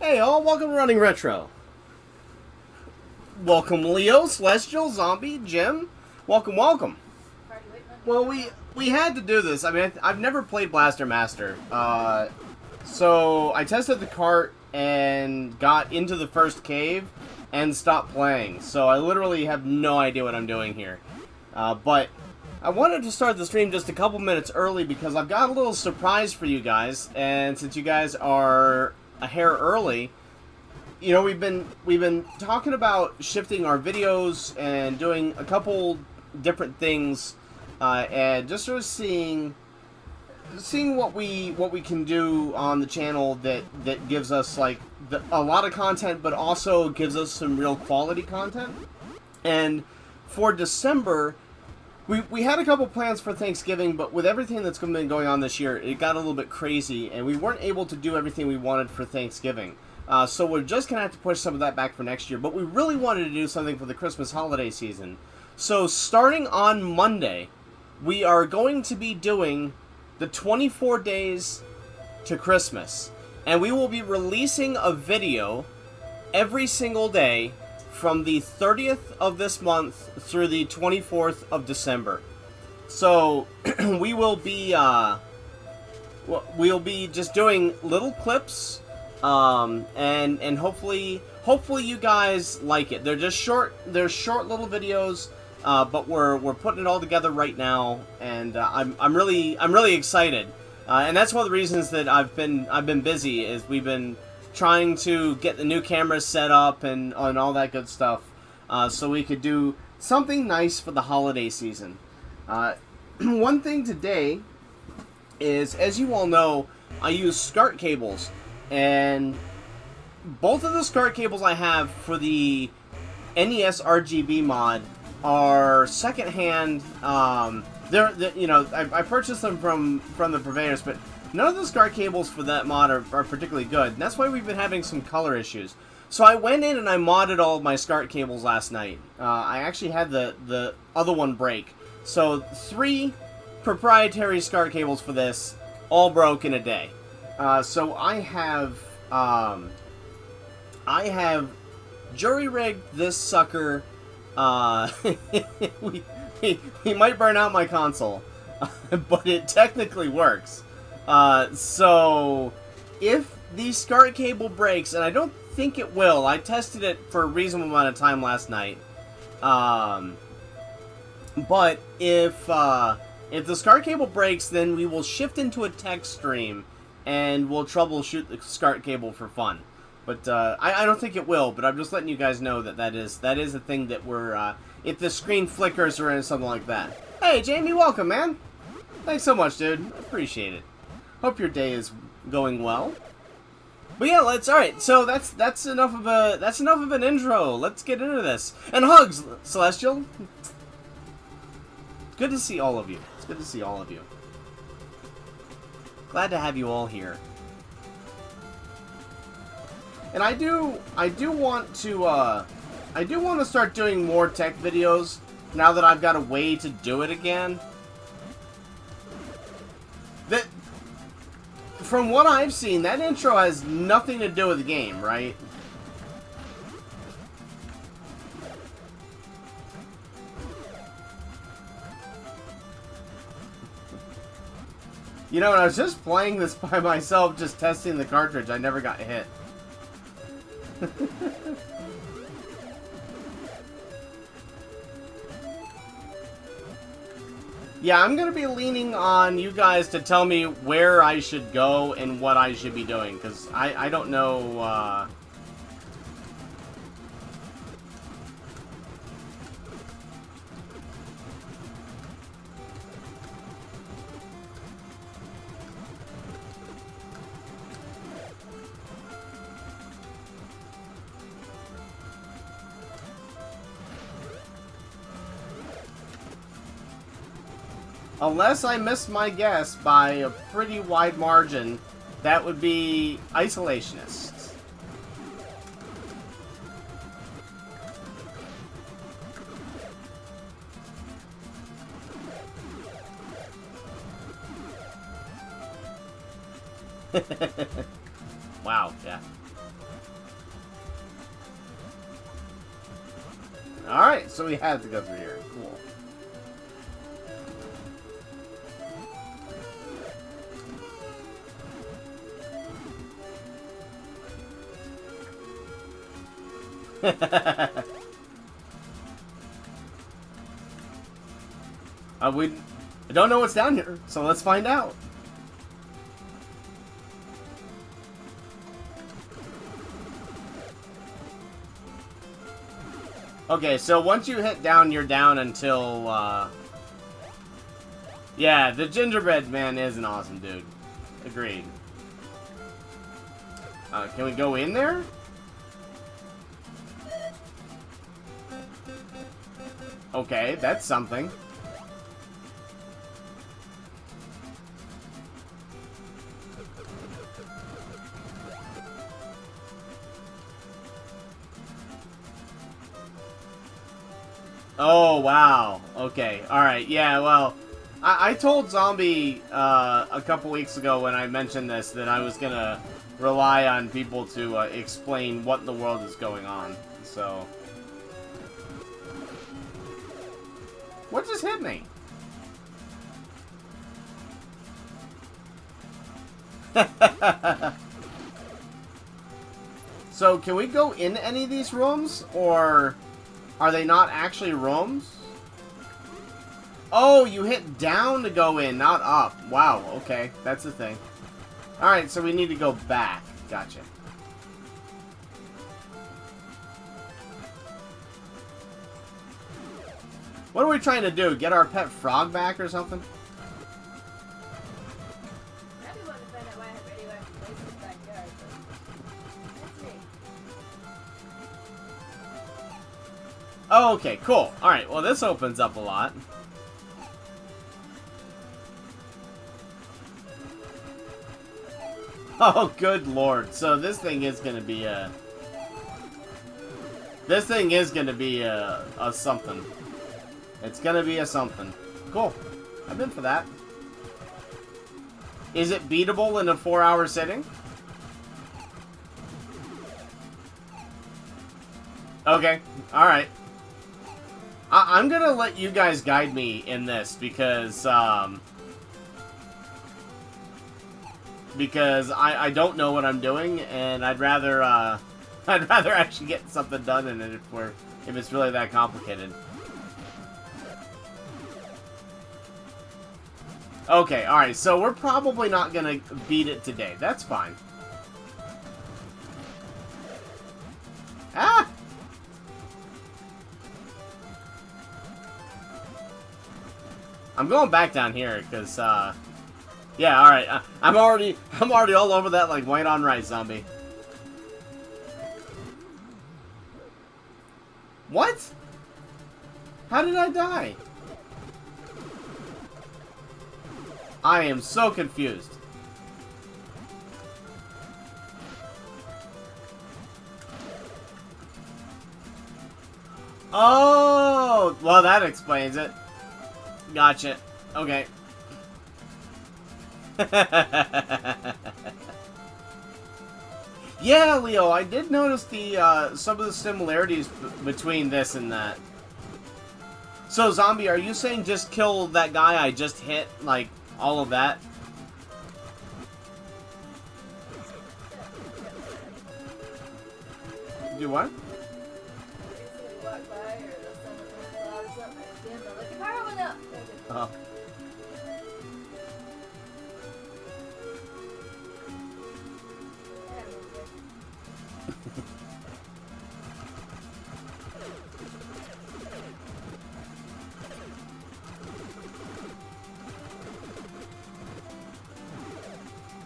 Hey all, welcome to Running Retro. Welcome Leo, Celestial, Zombie, Jim. Welcome, welcome. Well, we had to do this. I mean, I've never played Blaster Master. So I tested the cart and got into the first cave and stopped playing. So I literally have no idea what I'm doing here. But I wanted to start the stream just a couple minutes early because I've got a little surprise for you guys. And since you guys are a hair early, you know, we've been talking about shifting our videos and doing a couple different things, and just sort of seeing what we can do on the channel that gives us like a lot of content, but also gives us some real quality content. And for December, we had a couple plans for Thanksgiving, but with everything that's been going on this year, it got a little bit crazy, and we weren't able to do everything we wanted for Thanksgiving. So we're just going to have to push some of that back for next year, but we really wanted to do something for the Christmas holiday season. So starting on Monday, we are going to be doing the 24 days to Christmas, and we will be releasing a video every single day from the 30th of this month through the 24th of December. So we'll be just doing little clips, and hopefully you guys like it. They're short little videos, but we're putting it all together right now, and I'm really excited. And that's one of the reasons that I've been busy, is we've been trying to get the new cameras set up and all that good stuff, so we could do something nice for the holiday season. One thing today is, as you all know, I use SCART cables, and both of the SCART cables I have for the NES RGB mod are secondhand. They're you know, I purchased them from the purveyors, but none of the SCART cables for that mod are particularly good, and that's why we've been having some color issues. So I went in and I modded all of my SCART cables last night. I actually had the other one break. So 3 proprietary SCART cables for this, all broke in a day. So I have jury-rigged this sucker. we might burn out my console, but it technically works. So if the SCART cable breaks, and I don't think it will, I tested it for a reasonable amount of time last night. But if the SCART cable breaks, then we will shift into a text stream and we'll troubleshoot the SCART cable for fun. But I don't think it will, but I'm just letting you guys know that is a thing that we're, if the screen flickers or something like that. Hey, Jamie, welcome, man. Thanks so much, dude. I appreciate it. Hope your day is going well. But yeah, alright, so that's enough of an intro. Let's get into this. And hugs, Celestial. Good to see all of you. It's good to see all of you. Glad to have you all here. And I do want to start doing more tech videos now that I've got a way to do it again. That, from what I've seen, that intro has nothing to do with the game, right? You know, when I was just playing this by myself, just testing the cartridge, I never got hit. Yeah, I'm gonna be leaning on you guys to tell me where I should go and what I should be doing, because I don't know, unless I miss my guess by a pretty wide margin, that would be isolationists. Wow, yeah. Alright, so we have to go through here. Cool. I don't know what's down here, so let's find out. Okay, so once you hit down, you're down until, yeah, the gingerbread man is an awesome dude. Agreed. Can we go in there? Okay, that's something. Oh, wow. Okay. Alright, yeah, well, I told Zombie a couple weeks ago when I mentioned this that I was gonna rely on people to explain what in the world is going on, so... What just hit me? So, can we go in any of these rooms, or are they not actually rooms? Oh, you hit down to go in, not up. Wow, okay, that's the thing. Alright, so we need to go back. Gotcha. What are we trying to do? Get our pet frog back or something? Oh, okay, cool. Alright, well this opens up a lot. Oh, good lord. So this thing is gonna be a... This thing is gonna be a something. It's gonna be a something. Cool. I'm in for that. Is it beatable in a 4-hour sitting? Okay. Alright. I'm gonna let you guys guide me in this because I don't know what I'm doing, and I'd rather actually get something done in it if it's really that complicated. Okay, alright, so we're probably not gonna beat it today. That's fine. Ah! I'm going back down here, because, yeah, alright. I'm already all over that like white on rice, zombie. What? How did I die? I am so confused. Oh! Well, that explains it. Gotcha. Okay. Yeah, Leo, I did notice the some of the similarities between this and that. So, Zombie, are you saying just kill that guy I just hit, like, all of that? Do what? Oh.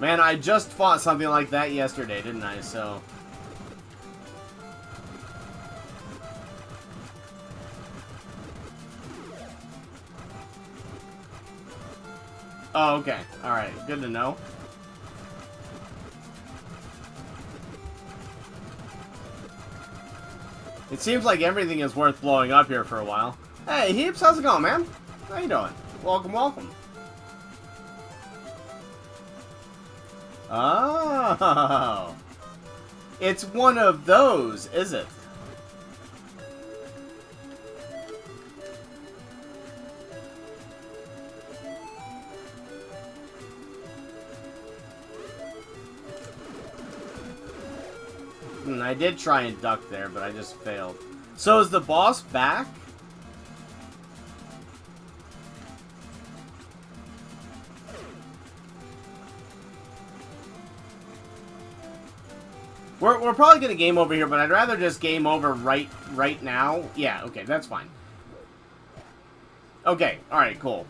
Man, I just fought something like that yesterday, didn't I? So... Oh, okay. Alright, good to know. It seems like everything is worth blowing up here for a while. Hey, Heaps, how's it going, man? How you doing? Welcome, welcome. Oh. It's one of those, is it? And I did try and duck there, but I just failed. So is the boss back? We're probably gonna game over here, but I'd rather just game over right now. Yeah, okay, that's fine. Okay, alright, cool.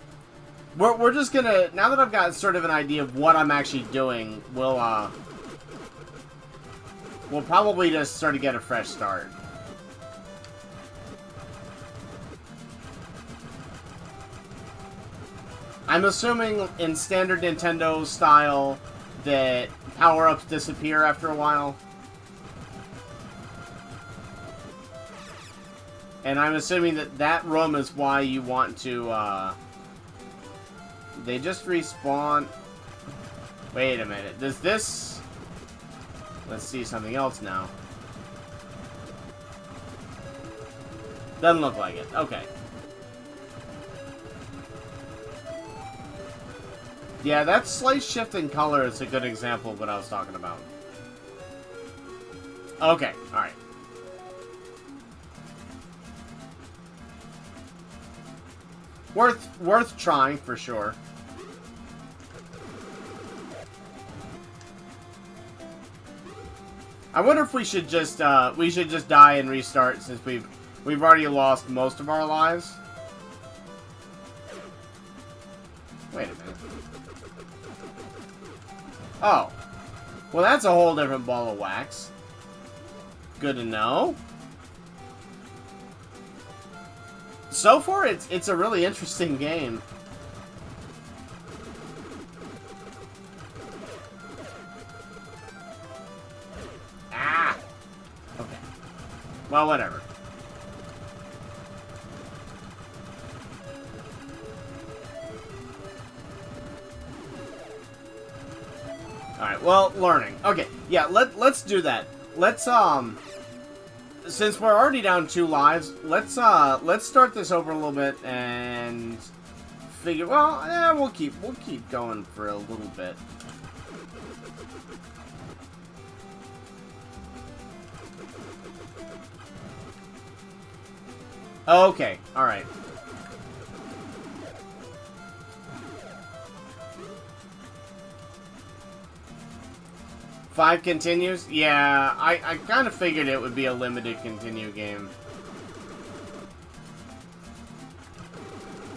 We're just gonna, now that I've got sort of an idea of what I'm actually doing, we'll probably just sort of get a fresh start. I'm assuming in standard Nintendo style that power-ups disappear after a while. And I'm assuming that that room is why you want to, they just respawn. Wait a minute. Does this... Let's see something else now. Doesn't look like it. Okay. Yeah, that slight shift in color is a good example of what I was talking about. Okay, alright. Worth trying, for sure. I wonder if we should just die and restart since we've already lost most of our lives. Wait a minute. Oh. Well, that's a whole different ball of wax. Good to know. So far, it's a really interesting game. Ah! Okay. Well, whatever. Alright, well, learning. Okay, yeah, let's do that. Let's, since we're already down 2 lives, let's start this over a little bit and figure. Well, yeah, we'll keep going for a little bit. Okay, all right. Five continues? Yeah, I kind of figured it would be a limited continue game.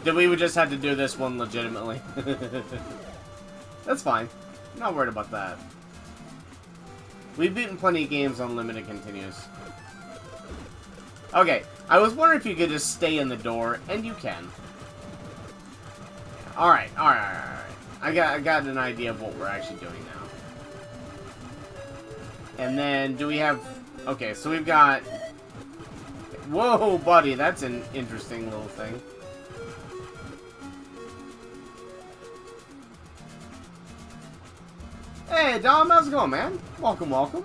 That we would just have to do this one legitimately. That's fine. I'm not worried about that. We've beaten plenty of games on limited continues. Okay, I was wondering if you could just stay in the door, and you can. Alright. I got an idea of what we're actually doing now. And then, do we have... Okay, so we've got... Whoa, buddy, that's an interesting little thing. Hey, Dom, how's it going, man? Welcome, welcome.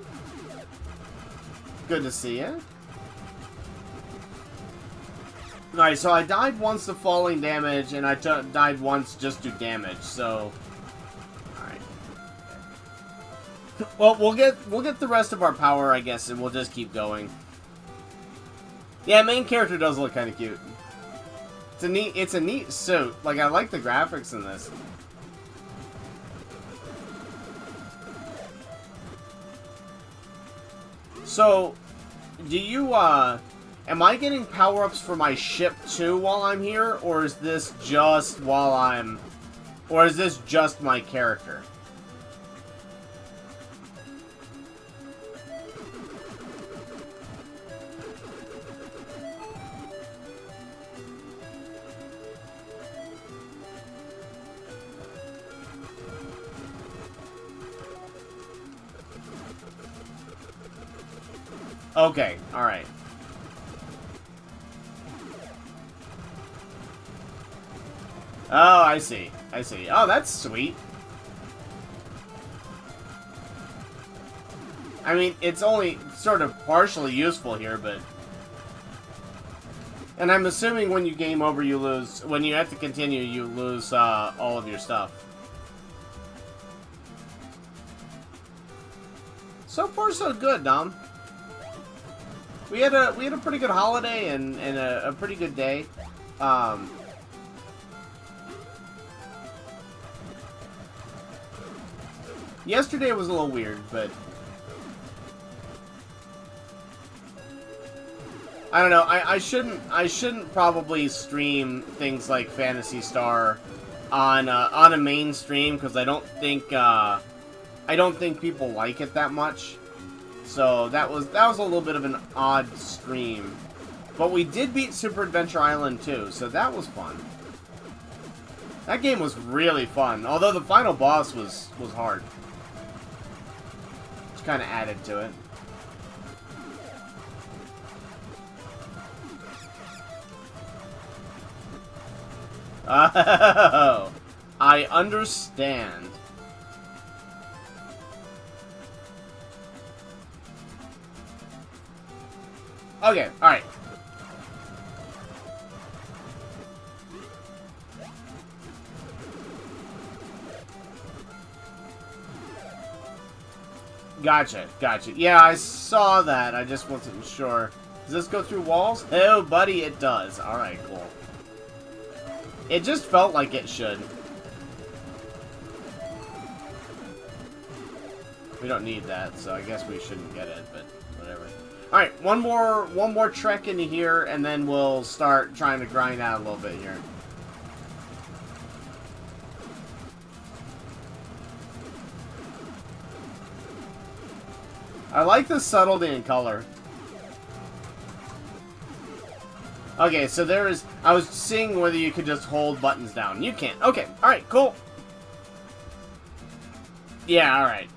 Good to see you. Alright, so I died once to falling damage, and I died once just to damage, so... Well, we'll get the rest of our power, I guess, and we'll just keep going. Yeah, main character does look kind of cute. It's a neat suit. Like, I like the graphics in this. So, do you, am I getting power-ups for my ship too while I'm here, or is this just or is this just my character? Okay, alright. Oh, I see. I see. Oh, that's sweet. I mean, it's only sort of partially useful here, but... And I'm assuming when you game over, you lose... When you have to continue, you lose all of your stuff. So far, so good, Dom. we had a pretty good holiday and a pretty good day. Yesterday was a little weird, but I don't know. I shouldn't probably stream things like Phantasy Star on a main stream because I don't think people like it that much. So that was a little bit of an odd stream, but we did beat Super Adventure Island too, so that was fun. That game was really fun, although the final boss was hard. Which kind of added to it. Oh, I understand. Okay, alright. Gotcha. Yeah, I saw that. I just wasn't sure. Does this go through walls? Oh, buddy, it does. Alright, cool. It just felt like it should. We don't need that, so I guess we shouldn't get it, but whatever. Alright, one more trek into here, and then we'll start trying to grind out a little bit here. I like the subtlety in color. Okay, so there is... I was seeing whether you could just hold buttons down. You can't. Okay, alright, cool. Yeah, alright.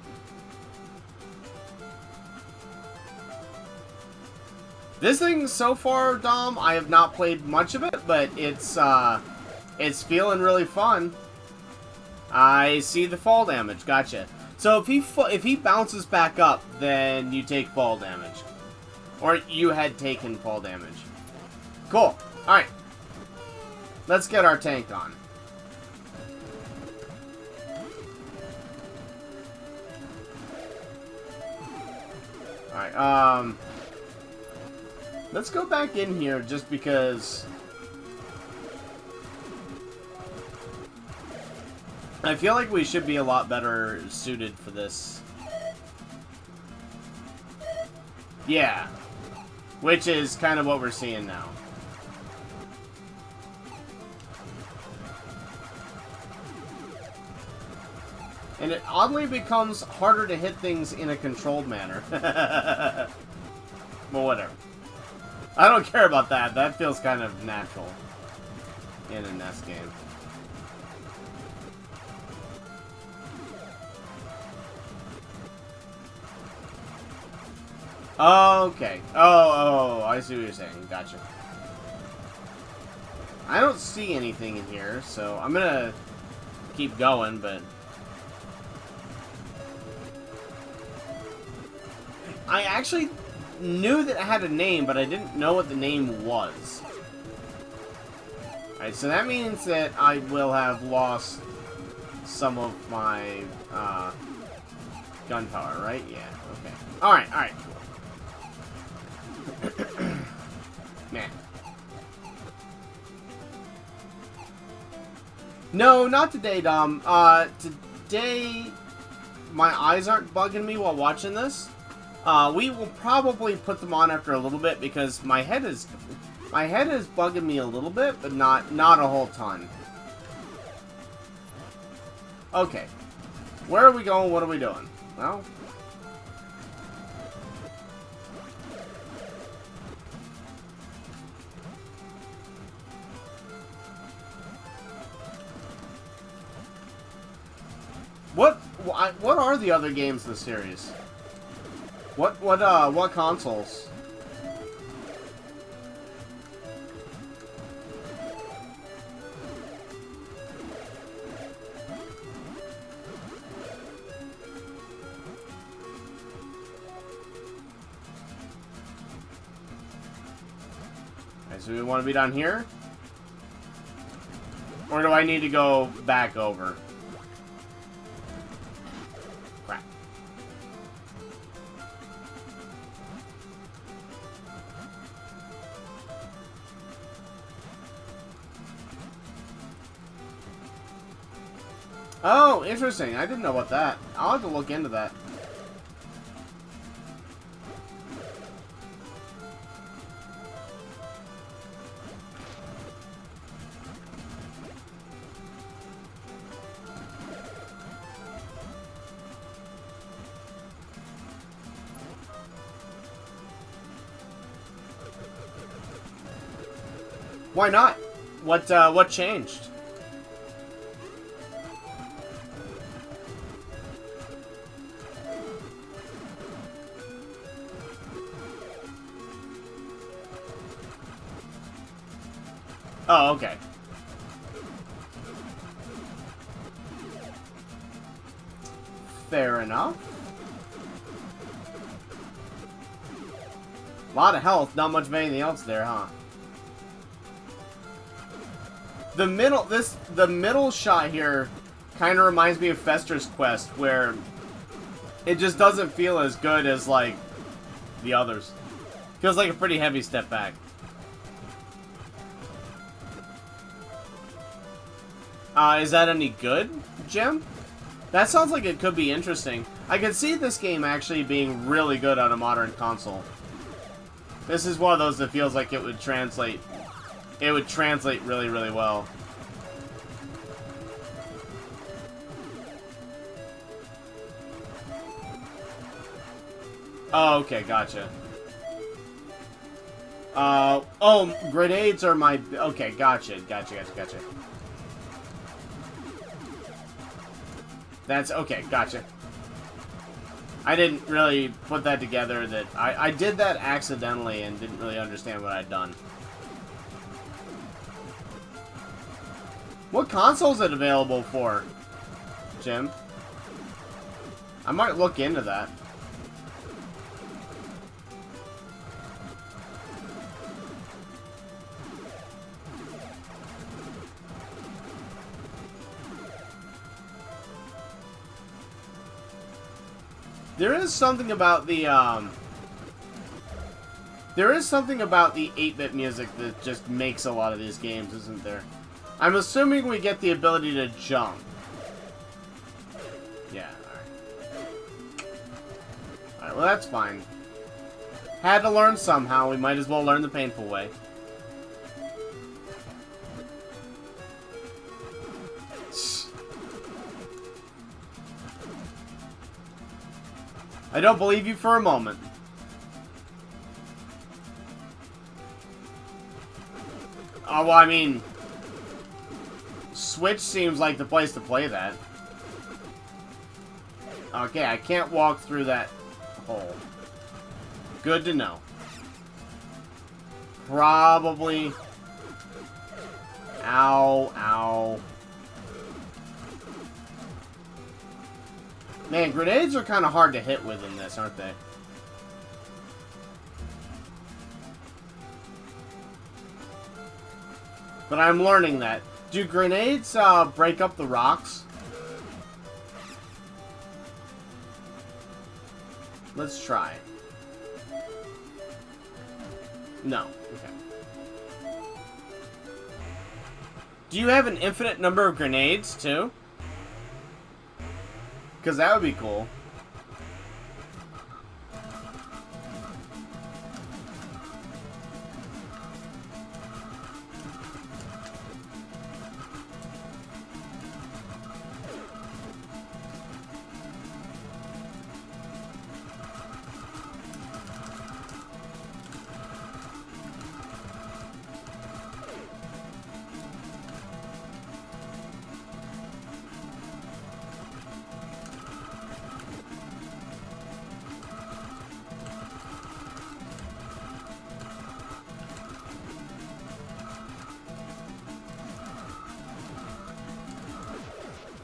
This thing, so far, Dom, I have not played much of it, but it's feeling really fun. I see the fall damage. Gotcha. So if he bounces back up, then you take fall damage. Or you had taken fall damage. Cool. Alright. Let's get our tank on. Alright, let's go back in here just because I feel like we should be a lot better suited for this. Yeah. Which is kind of what we're seeing now. And it oddly becomes harder to hit things in a controlled manner. But whatever. I don't care about that. That feels kind of natural in a NES game. Okay. Oh, I see what you're saying. Gotcha. I don't see anything in here, so I'm gonna keep going, but... I actually knew that it had a name, but I didn't know what the name was. Alright, so that means that I will have lost some of my gunpowder, right? Yeah, okay. Alright, cool. Man. No, not today, Dom. Today, my eyes aren't bugging me while watching this. We will probably put them on after a little bit because my head is bugging me a little bit, but not a whole ton. Okay. Where are we going? What are we doing? Well... What are the other games in the series? What consoles? Okay, so we want to be down here? Or do I need to go back over? Oh, interesting. I didn't know about that. I'll have to look into that. Why not? What changed? Oh, okay. Fair enough. A lot of health, not much of anything else there, huh? The middle shot here kind of reminds me of Fester's Quest, where it just doesn't feel as good as, like, the others. Feels like a pretty heavy step back. Is that any good, Jim? That sounds like it could be interesting. I could see this game actually being really good on a modern console. This is one of those that feels like it would translate. It would translate really, really well. Oh, okay, gotcha. Oh, grenades are my... Okay, gotcha. That's... Okay, gotcha. I didn't really put that together. That I did that accidentally and didn't really understand what I'd done. What console is it available for, Jim? I might look into that. There is something about the 8-bit music that just makes a lot of these games, isn't there? I'm assuming we get the ability to jump. Yeah, alright. Alright, well that's fine. Had to learn somehow, we might as well learn the painful way. I don't believe you for a moment. Oh, well, I mean... Switch seems like the place to play that. Okay, I can't walk through that hole. Good to know. Probably... Ow, ow. Man, grenades are kind of hard to hit with in this, aren't they? But I'm learning that. Do grenades break up the rocks? Let's try. No. Okay. Do you have an infinite number of grenades, too? Because that would be cool.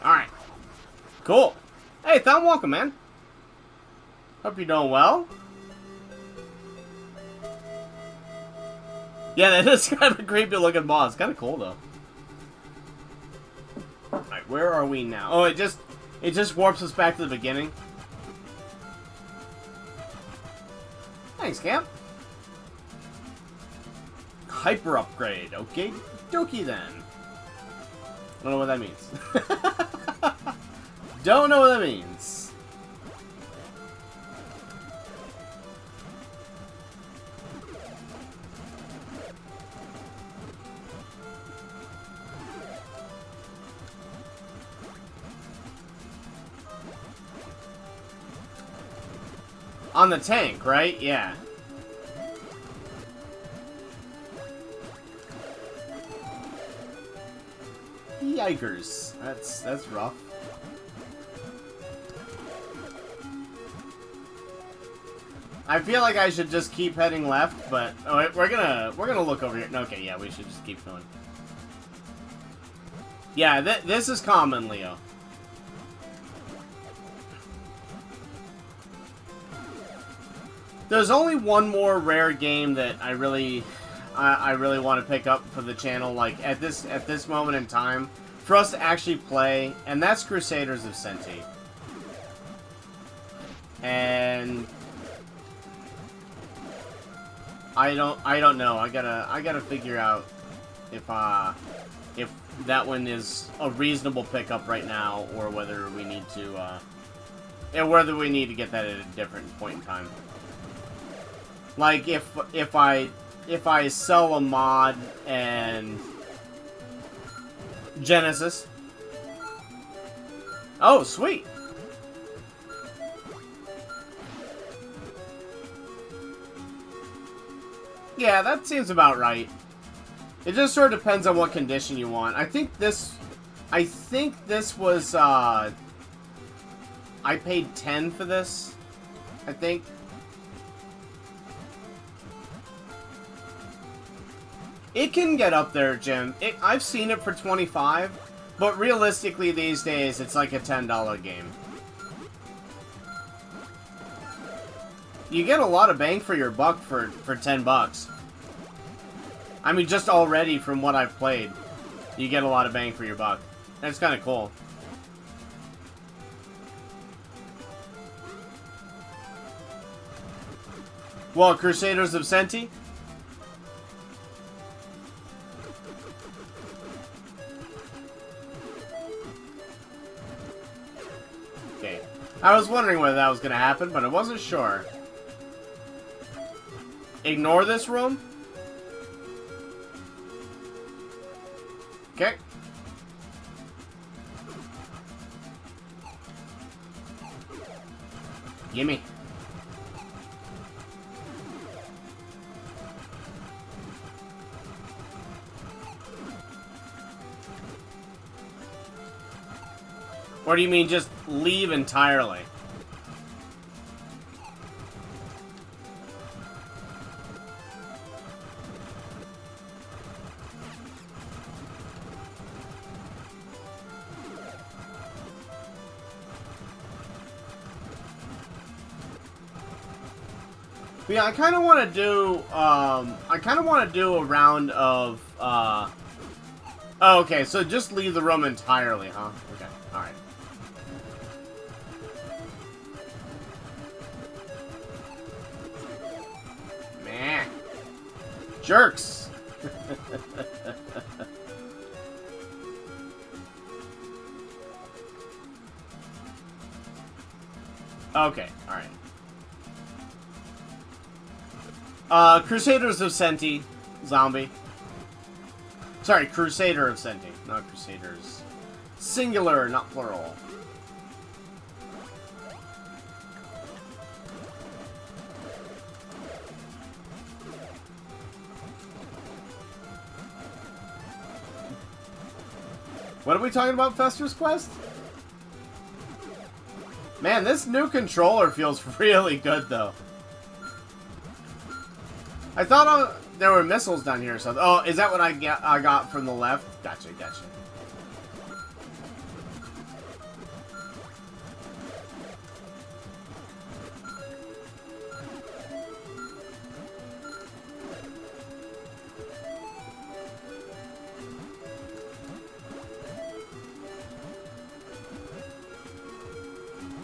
Alright. Cool. Hey, Thumb, welcome, man. Hope you're doing well. Yeah, that is kind of a creepy looking boss. Kind of cool, though. Alright, where are we now? Oh, it just warps us back to the beginning. Thanks, Camp. Hyper upgrade. Okay, dokie then. I don't know what that means. Don't know what that means. On the tank, right? Yeah. Yikers. That's rough. I feel like I should just keep heading left, but oh, we're gonna look over here. Okay, yeah, we should just keep going. Yeah, this is common, Leo. There's only one more rare game that I really want to pick up for the channel, like at this moment in time, for us to actually play, and that's Crusaders of Senti. And I don't know. I gotta figure out if that one is a reasonable pickup right now, or whether we need to get that at a different point in time. Like if I sell a mod and Genesis. Oh, sweet. Yeah, that seems about right. It just sort of depends on what condition you want. I think this was I paid 10 for this. I think. It can get up there, Jim. I've seen it for 25, but realistically these days it's like a $10 game. You get a lot of bang for your buck for 10 bucks. I mean, just already from what I've played, you get a lot of bang for your buck. That's kind of cool. Well, Crusaders of Senti? Okay. I was wondering whether that was going to happen, but I wasn't sure. Ignore this room? Okay. Gimme. Or do you mean just leave entirely? Yeah, I kind of want to do, a round of, oh, okay, so just leave the room entirely, huh? Okay, alright. Meh. Jerks! Okay, alright. Crusaders of Senti, zombie. Sorry, Crusader of Senti, not Crusaders. Singular, not plural. What are we talking about, Fester's Quest? Man, this new controller feels really good, though. I thought there were missiles down here or something. Oh, is that what I got from the left? Gotcha, gotcha.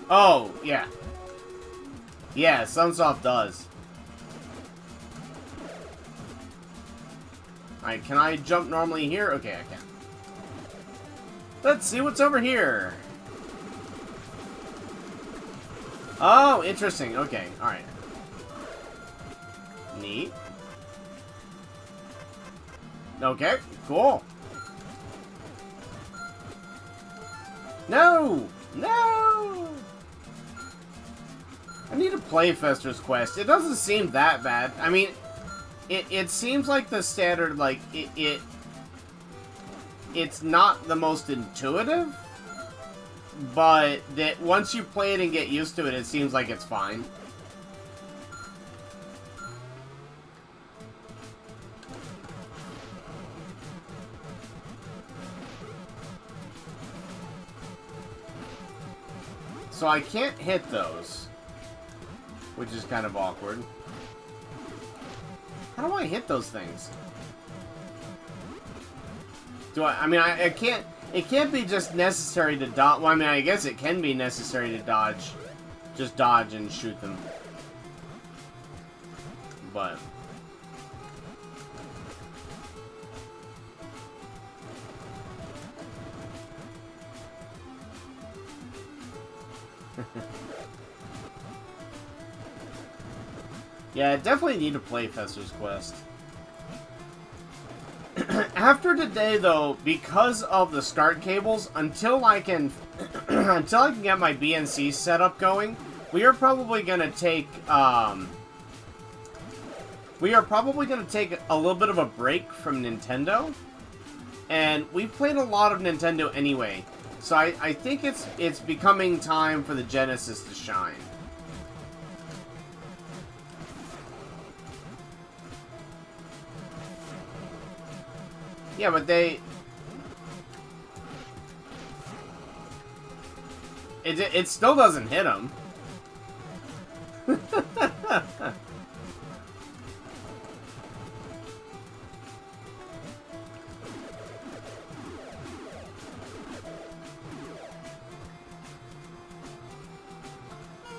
Oh, yeah. Yeah, Sunsoft does. Alright, can I jump normally here? Okay, I can. Let's see what's over here. Oh, interesting. Okay, alright. Neat. Okay, cool. No! No! I need to play Fester's Quest. It doesn't seem that bad. I mean, it seems like the standard, like, it's not the most intuitive, but that once you play it and get used to it, it seems like it's fine. So I can't hit those, which is kind of awkward. How do I hit those things? I mean, I can't... It can't be just necessary to dodge... Well, I mean, I guess it can be necessary to dodge. Just dodge and shoot them. But... yeah, I definitely need to play Fester's Quest. After today, though, because of the start cables, until I can until I can get my BNC setup going, we are probably gonna take a little bit of a break from Nintendo. And we've played a lot of Nintendo anyway, so I think it's becoming time for the Genesis to shine. Yeah, but it still doesn't hit him.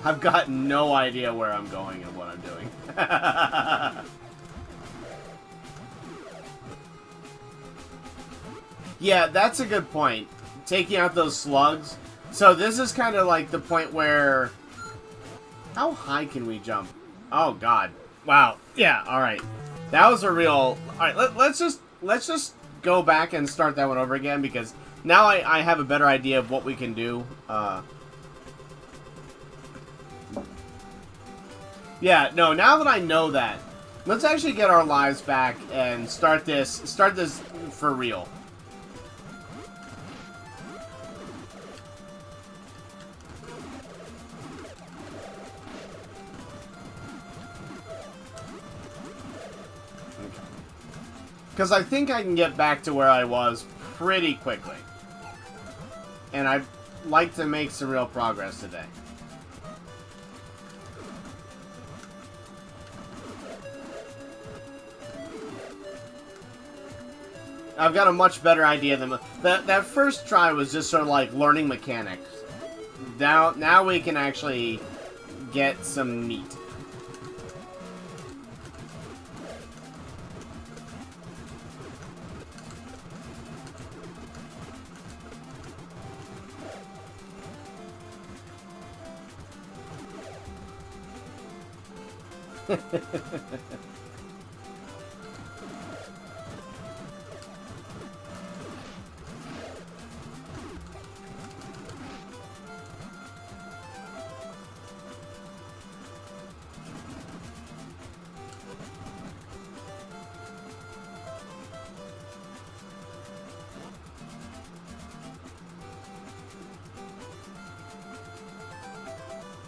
I've got no idea where I'm going and what I'm doing. Yeah, that's a good point. Taking out those slugs. So this is kind of like the point where... How high can we jump? Oh, God. Wow. Yeah, alright. That was a real... Alright, let's just go back and start that one over again, because now I have a better idea of what we can do. Yeah, no, now that I know that, let's actually get our lives back and start this for real. Because I think I can get back to where I was pretty quickly. And I'd like to make some real progress today. I've got a much better idea than... That first try was just sort of like learning mechanics. Now we can actually get some meat.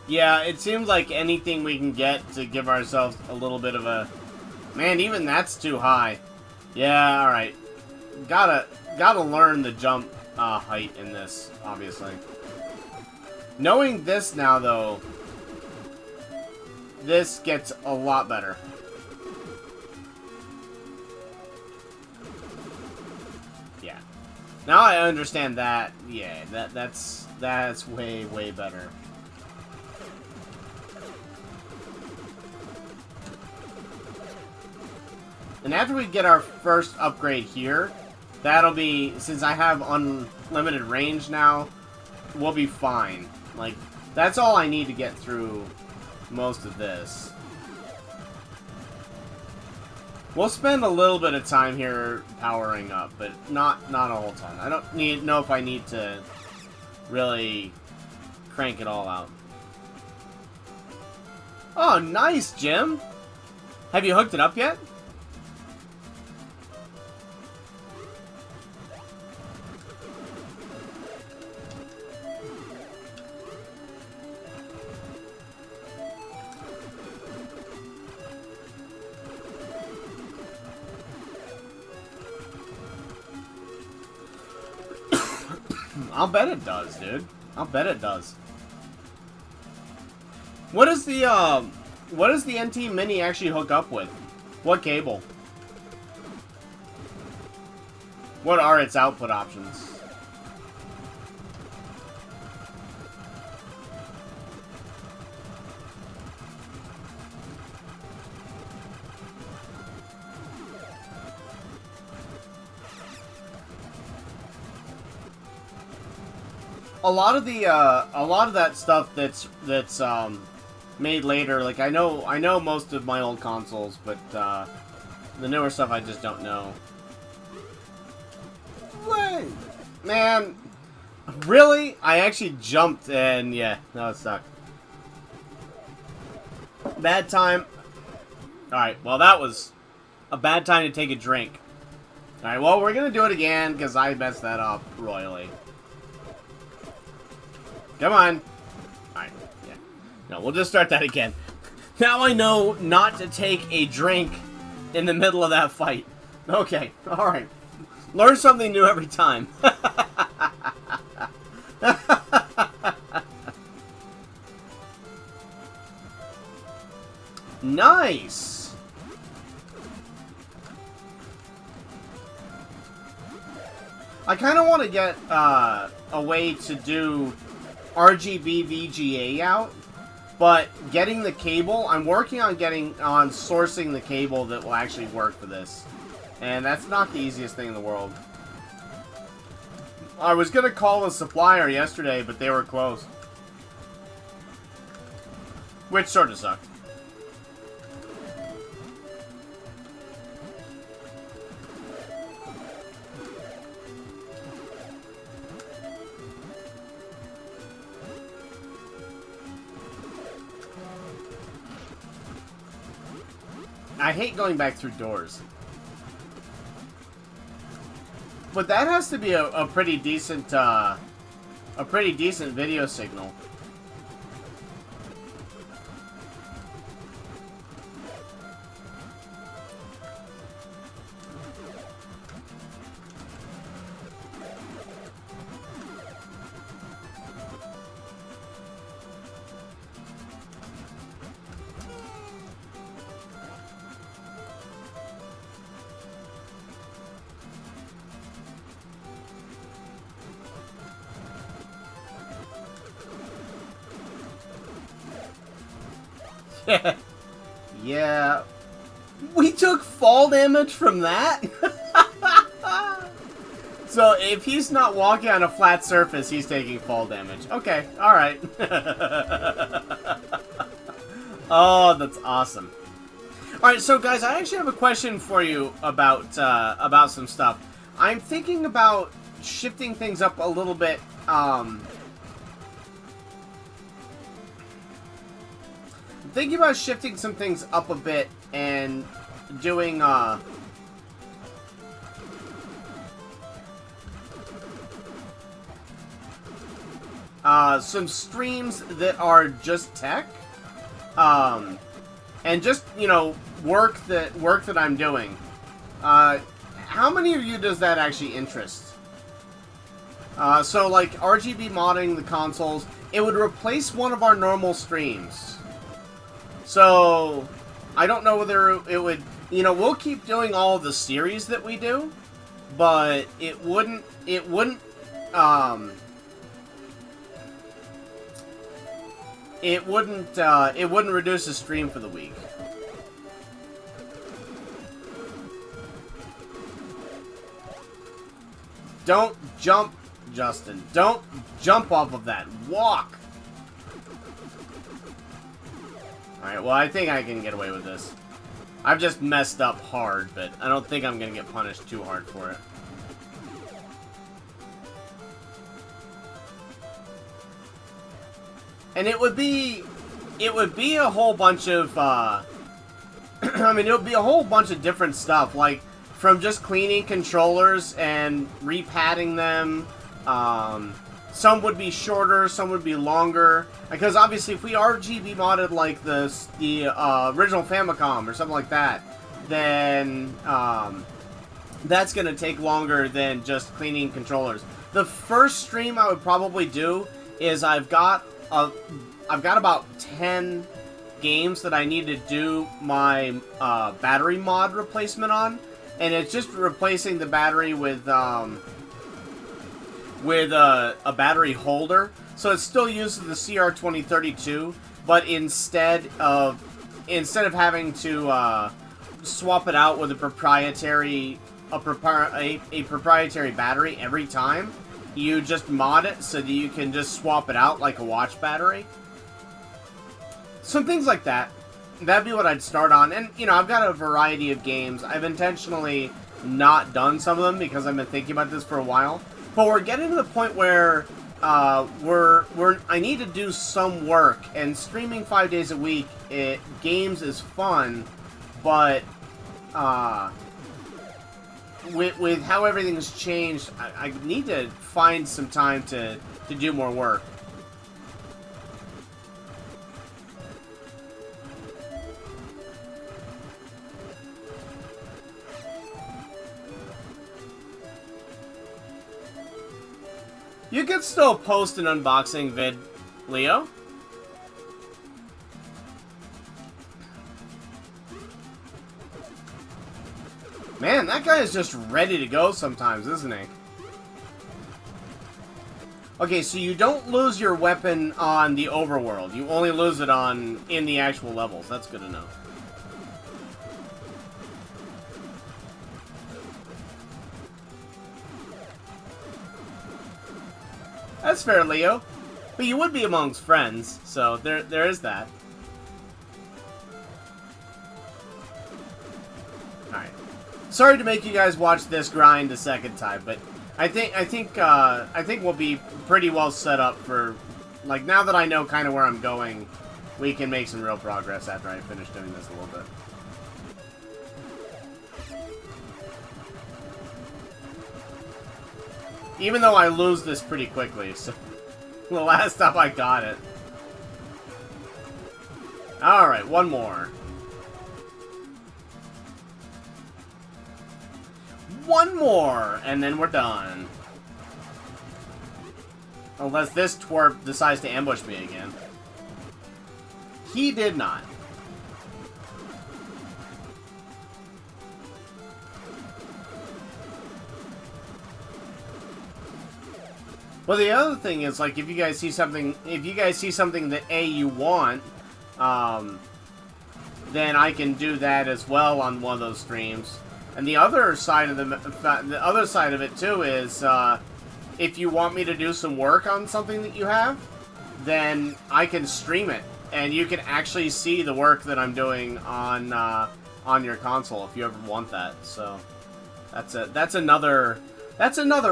Yeah, it seems like anything we can get to give ourselves a little bit of a... Man, even that's too high. Yeah, alright. Gotta learn the jump height in this, obviously. Knowing this now, though, this gets a lot better. Yeah. Now I understand that. Yeah, that's way, way better. And after we get our first upgrade here, that'll be, since I have unlimited range now, we'll be fine. Like, That's all I need to get through most of this. We'll spend a little bit of time here powering up, but not a whole ton. I don't know if I need to really crank it all out. Oh, nice, Jim! Have you hooked it up yet? I'll bet it does, dude. I'll bet it does. What does the NT Mini actually hook up with? What cable? What are its output options? A lot of that stuff that's made later, like I know most of my old consoles, but the newer stuff I just don't know. Wait, man, really? I actually jumped and yeah, no, it sucked. Bad time. All right, well that was a bad time to take a drink. All right, well we're gonna do it again because I messed that up royally. Come on. Alright, yeah. No, we'll just start that again. Now I know not to take a drink in the middle of that fight. Okay, alright. Learn something new every time. Nice! I kind of want to get a way to do RGB VGA out, but getting the cable, I'm working on sourcing the cable that will actually work for this, and that's not the easiest thing in the world. I was gonna call the supplier yesterday, but they were closed, which sort of sucked. I hate going back through doors. But that has to be a pretty decent video signal. Yeah. We took fall damage from that? So if he's not walking on a flat surface, he's taking fall damage. Okay, alright. Oh, that's awesome. Alright, so guys, I actually have a question for you about some stuff. I'm thinking about shifting things up a little bit, thinking about shifting some things up a bit and doing some streams that are just tech, and just, you know, work that I'm doing. How many of you does that actually interest? So like RGB modding the consoles, it would replace one of our normal streams. So, I don't know whether it would, you know, we'll keep doing all of the series that we do, but it wouldn't reduce the stream for the week. Don't jump, Justin. Don't jump off of that. Walk. Alright, well, I think I can get away with this. I've just messed up hard, but I don't think I'm gonna get punished too hard for it. And it would be a whole bunch of, I mean, it would be a whole bunch of different stuff, like, from just cleaning controllers and repadding them. Some would be shorter, some would be longer. Because obviously, if we RGB modded like the original Famicom or something like that, then that's gonna take longer than just cleaning controllers. The first stream I would probably do is I've got about 10 games that I need to do my battery mod replacement on, and it's just replacing the battery with a battery holder. So it still uses the CR2032, but instead of having to swap it out with a proprietary battery every time, you just mod it so that you can just swap it out like a watch battery. Some things like that. That'd be what I'd start on. And, you know, I've got a variety of games. I've intentionally not done some of them because I've been thinking about this for a while. But we're getting to the point where I need to do some work, and streaming 5 days a week, games is fun, but with how everything's changed, I need to find some time to do more work. You can still post an unboxing vid, Leo. Man, that guy is just ready to go sometimes, isn't he? Okay, so you don't lose your weapon on the overworld. You only lose it in the actual levels. That's good to know. That's fair, Leo. But you would be amongst friends, so there is that. Alright. Sorry to make you guys watch this grind a second time, but I think we'll be pretty well set up for, like, now that I know kind of where I'm going, we can make some real progress after I finish doing this a little bit. Even though I lose this pretty quickly, so the last time I got it. Alright, one more. One more, and then we're done. Unless this twerp decides to ambush me again. He did not. Well, the other thing is, like, if you guys see something that you want, then I can do that as well on one of those streams. And the other side of it too is, if you want me to do some work on something that you have, then I can stream it, and you can actually see the work that I'm doing on your console if you ever want that. So that's another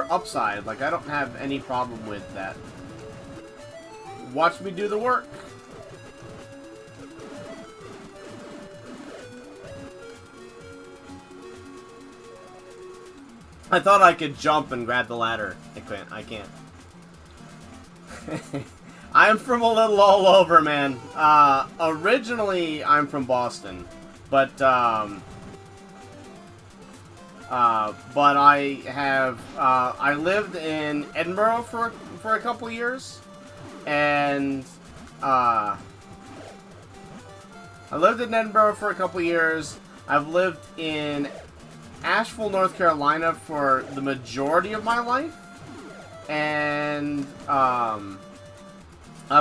upside. Like, I don't have any problem with that. Watch me do the work. I thought I could jump and grab the ladder. I can't. I'm from a little all over, man. Originally, I'm from Boston, but I lived in Edinburgh for a couple years, and I've lived in Asheville, North Carolina for the majority of my life, and I've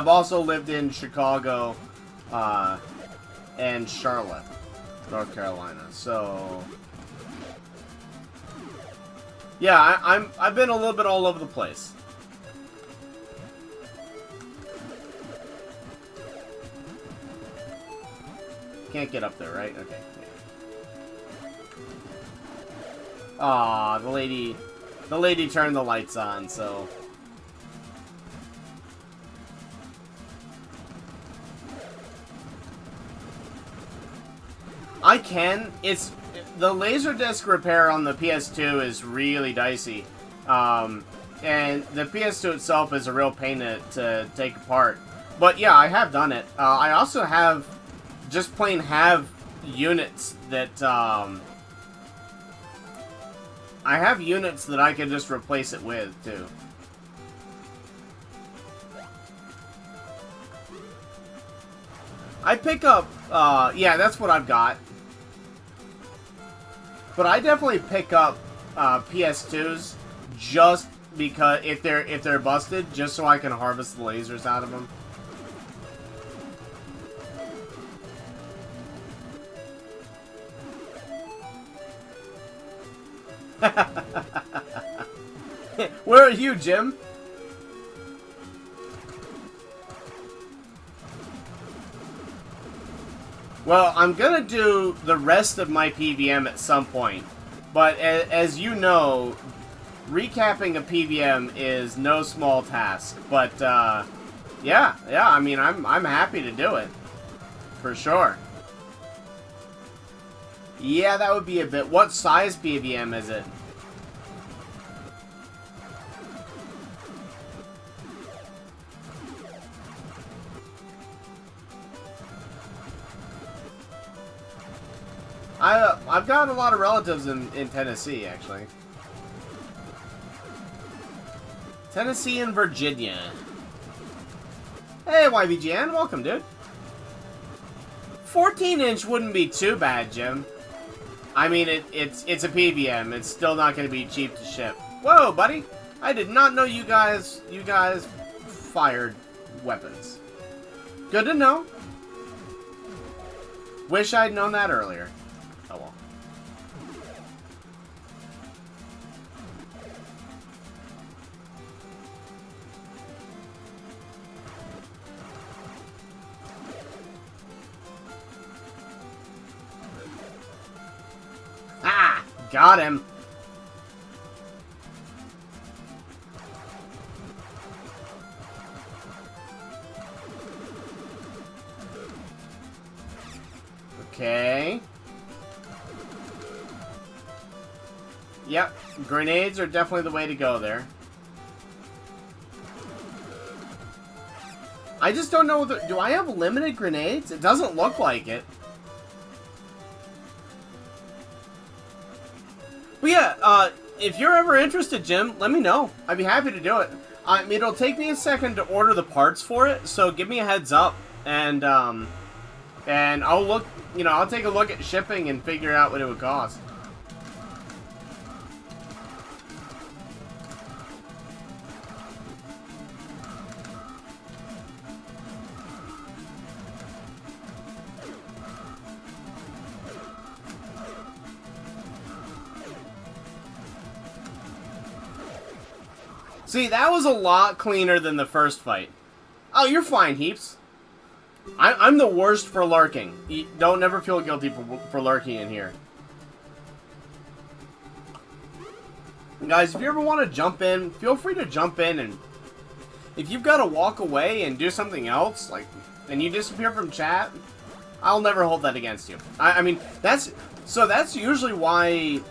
also lived in Chicago and Charlotte, North Carolina. So yeah, I've been a little bit all over the place. can't get up there, right? Okay. Aw, the lady turned the lights on, so... I can. It's... The Laserdisc repair on the PS2 is really dicey. And the PS2 itself is a real pain to take apart. But yeah, I have done it. I also have... Just plain have units that, I have units that I can just replace it with, too. I pick up, yeah, that's what I've got. But I definitely pick up, PS2s just because, if they're busted, just so I can harvest the lasers out of them. Where are you, Jim? Well, I'm gonna do the rest of my PVM at some point. But as you know, recapping a PVM is no small task. But yeah, I mean, I'm happy to do it. For sure. Yeah, that would be a bit. What size PVM is it? I've got a lot of relatives in Tennessee, actually. Tennessee and Virginia. Hey, YBGN, welcome, dude. 14-inch wouldn't be too bad, Jim. I mean, it's a PVM. It's still not going to be cheap to ship. Whoa, buddy! I did not know you guys fired weapons. Good to know. Wish I'd known that earlier. Oh well. Ah! Got him! Okay. Yep, grenades are definitely the way to go there. I just don't know whether... Do I have limited grenades? It doesn't look like it. But yeah, if you're ever interested, Jim, let me know. I'd be happy to do it. I mean, it'll take me a second to order the parts for it, so give me a heads up, and I'll look, you know, I'll take a look at shipping and figure out what it would cost. See, that was a lot cleaner than the first fight. Oh, you're fine, Heaps. I'm the worst for lurking. Don't never feel guilty for lurking in here. Guys, if you ever want to jump in, feel free to jump in, and if you've got to walk away and do something else, like, and you disappear from chat, I'll never hold that against you. I mean, that's usually why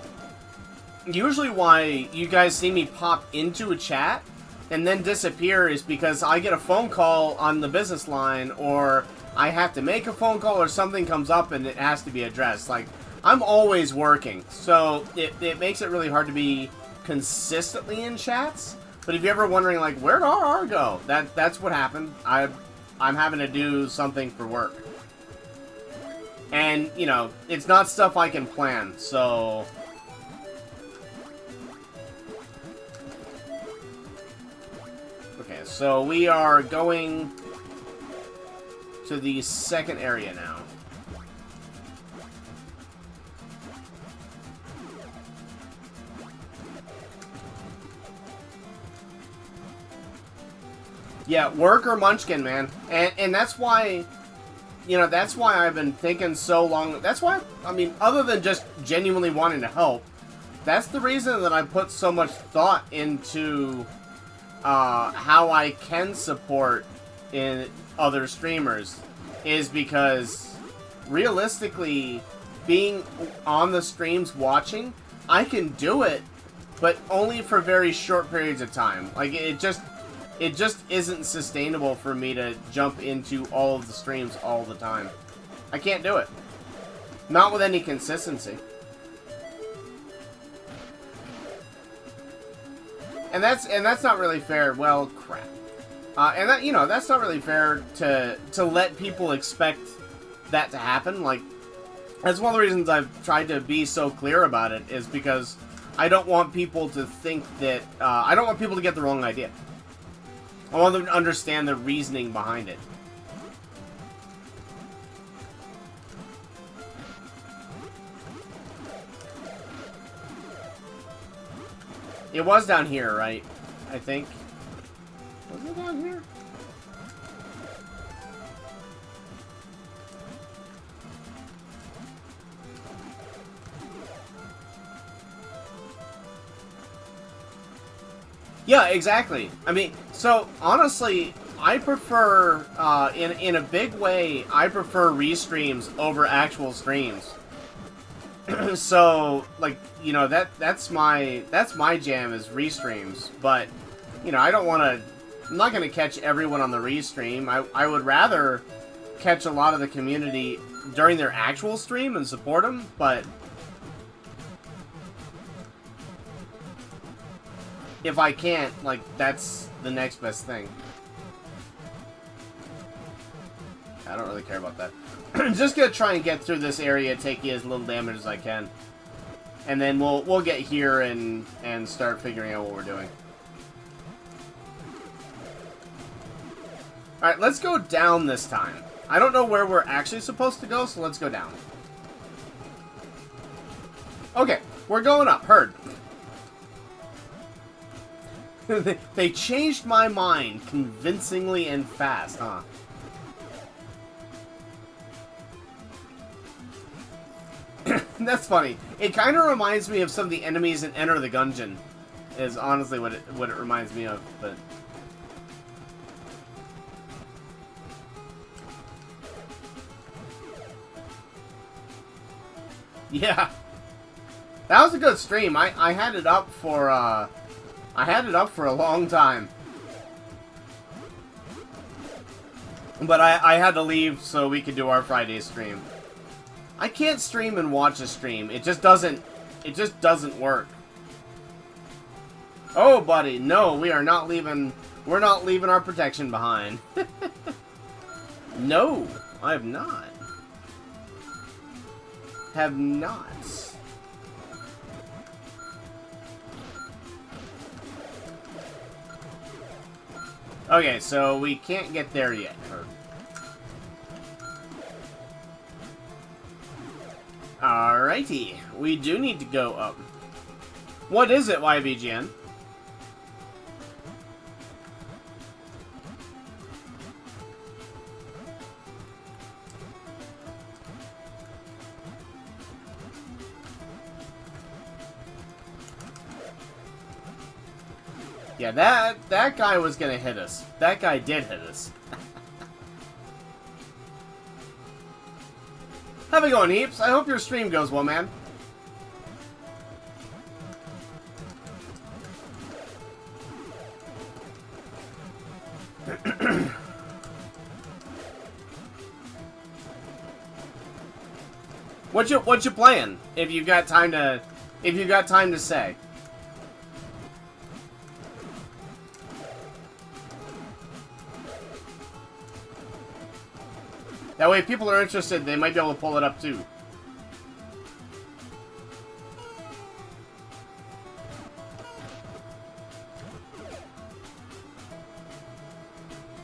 you guys see me pop into a chat and then disappear, is because I get a phone call on the business line, or I have to make a phone call, or something comes up and it has to be addressed. Like, I'm always working, so it makes it really hard to be consistently in chats. But if you're ever wondering, like, where'd RR go? That's what happened. I'm having to do something for work. And, you know, it's not stuff I can plan, so... Okay, so we are going to the second area now. Yeah, work or munchkin, man. And that's why you know, that's why I've been thinking so long. That's why, I mean, other than just genuinely wanting to help, that's the reason that I put so much thought into how I can support in other streamers, is because realistically, being on the streams watching, I can do it, but only for very short periods of time. Like, it just isn't sustainable for me to jump into all of the streams all the time. I can't do it. Not with any consistency. And that's not really fair. Well, crap. And that, you know, that's not really fair to let people expect that to happen. Like, that's one of the reasons I've tried to be so clear about it, is because I don't want people to think that, I don't want people to get the wrong idea. I want them to understand the reasoning behind it. It was down here, right? I think. Was it down here? Yeah, exactly. I mean, so honestly, I prefer, in a big way, I prefer restreams over actual streams. So, like, you know, that's my jam, is restreams. But, you know, I don't want to, I'm not going to catch everyone on the restream. I would rather catch a lot of the community during their actual stream and support them, but if I can't, like, that's the next best thing. I don't really care about that. Just gonna try and get through this area, take as little damage as I can, and then we'll get here and start figuring out what we're doing. All right, let's go down this time. I don't know where we're actually supposed to go, so let's go down. Okay, we're going up. Heard. They changed my mind convincingly and fast, huh? That's funny. It kind of reminds me of some of the enemies in Enter the Gungeon, is honestly what it reminds me of, but yeah. That was a good stream. I had it up for a long time. But I had to leave so we could do our Friday stream. I can't stream and watch a stream. It just doesn't work. Oh, buddy, no, we're not leaving our protection behind. No, I have not. Have not. Okay, so we can't get there yet. Alrighty, we do need to go up. What is it, YVGN? Yeah, that guy was gonna hit us. That guy did hit us. How's it going, Heaps? I hope your stream goes well, man. What you playing? If you've got time to say. That way, if people are interested, they might be able to pull it up too.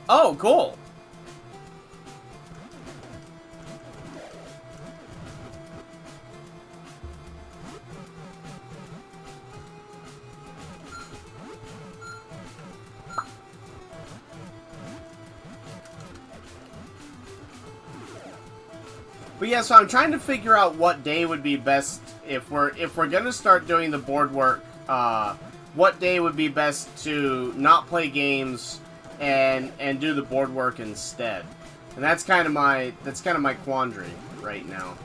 Oh, cool. But yeah, so I'm trying to figure out what day would be best if we're gonna start doing the board work. What day would be best to not play games and do the board work instead? And that's kind of my quandary right now.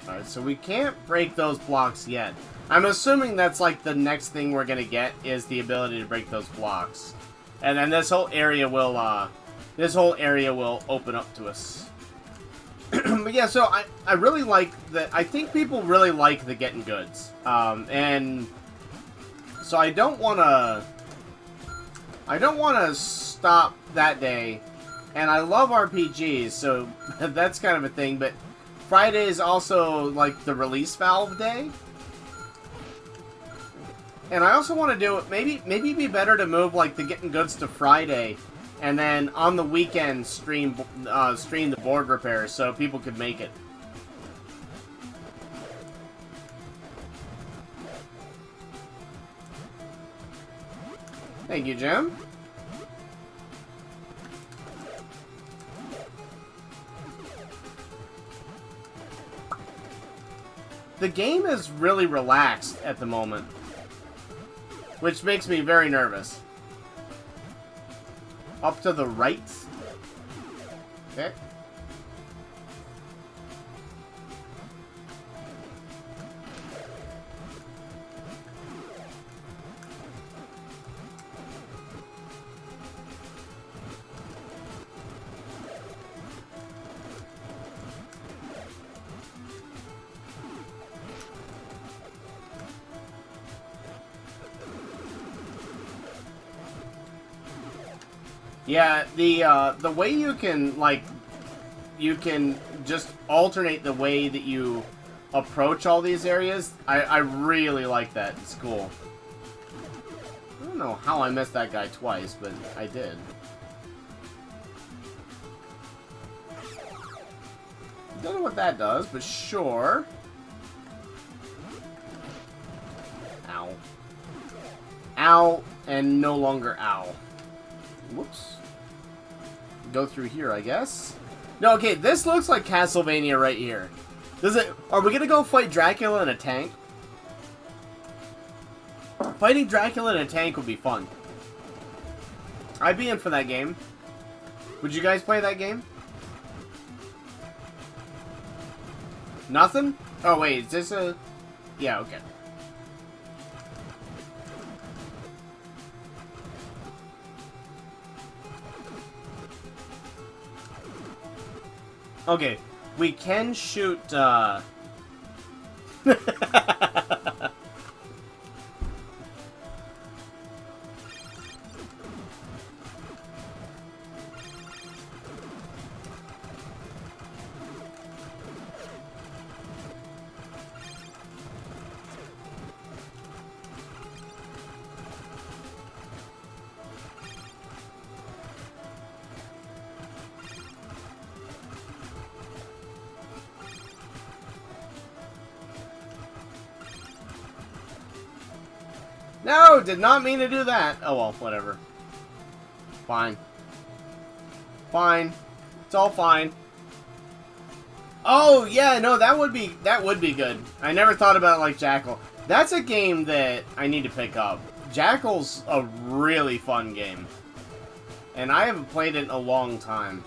Alright, so we can't break those blocks yet. I'm assuming that's like the next thing we're gonna get is the ability to break those blocks. And then this whole area will open up to us. But yeah, so I really like that. I think people really like the Gittin goods. And so I don't wanna stop that day. And I love RPGs, so that's kind of a thing, but Friday is also, like, the release valve day. And I also want to do it, maybe it'd be better to move, like, the Gittin goods to Friday, and then on the weekend stream the board repairs so people could make it. Thank you, Jim. The game is really relaxed at the moment, which makes me very nervous. Up to the right. Okay. Yeah, the way you can, like, you can just alternate the way that you approach all these areas, I really like that. It's cool. I don't know how I missed that guy twice, but I did. Don't know what that does, but sure. Ow. Ow, and no longer ow. Whoops. Go through here, I guess. No, okay, this looks like Castlevania right here. Does it? Are we gonna go fight Dracula in a tank? Fighting Dracula in a tank would be fun. I'd be in for that game. Would you guys play that game? Nothing? Oh wait, is this a... Yeah, okay. Okay, we can shoot, No, did not mean to do that. Oh well, whatever. Fine. Fine. It's all fine. Oh, yeah, no, that would be good. I never thought about it like Jackal. That's a game that I need to pick up. Jackal's a really fun game. And I haven't played it in a long time.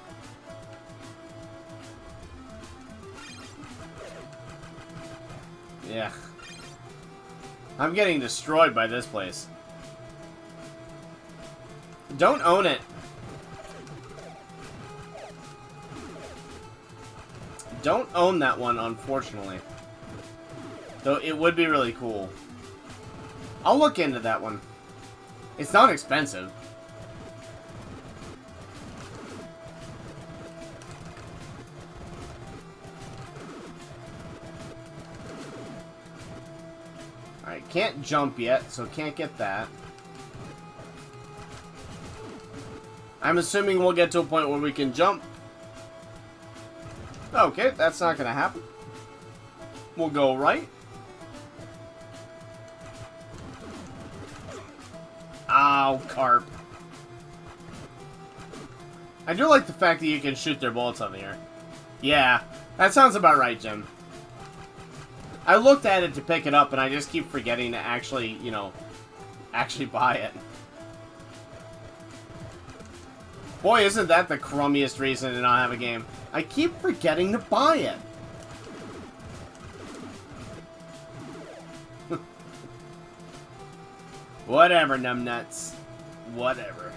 Yeah. I'm getting destroyed by this place. Don't own it. Don't own that one, unfortunately. Though it would be really cool. I'll look into that one. It's not expensive. Alright, can't jump yet, so can't get that. I'm assuming we'll get to a point where we can jump. Okay, that's not gonna happen. We'll go right. Ow, carp. I do like the fact that you can shoot their bullets on the air. Yeah, that sounds about right, Jim. I looked at it to pick it up, and I just keep forgetting to actually, you know, actually buy it. Boy, isn't that the crummiest reason to not have a game. I keep forgetting to buy it. Whatever, numbnuts. Whatever.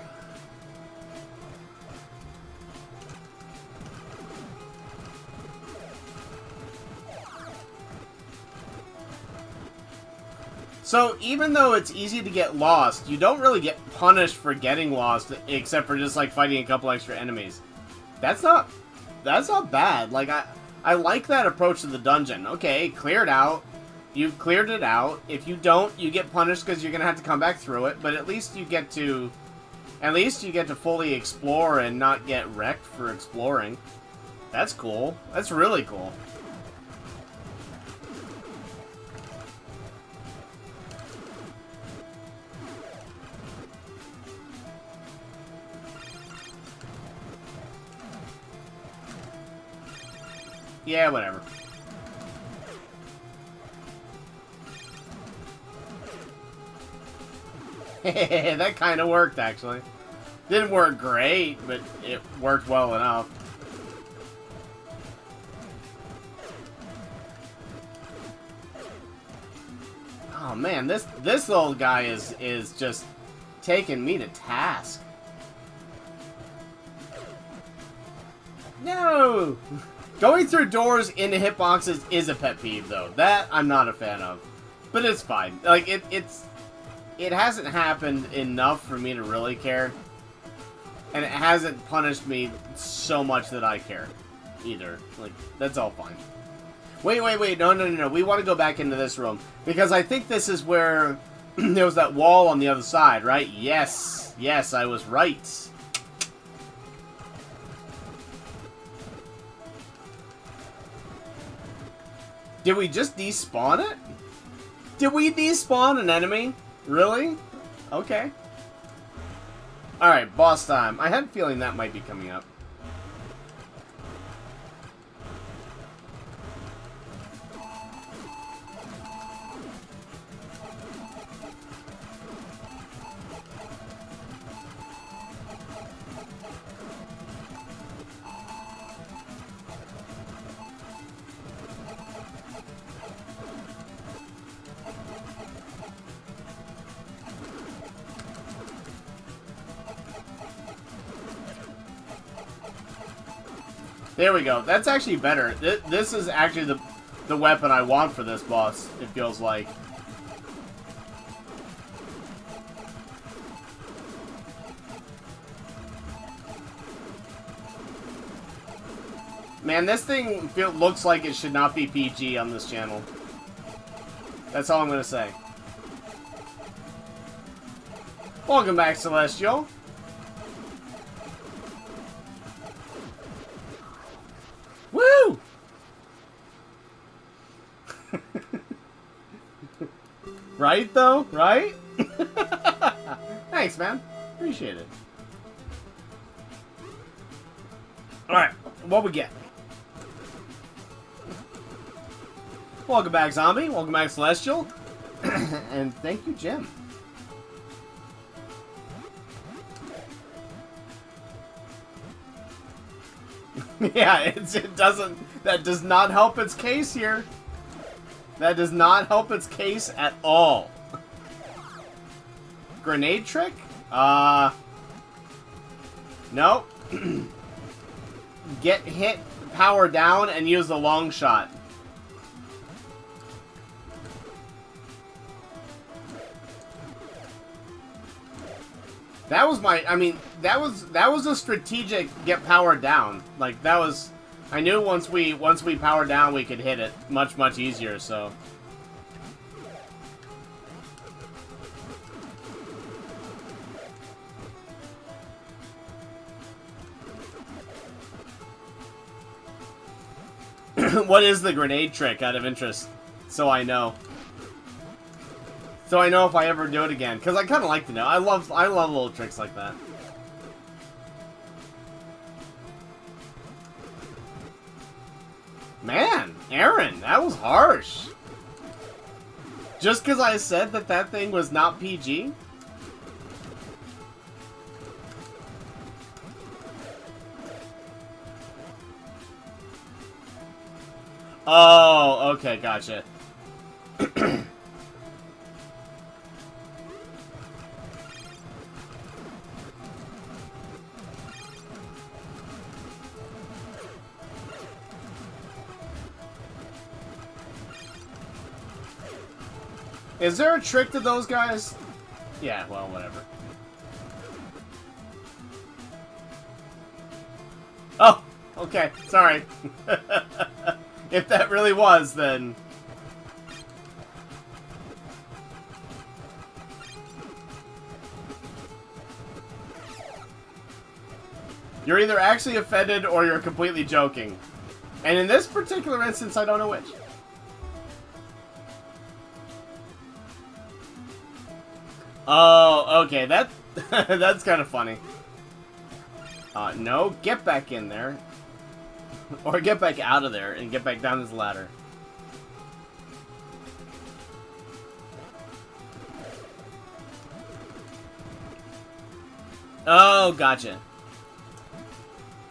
So, even though it's easy to get lost, you don't really get punished for getting lost, except for just, like, fighting a couple extra enemies. That's not bad. Like, I like that approach to the dungeon. Okay, clear it out. You cleared it out. If you don't, you get punished because you're gonna have to come back through it, but at least you get to fully explore and not get wrecked for exploring. That's cool. That's really cool. Yeah, whatever. That kind of worked, actually. Didn't work great, but it worked well enough. Oh man, this little guy is just taking me to task. No! Going through doors into hitboxes is a pet peeve, though. That I'm not a fan of. But it's fine. Like, it hasn't happened enough for me to really care. And it hasn't punished me so much that I care, either. Like, that's all fine. Wait. No. We want to go back into this room. Because I think this is where there was that wall on the other side, right? Yes. Yes, I was right. Did we just despawn it? Did we despawn an enemy? Really? Okay. Alright, boss time. I had a feeling that might be coming up. There we go. That's actually better. This is actually the weapon I want for this boss, it feels like. Man, this thing looks like it should not be PG on this channel. That's all I'm going to say. Welcome back, Celestial. Woo! Right, though? Right? Thanks, man. Appreciate it. Alright, what we get? Welcome back, Zombie. Welcome back, Celestial. And thank you, Jim. Yeah, it doesn't... That does not help its case here. That does not help its case at all. Grenade trick? Nope. Get hit, power down, and use the long shot. That was my, I mean, that was a strategic get powered down. Like, that was, I knew once we powered down we could hit it much easier, so. What is the grenade trick, out of interest? So I know. So I know if I ever do it again. Because I kind of like to know. I love little tricks like that. Man, Aaron, that was harsh. Just because I said that that thing was not PG? Oh, okay, gotcha. Is there a trick to those guys? Yeah, well, whatever. Oh, okay, sorry. If that really was, then... You're either actually offended or you're completely joking. And in this particular instance, I don't know which. Oh, okay, that that's kind of funny. No, get back in there. Or get back out of there and get back down this ladder. Oh, gotcha.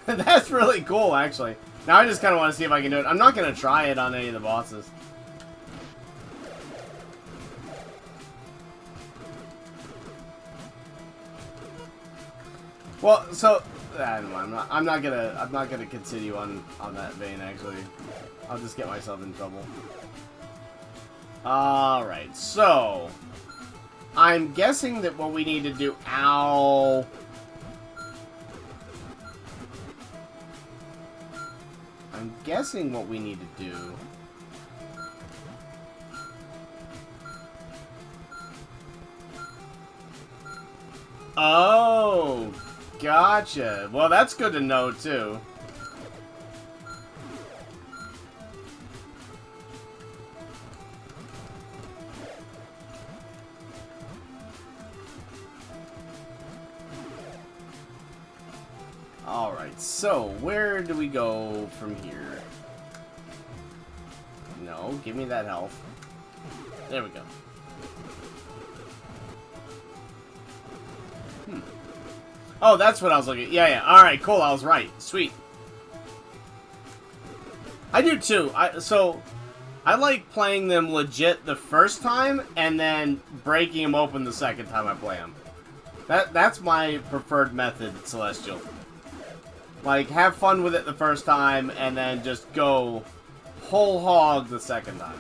That's really cool, actually. Now I just kind of want to see if I can do it. I'm not going to try it on any of the bosses. Well, so I don't know, I'm not gonna continue on that vein. Actually, I'll just get myself in trouble. All right, so I'm guessing that what we need to do. Ow. I'm guessing what we need to do. Oh. Gotcha. Well, that's good to know, too. Alright, so where do we go from here? No, give me that health. There we go. Oh, that's what I was looking at. Yeah. Alright, cool. I was right. Sweet. I do too. I like playing them legit the first time and then breaking them open the second time I play them. That's my preferred method, Celestial. Like, have fun with it the first time and then just go whole hog the second time.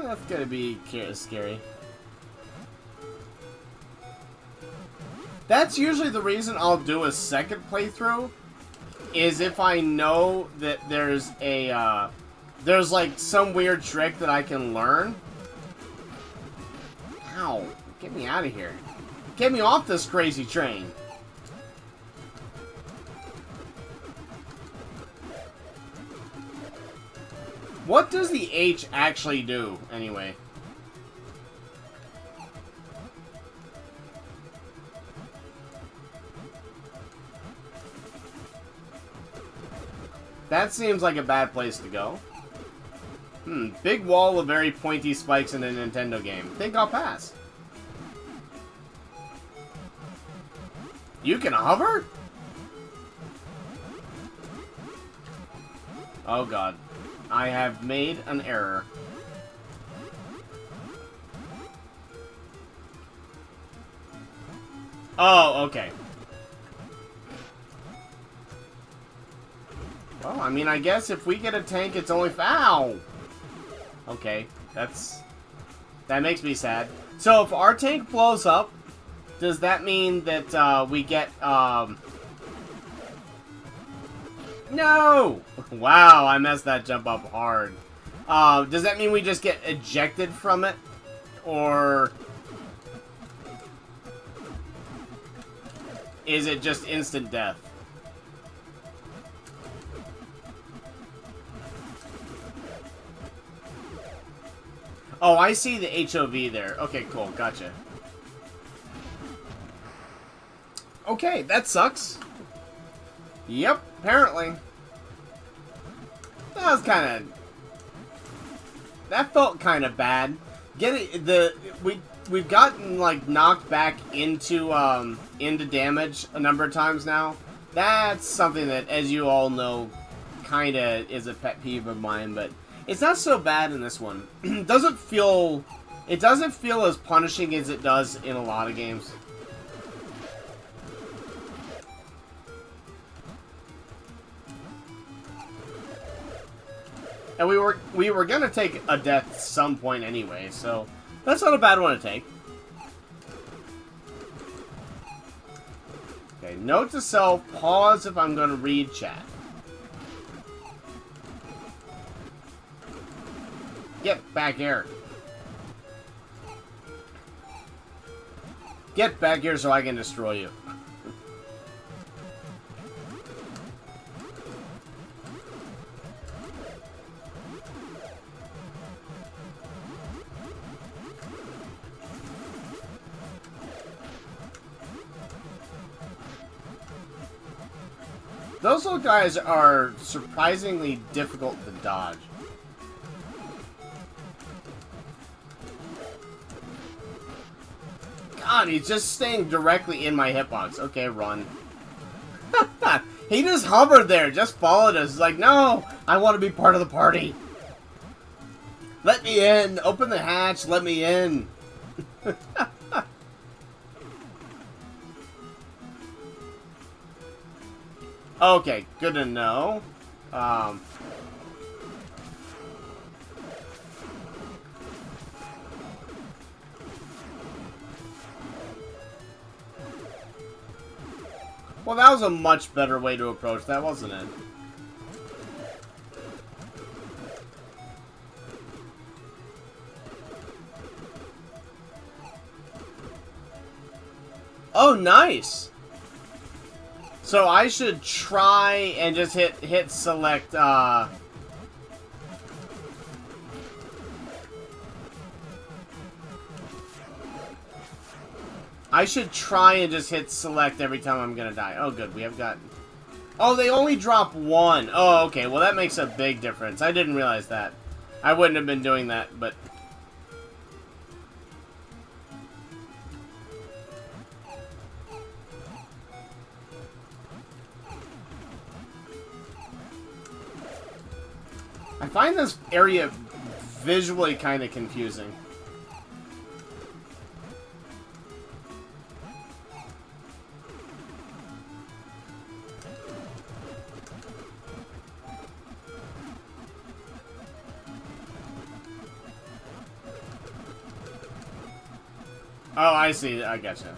That's gonna be scary. That's usually the reason I'll do a second playthrough, is if I know that there's a, there's like some weird trick that I can learn. Ow, get me out of here. Get me off this crazy train. What does the H actually do, anyway? That seems like a bad place to go. Big wall of very pointy spikes in a Nintendo game. Think I'll pass. You can hover? Oh god. I have made an error. Oh, okay. Well, I mean, I guess if we get a tank, it's only... Ow! Okay, that makes me sad. So, if our tank blows up, does that mean that, we get, No! Wow, I messed that jump up hard. Does that mean we just get ejected from it? Or is it just instant death? Oh, I see the HOV there. Okay, cool. Gotcha. Okay, that sucks. Yep, apparently. That was kind of... That felt kind of bad. We've gotten, like, knocked back into damage a number of times now. That's something that, as you all know, kind of is a pet peeve of mine, but it's not so bad in this one. It doesn't feel as punishing as it does in a lot of games. And we were gonna take a death at some point anyway, so that's not a bad one to take. Okay, note to self, pause if I'm gonna read chat. Get back here. Get back here so I can destroy you. Those little guys are surprisingly difficult to dodge. God, he's just staying directly in my hitbox. Okay, run. He just hovered there, just followed us. He's like, no, I want to be part of the party. Let me in. Open the hatch. Let me in. Okay, good to know. Well, that was a much better way to approach that, wasn't it? Oh, nice! So I should try and just hit select, I should try and just hit select every time I'm gonna die. Oh, good. We have got... Oh, they only drop one. Oh, okay. Well, that makes a big difference. I didn't realize that. I wouldn't have been doing that, but... I find this area visually kind of confusing. Oh, I see. I gotcha.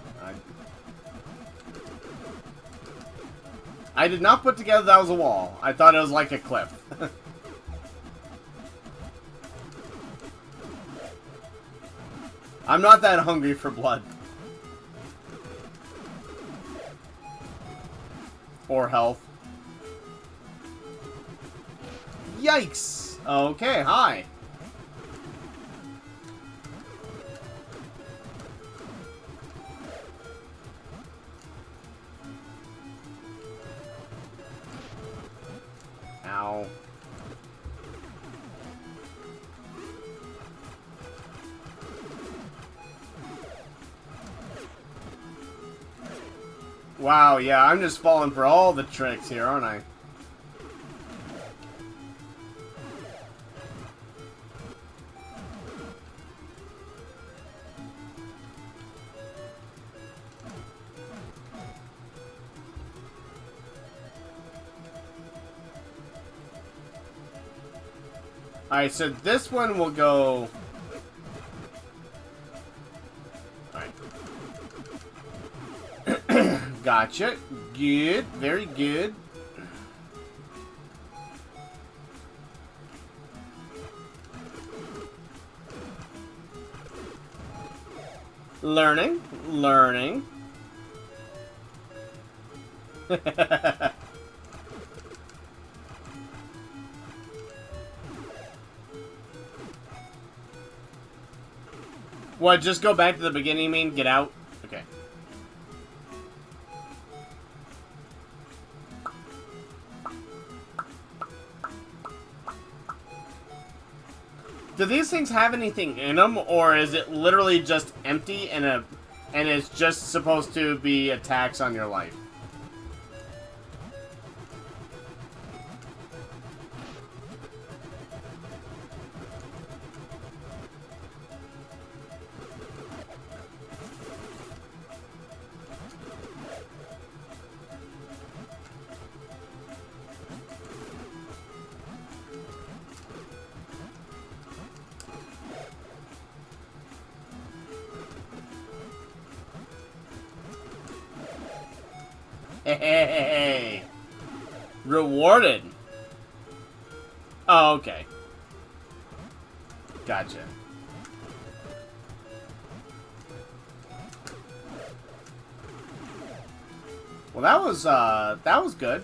I did not put together that was a wall. I thought it was like a cliff. I'm not that hungry for blood. Or health. Yikes! Okay, hi. Ow. Wow, yeah, I'm just falling for all the tricks here, aren't I? Alright, so this one will go... Alright. Gotcha. Good. Very good. Learning. Learning. What, just go back to the beginning, you mean? Get out? Okay. Do these things have anything in them, or is it literally just empty and it's just supposed to be a tax on your life? Hey, rewarded. Oh, okay. Gotcha. Well, that was good.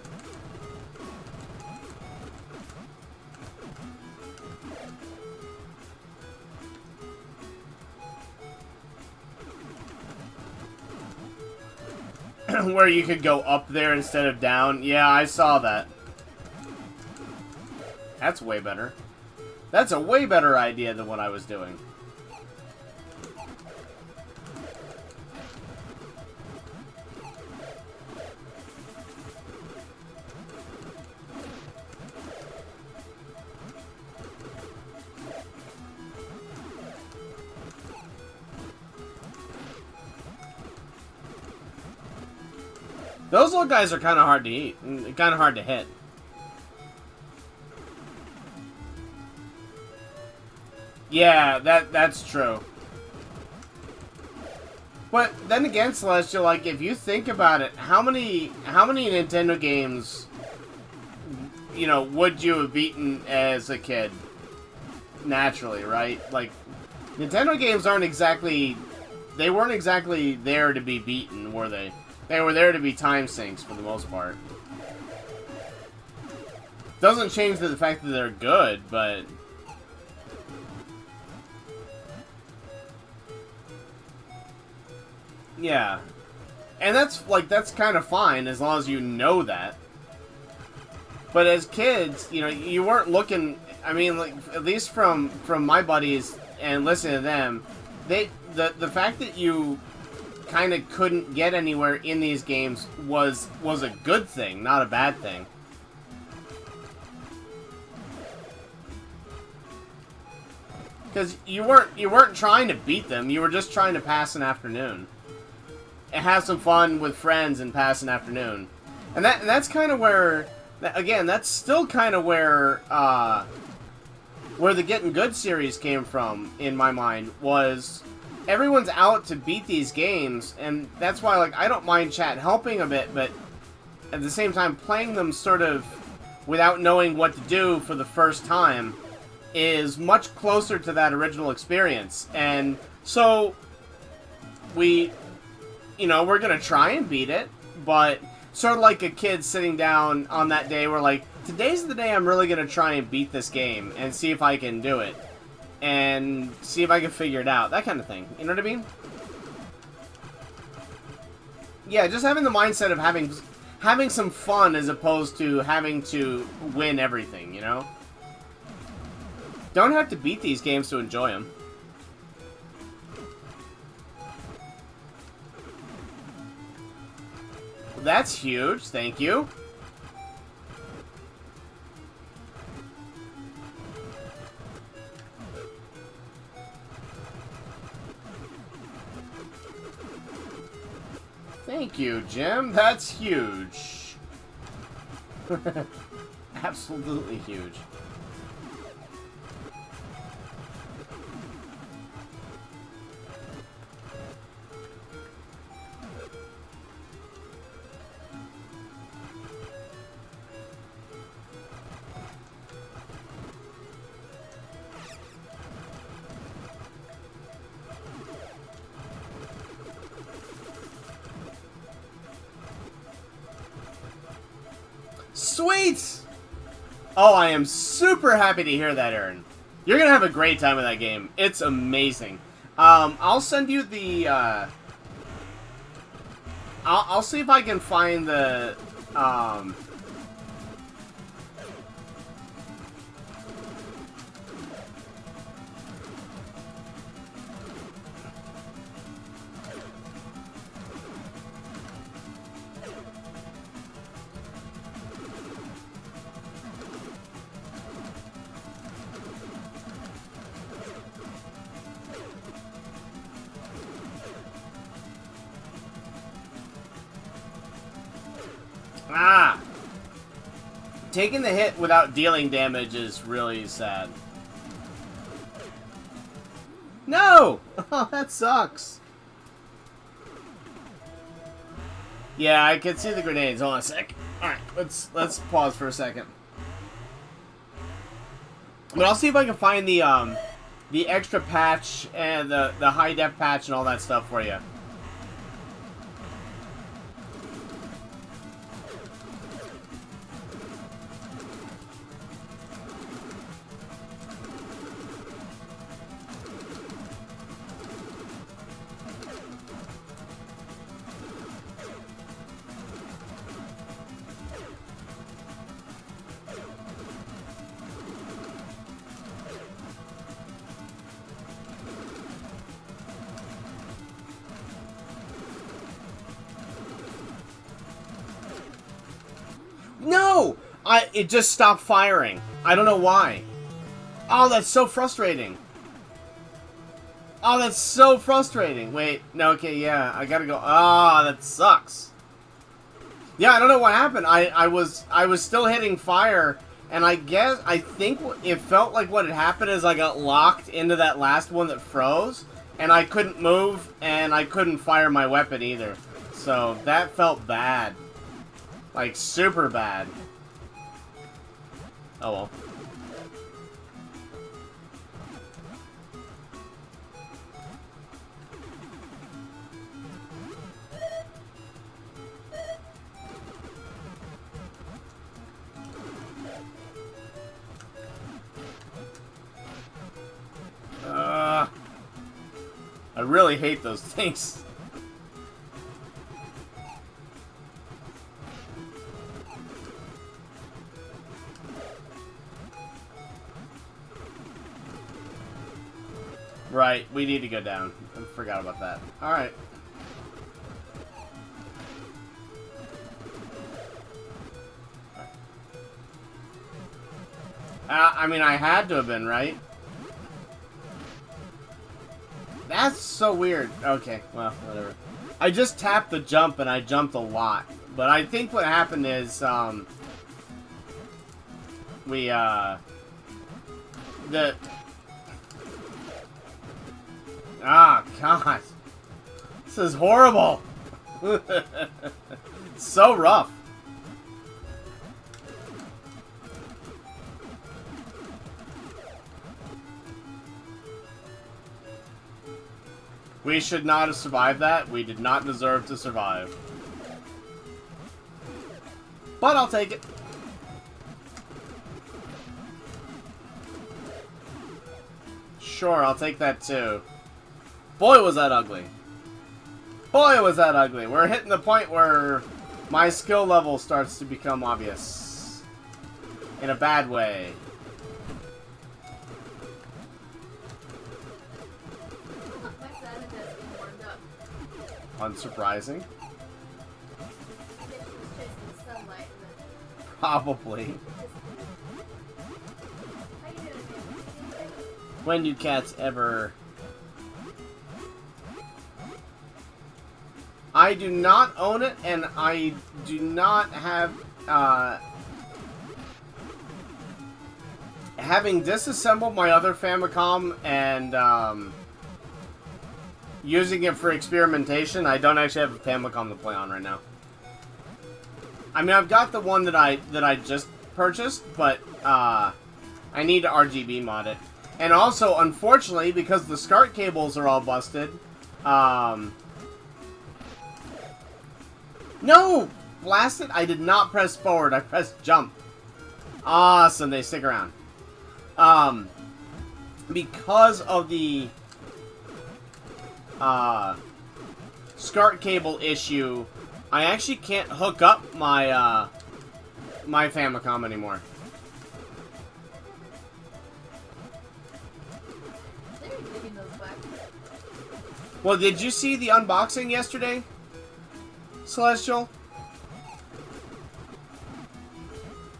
Where you could go up there instead of down. Yeah, I saw that. That's way better. That's a way better idea than what I was doing. Those little guys are kind of hard to eat, and kind of hard to hit. Yeah, that's true. But then again, Celestial, like if you think about it, how many Nintendo games, you know, would you have beaten as a kid? Naturally, right? Like Nintendo games aren't exactly, they weren't exactly there to be beaten, were they? They were there to be time sinks for the most part. Doesn't change the fact that they're good, but yeah. And that's kind of fine as long as you know that. But as kids, you know, you weren't looking, I mean, like at least from my buddies and listening to them, the fact that you kind of couldn't get anywhere in these games was a good thing, not a bad thing. Because you weren't trying to beat them, you were just trying to pass an afternoon and have some fun with friends and pass an afternoon. And that's kind of where, again, that's still kind of where the Getting Good series came from in my mind. Was everyone's out to beat these games, and that's why, like, I don't mind chat helping a bit, but at the same time, playing them sort of without knowing what to do for the first time is much closer to that original experience. And so we, you know, we're gonna try and beat it, but sort of like a kid sitting down on that day where, like, today's the day I'm really gonna try and beat this game and see if I can do it. And see if I can figure it out. That kind of thing. You know what I mean? Yeah, just having the mindset of having some fun as opposed to having to win everything, you know? Don't have to beat these games to enjoy them. That's huge. Thank you. Thank you, Jim. That's huge. Absolutely huge. Sweet! Oh, I am super happy to hear that, Aaron. You're gonna have a great time with that game. It's amazing. I'll send you the, I'll see if I can find the, Ah! Taking the hit without dealing damage is really sad. No! Oh, that sucks. Yeah, I can see the grenades. Hold on a sec. Alright, let's pause for a second. But I'll see if I can find the extra patch and the high def patch and all that stuff for you. No! It just stopped firing. I don't know why. Oh, that's so frustrating. Oh, that's so frustrating. Wait, no, okay, yeah, I gotta go. Ah, that sucks. Yeah, I don't know what happened. I was still hitting fire, and I think it felt like what had happened is I got locked into that last one that froze, and I couldn't move, and I couldn't fire my weapon either. So that felt bad. Like, super bad. Oh well. I really hate those things. Right, we need to go down. I forgot about that. Alright. I mean, I had to have been, right? That's so weird. Okay, well, whatever. I just tapped the jump and I jumped a lot. But I think what happened is, Ah, God. This is horrible. So rough. We should not have survived that. We did not deserve to survive. But I'll take it. Sure, I'll take that too. Boy, was that ugly. Boy, was that ugly. We're hitting the point where my skill level starts to become obvious. In a bad way. Unsurprising. Probably. When do cats ever... I do not own it, and I do not have, having disassembled my other Famicom and, using it for experimentation, I don't actually have a Famicom to play on right now. I mean, I've got the one that I just purchased, but, I need to RGB mod it. And also, unfortunately, because the SCART cables are all busted, no! blasted? I did not press forward. I pressed jump. Awesome. They stick around. Because of the SCART cable issue, I actually can't hook up my my Famicom anymore. Well, did you see the unboxing yesterday, Celestial?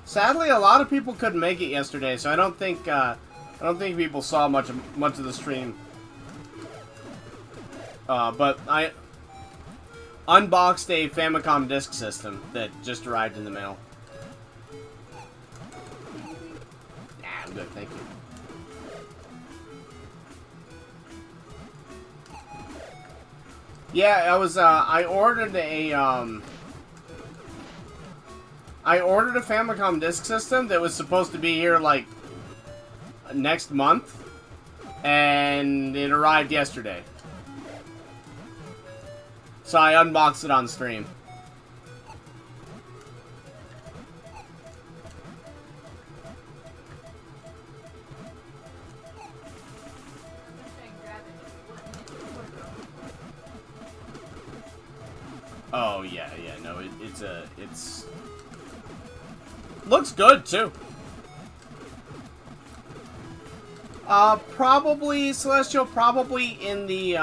Sadly, a lot of people couldn't make it yesterday, so I don't think people saw much of the stream. But I unboxed a Famicom disk system that just arrived in the mail. Nah, I'm good, thank you. Yeah, I was, I ordered a Famicom disk system that was supposed to be here, like, next month, and it arrived yesterday. So I unboxed it on stream. Oh, yeah, no, it's... Looks good, too. Probably, Celestial, probably in the,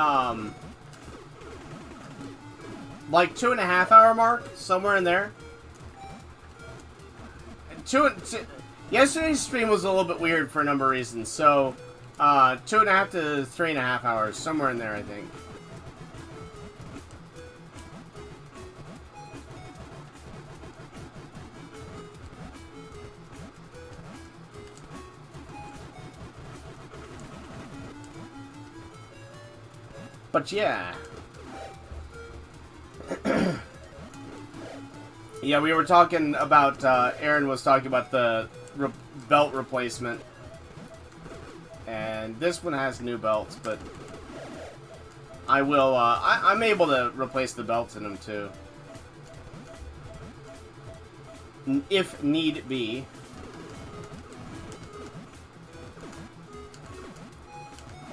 like 2.5 hour mark, somewhere in there. Yesterday's stream was a little bit weird for a number of reasons, so, 2.5 to 3.5 hours, somewhere in there, I think. But yeah. Yeah, we were talking about, Aaron was talking about the belt replacement. And this one has new belts, but I will, I'm able to replace the belts in them too. If need be.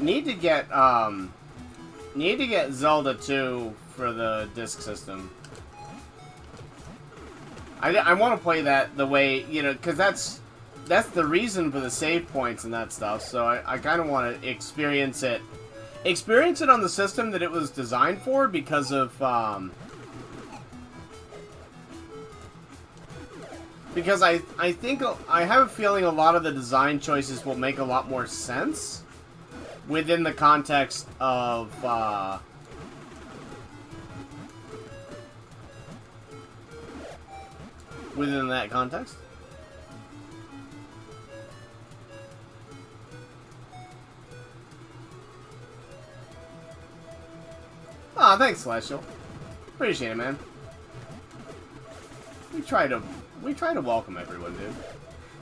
Need to get Zelda 2 for the disc system. I want to play that the way, you know, because that's the reason for the save points and that stuff, so I kind of want to experience it on the system that it was designed for, because of, because I think, I have a feeling a lot of the design choices will make a lot more sense within the context of, within that context. Aw, thanks, Celestial. Appreciate it, man. We try to welcome everyone, dude.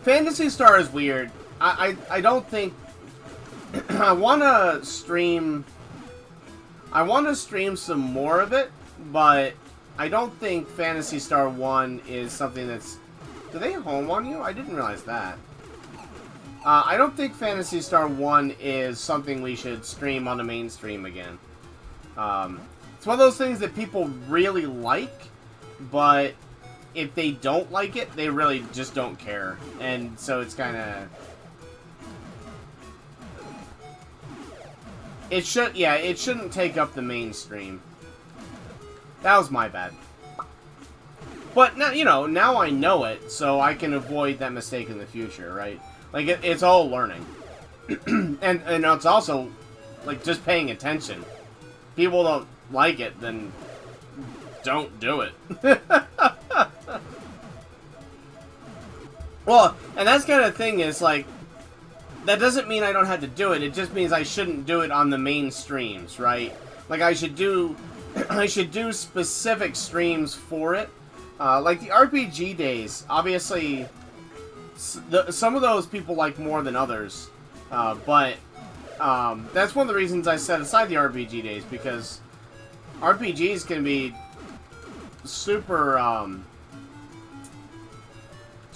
Phantasy Star is weird. I don't think I wanna stream some more of it, but I don't think Phantasy Star 1 is something that's... Do they home on you? I didn't realize that. I don't think Phantasy Star 1 is something we should stream on the mainstream again. It's one of those things that people really like, but if they don't like it, they really just don't care. And so it's kind of... It shouldn't take up the mainstream. That was my bad. But now, you know, now I know it, so I can avoid that mistake in the future, right? Like, it's all learning. and it's also, like, just paying attention. People don't like it, then don't do it. Well, and that's kind of the thing is, like, that doesn't mean I don't have to do it. It just means I shouldn't do it on the main streams, right? Like, I should do specific streams for it. Like the RPG days, obviously, some of those people like more than others. But that's one of the reasons I set aside the RPG days, because RPGs can be super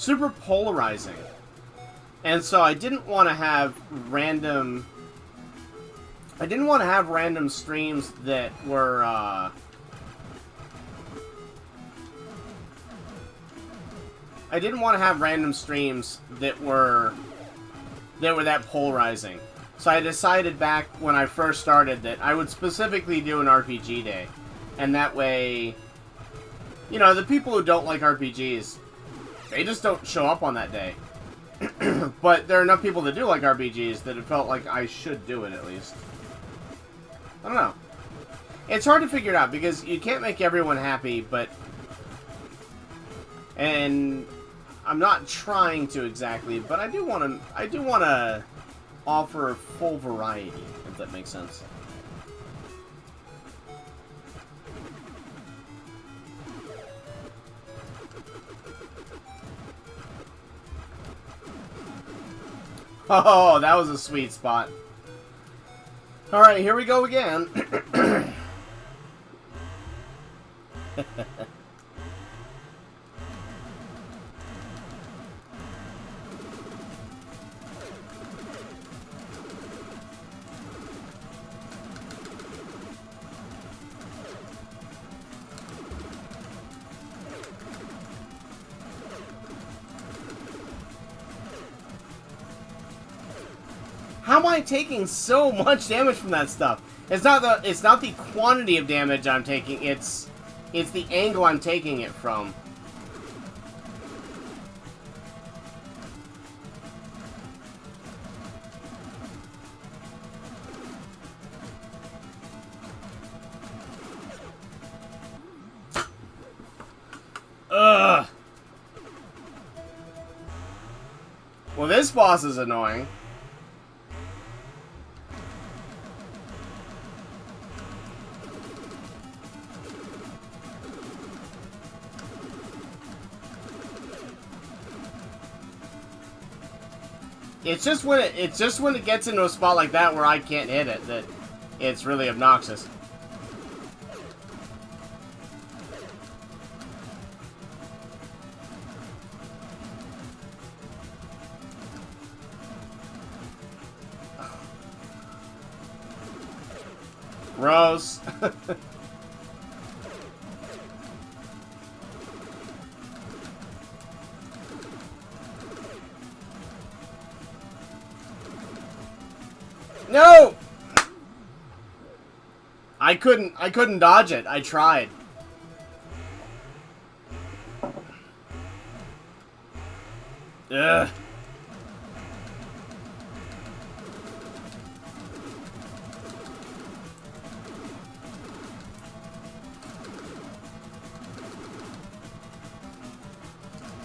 super polarizing. And so I didn't want to have random... I didn't want to have random streams that were, I didn't want to have random streams that were that polarizing. So I decided back when I first started that I would specifically do an RPG day. And that way, you know, the people who don't like RPGs, they just don't show up on that day. But there are enough people that do like RPGs that it felt like I should do it at least. I don't know. It's hard to figure it out because you can't make everyone happy, but... And I'm not trying to exactly, but I do want to offer full variety, if that makes sense. Oh, that was a sweet spot. Alright, here we go again. How am I taking so much damage from that stuff? It's not the quantity of damage I'm taking, it's the angle I'm taking it from. Ugh. Well, this boss is annoying. It's just when it gets into a spot like that where I can't hit it that it's really obnoxious. Gross. No! I couldn't dodge it. I tried. Ugh.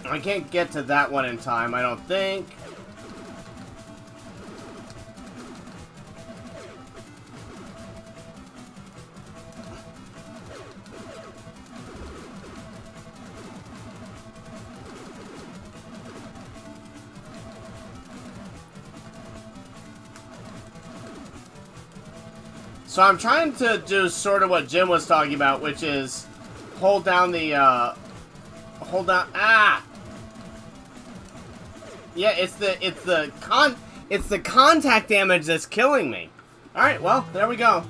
I can't get to that one in time, I don't think. So I'm trying to do sort of what Jim was talking about, which is hold down the, Yeah, it's the contact damage that's killing me. Alright, well, there we go.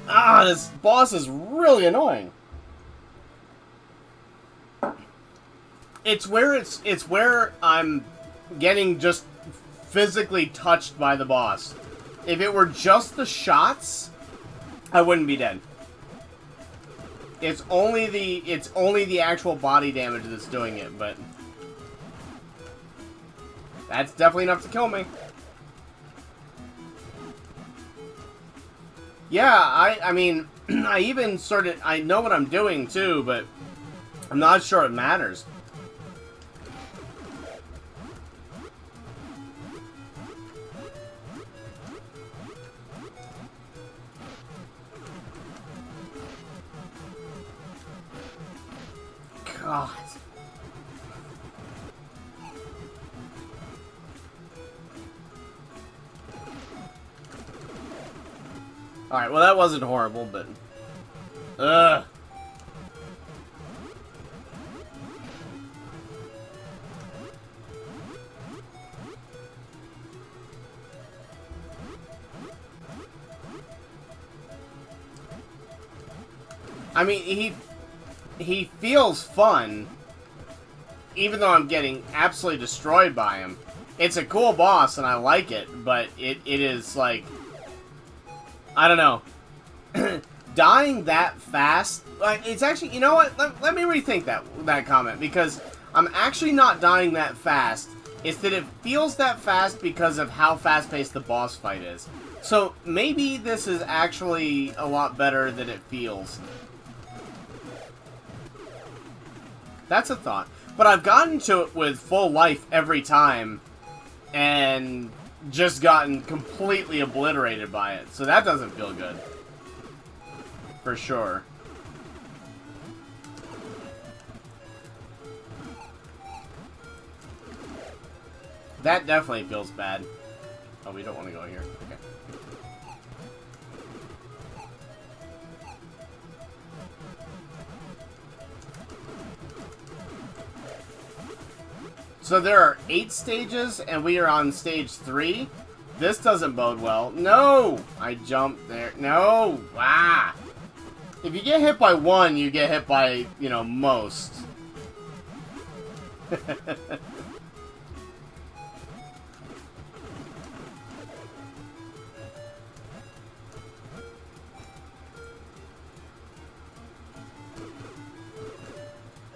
Ah, this boss is really annoying. It's where I'm getting just physically touched by the boss. If it were just the shots, I wouldn't be dead. It's only the actual body damage that's doing it, but that's definitely enough to kill me. Yeah, I mean, I know what I'm doing too, but I'm not sure it matters. God. Alright, well that wasn't horrible, but... Ugh. I mean, he feels fun, even though I'm getting absolutely destroyed by him. It's a cool boss, and I like it, but it is, like, I don't know. Dying that fast, like, it's actually, you know what, let me rethink that comment, because I'm actually not dying that fast. It's that it feels that fast because of how fast-paced the boss fight is. So, maybe this is actually a lot better than it feels. That's a thought. But I've gotten to it with full life every time, and just gotten completely obliterated by it. So that doesn't feel good. For sure. That definitely feels bad. Oh, we don't want to go here. Okay. So there are 8 stages, and we are on stage 3. This doesn't bode well. No! I jumped there. No! Ah! If you get hit by one, you get hit by, you know, most.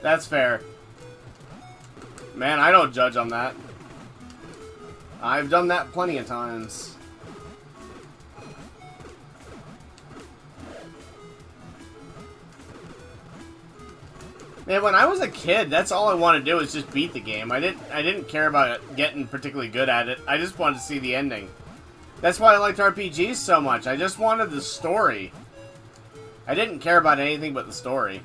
That's fair. Man, I don't judge on that. I've done that plenty of times. Man, when I was a kid, that's all I wanted to do was just beat the game. I didn't care about getting particularly good at it. I just wanted to see the ending. That's why I liked RPGs so much. I just wanted the story. I didn't care about anything but the story.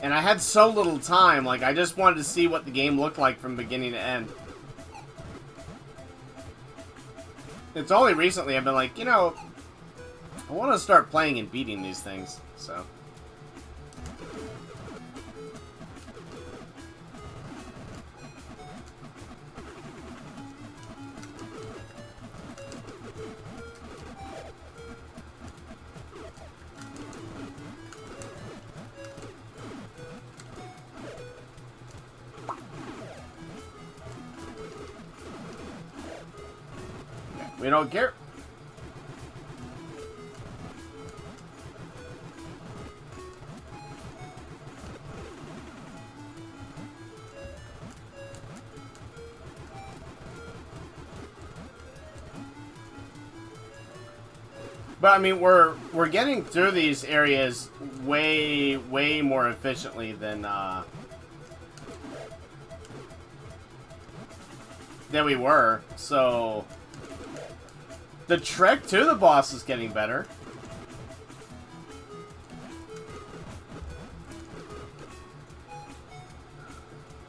And I had so little time, like, I just wanted to see what the game looked like from beginning to end. It's only recently I've been like, you know, I want to start playing and beating these things, so. We don't care. But I mean, we're getting through these areas way more efficiently than we were. So the trek to the boss is getting better.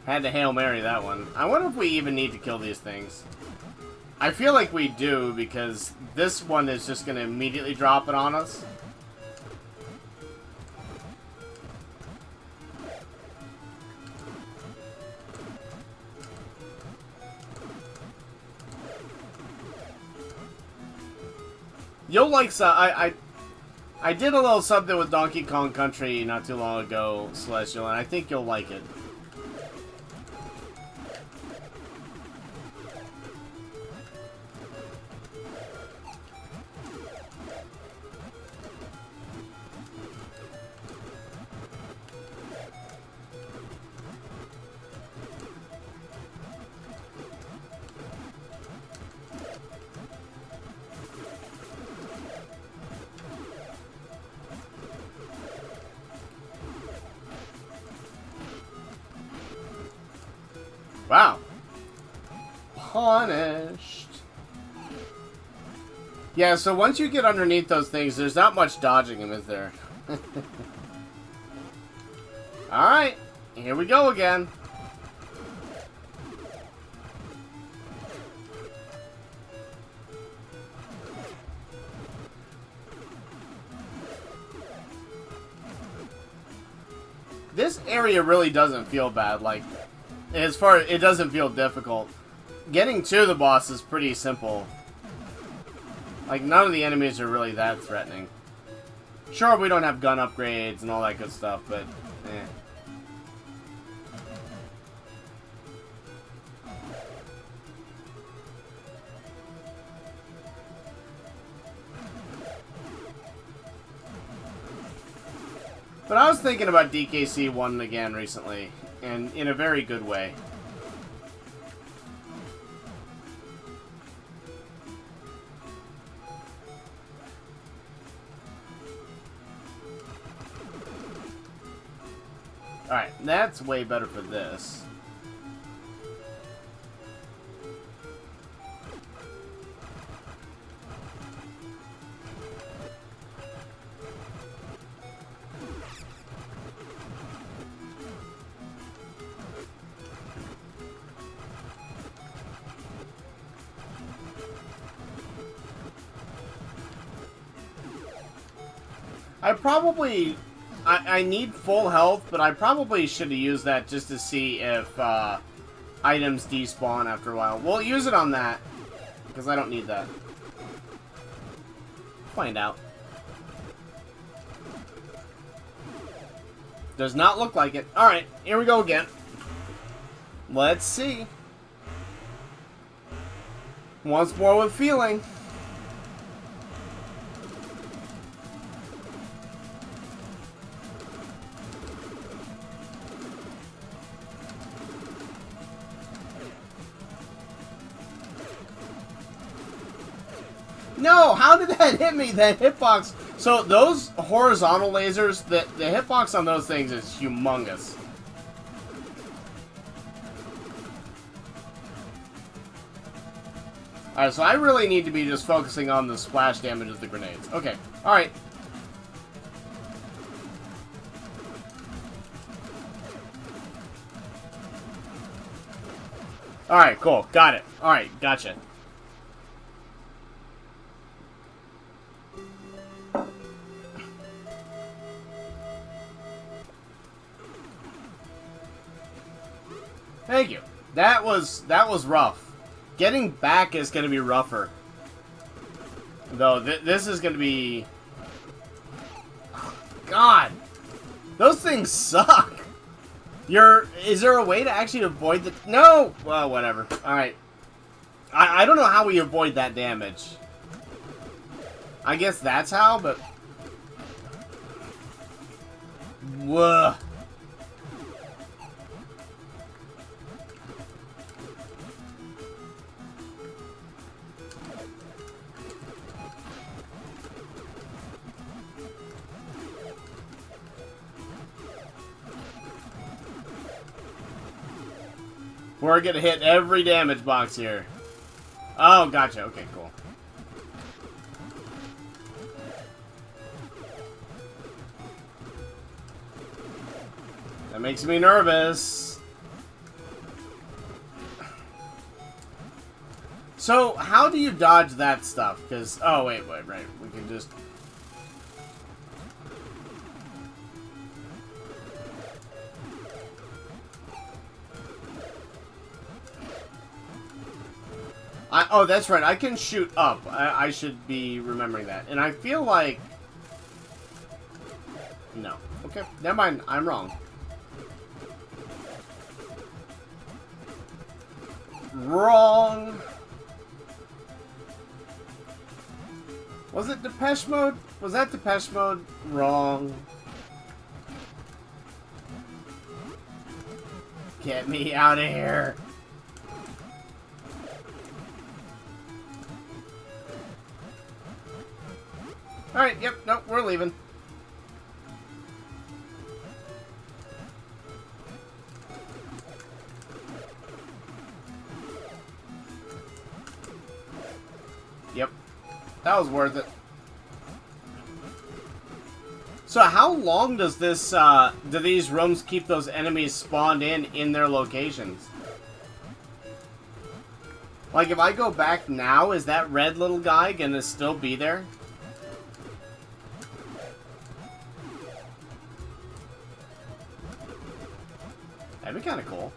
Had to Hail Mary that one. I wonder if we even need to kill these things. I feel like we do, because this one is just going to immediately drop it on us. You'll like some. I did a little something with Donkey Kong Country not too long ago, Celestial, and I think you'll like it. Wow. Punished. Yeah, so once you get underneath those things, there's not much dodging them, is there? Alright, here we go again. This area really doesn't feel bad, like, as far as it doesn't feel difficult. Getting to the boss is pretty simple. Like, none of the enemies are really that threatening. Sure, we don't have gun upgrades and all that good stuff, but, eh. But I was thinking about DKC 1 again recently, and in a very good way. Alright, that's way better for this. I need full health, but I probably should have used that just to see if items despawn after a while. We'll use it on that, because I don't need that. Find out. Does not look like it. Alright, here we go again. Let's see. Once more with feeling. No, how did that hit me? That hitbox. So those horizontal lasers, the hitbox on those things is humongous. Alright, so I really need to be just focusing on the splash damage of the grenades. Okay, alright. Alright, cool. Got it. Alright, gotcha. Thank you. That was rough. Getting back is going to be rougher. Though, this is going to be... God! Those things suck! Is there a way to actually avoid the... No! Well, whatever. Alright. I don't know how we avoid that damage. I guess that's how, but... Whoa. We're gonna hit every damage box here. Oh, gotcha. Okay, cool. That makes me nervous. So, how do you dodge that stuff? Because, oh, wait, right. We can just... oh, that's right. I can shoot up. I should be remembering that. And I feel like... No. Okay, never mind. I'm wrong. Wrong. Was it Depeche Mode? Was that Depeche Mode? Wrong. Get me out of here. Alright, yep, nope, we're leaving. Yep. That was worth it. So how long does this, do these rooms keep those enemies spawned in their locations? Like, if I go back now, is that red little guy gonna still be there? That'd be kind of cool.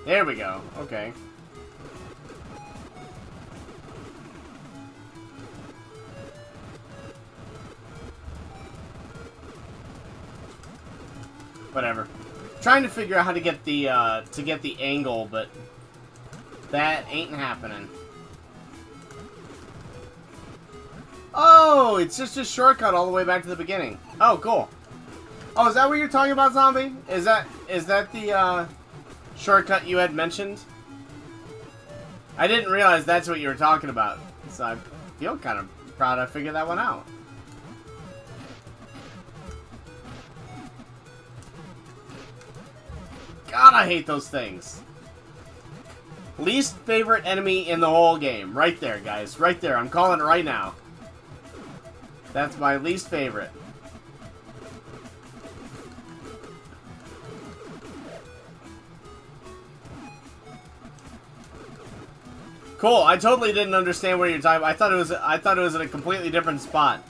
There we go. Okay. Whatever. Trying to figure out how to get the angle, but that ain't happening. Oh, it's just a shortcut all the way back to the beginning. Oh, cool. Oh, is that what you're talking about, Zombie? Is that the shortcut you had mentioned? I didn't realize that's what you were talking about. So I feel kind of proud I figured that one out. God, I hate those things. Least favorite enemy in the whole game. Right there, guys. Right there. I'm calling it right now. That's my least favorite. Cool. I totally didn't understand what you're talking about. I thought it was in a completely different spot.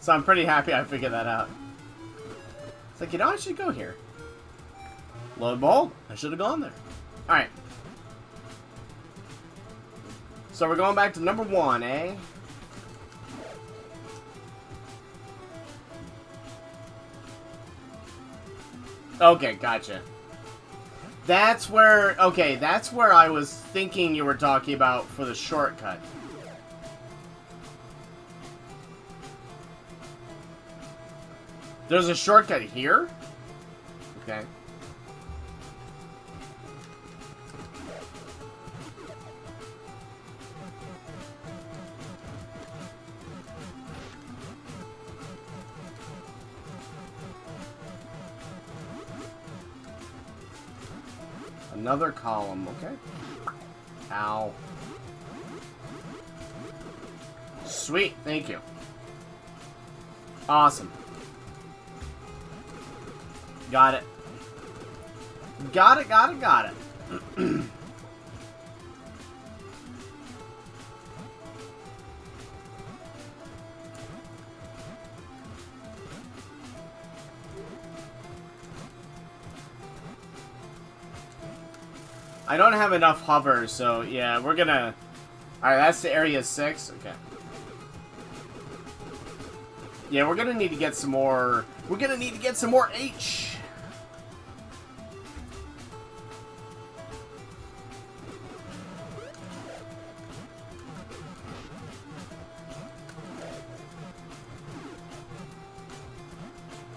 So I'm pretty happy I figured that out. It's like, you know, I should go here. Lo and behold, I should have gone there. Alright. So we're going back to number 1, eh? Okay, gotcha. That's where... Okay, that's where I was thinking you were talking about for the shortcut. There's a shortcut here? Okay. Another column, okay. Ow. Sweet, thank you. Awesome. Got it. Got it, got it, got it. I don't have enough hovers, so yeah, we're gonna... Alright, that's the area 6. Okay. Yeah, we're gonna need to get some more... We're gonna need to get some more H!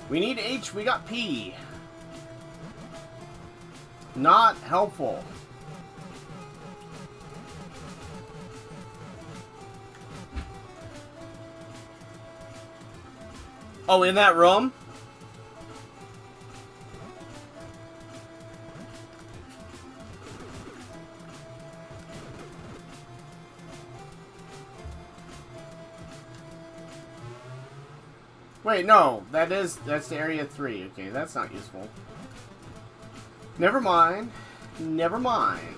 We need H, we got P. Not helpful. Oh, in that room? Wait, no. That's the area 3. Okay, that's not useful. Never mind. Never mind.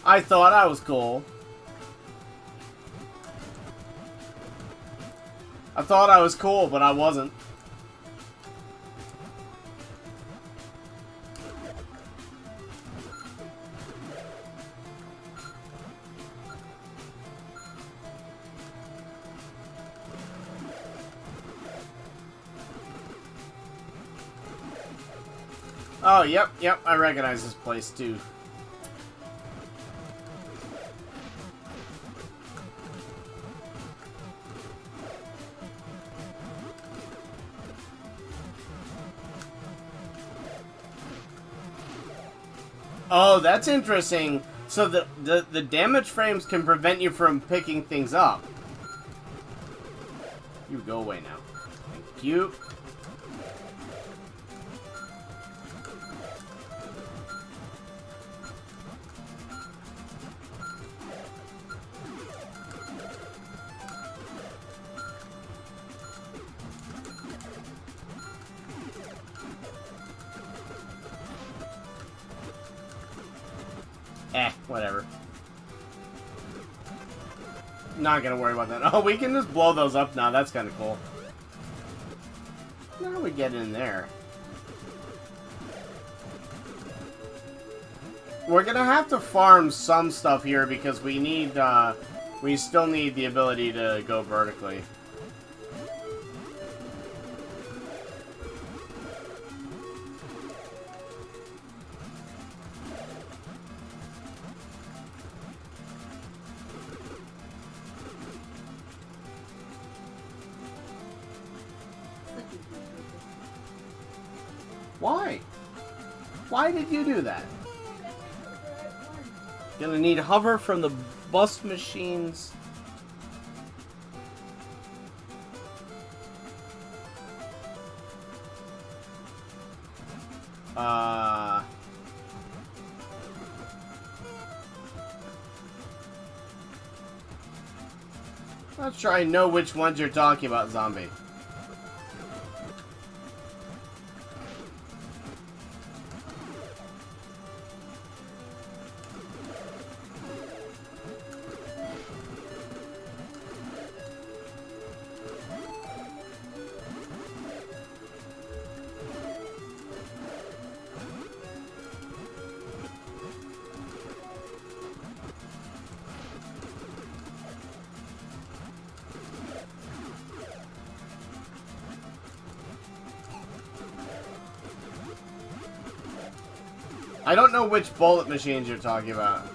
I thought I was cool. I thought I was cool, but I wasn't. Oh, yep, I recognize this place too. Oh, that's interesting. So the damage frames can prevent you from picking things up. You go away now. Thank you. Whatever. Not gonna worry about that. Oh, we can just blow those up now. That's kind of cool. Now we get in there. we're gonna have to farm some stuff here because we need, we still need the ability to go vertically. Why? Why did you do that? Gonna need hover from the bus machines. Not sure I know which ones you're talking about, zombie. I don't know which bullet machines you're talking about.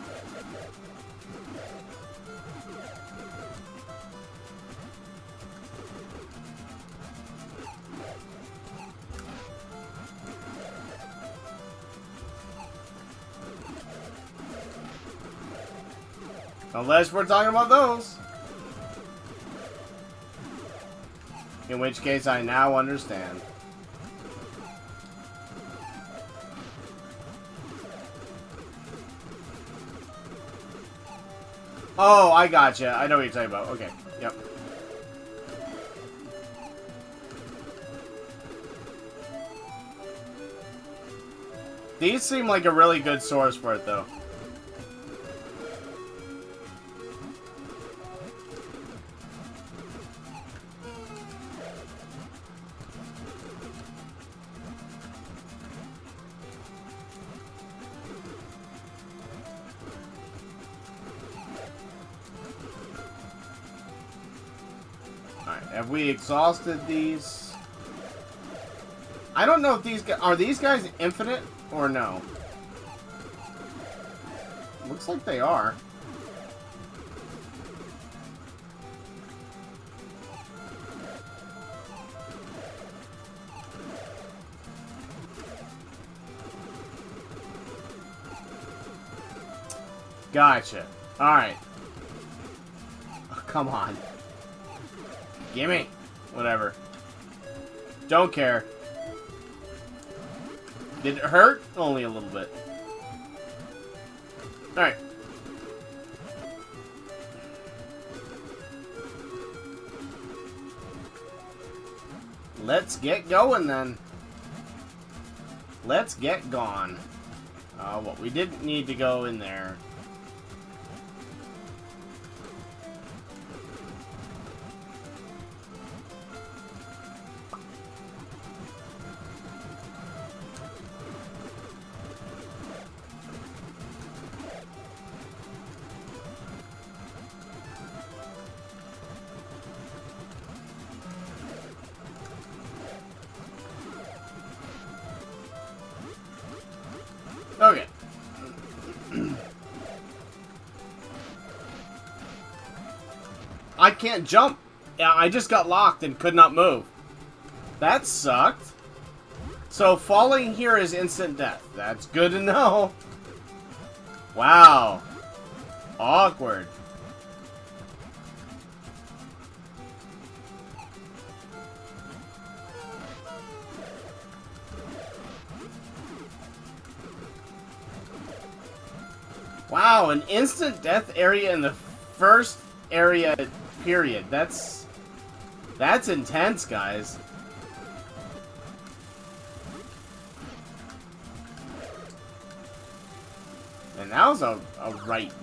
Unless we're talking about those. In which case I now understand. Oh, I gotcha. I know what you're talking about. Okay. Yep. These seem like a really good source for it, though. Have we exhausted these? I don't know if these guys... Are these guys infinite or no? Looks like they are. Gotcha. Alright. Oh, come on. Gimme! Whatever. Don't care. Did it hurt? Only a little bit. Alright. Let's get going then. Let's get gone. Well, we didn't need to go in there. Okay. I can't jump. Yeah, I just got locked and could not move. That sucked. So falling here is instant death. That's good to know. Wow. Awkward. Wow, an instant death area in the first area period. That's intense, guys. And that was a right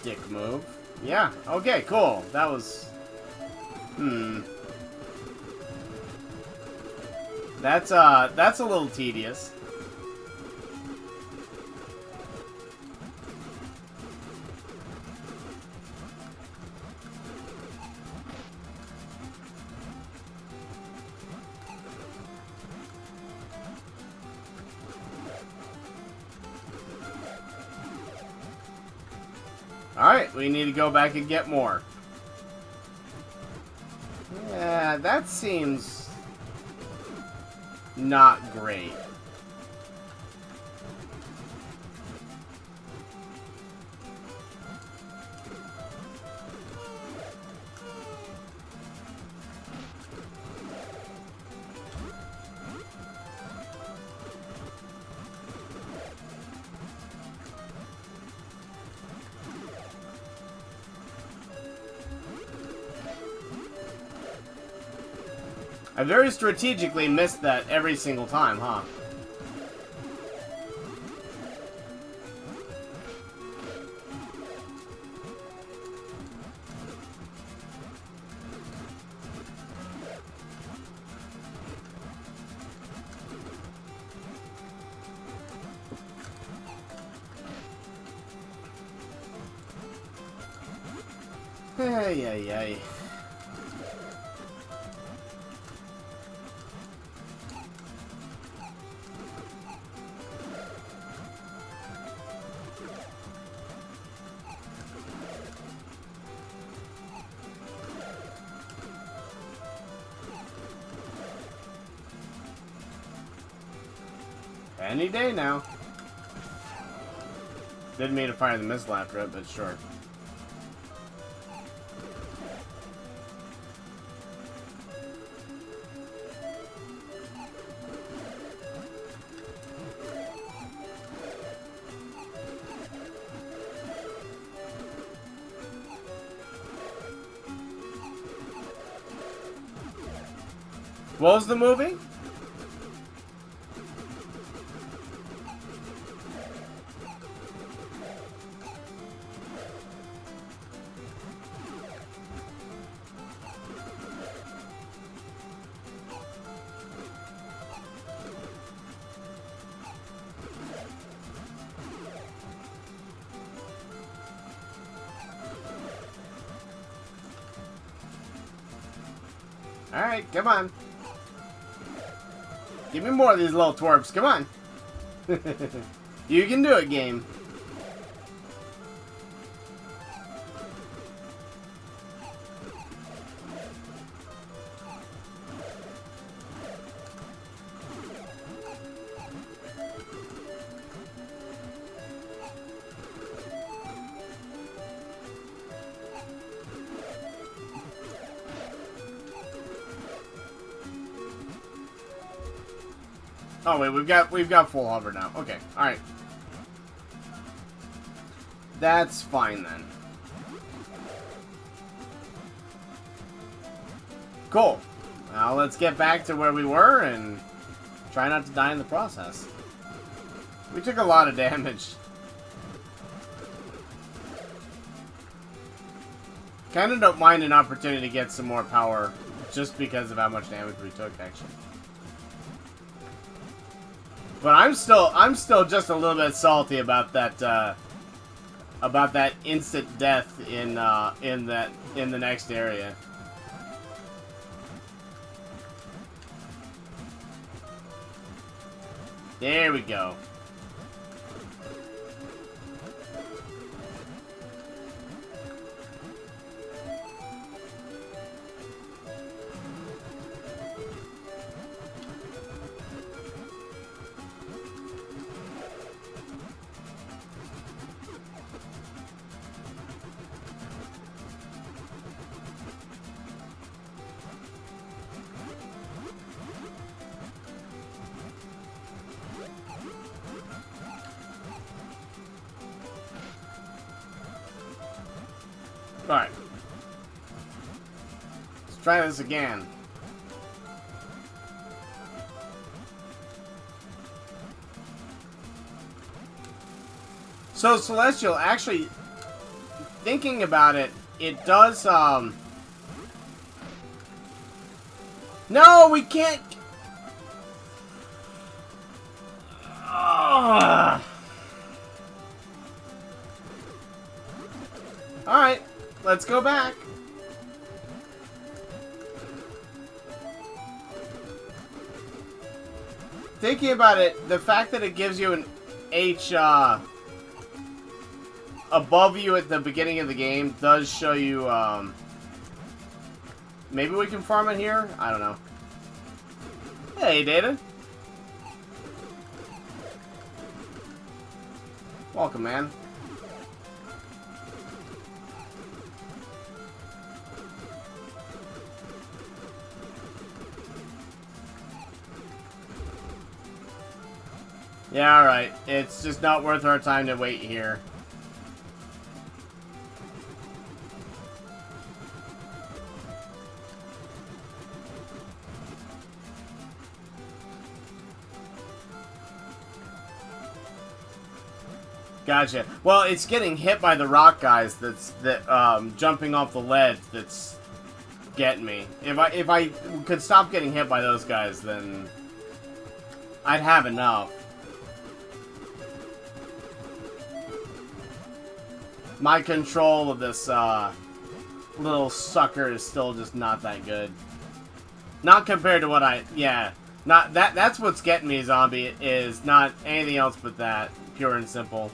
dick move. Yeah, okay, cool. That was... That's a little tedious. Alright, we need to go back and get more. Yeah, that seems not great. I very strategically missed that every single time, huh? Hey, hey, hey. Any day now. Didn't mean to fire the missile after it, but sure. What was the movie? Alright, come on. Give me more of these little twerps, come on. You can do it, game. Oh wait, we've got full hover now. Okay, all right. That's fine then. Cool. Now let's get back to where we were and try not to die in the process. We took a lot of damage. Kind of don't mind an opportunity to get some more power just because of how much damage we took, actually. But I'm still just a little bit salty about that instant death in the next area. There we go. Alright. Let's try this again. So, Celestial, actually, thinking about it, it does, No, we can't... Alright. Let's go back. Thinking about it, the fact that it gives you an above you at the beginning of the game does show you, maybe we can farm it here? I don't know. Hey, Data. Welcome, man. Yeah, alright. It's just not worth our time to wait here. Gotcha. Well, it's getting hit by the rock guys jumping off the ledge that's getting me. If I could stop getting hit by those guys, then I'd have enough. My control of this little sucker is still just not that good. Not compared to what not that's what's getting me, zombie, is not anything else but that. Pure and simple.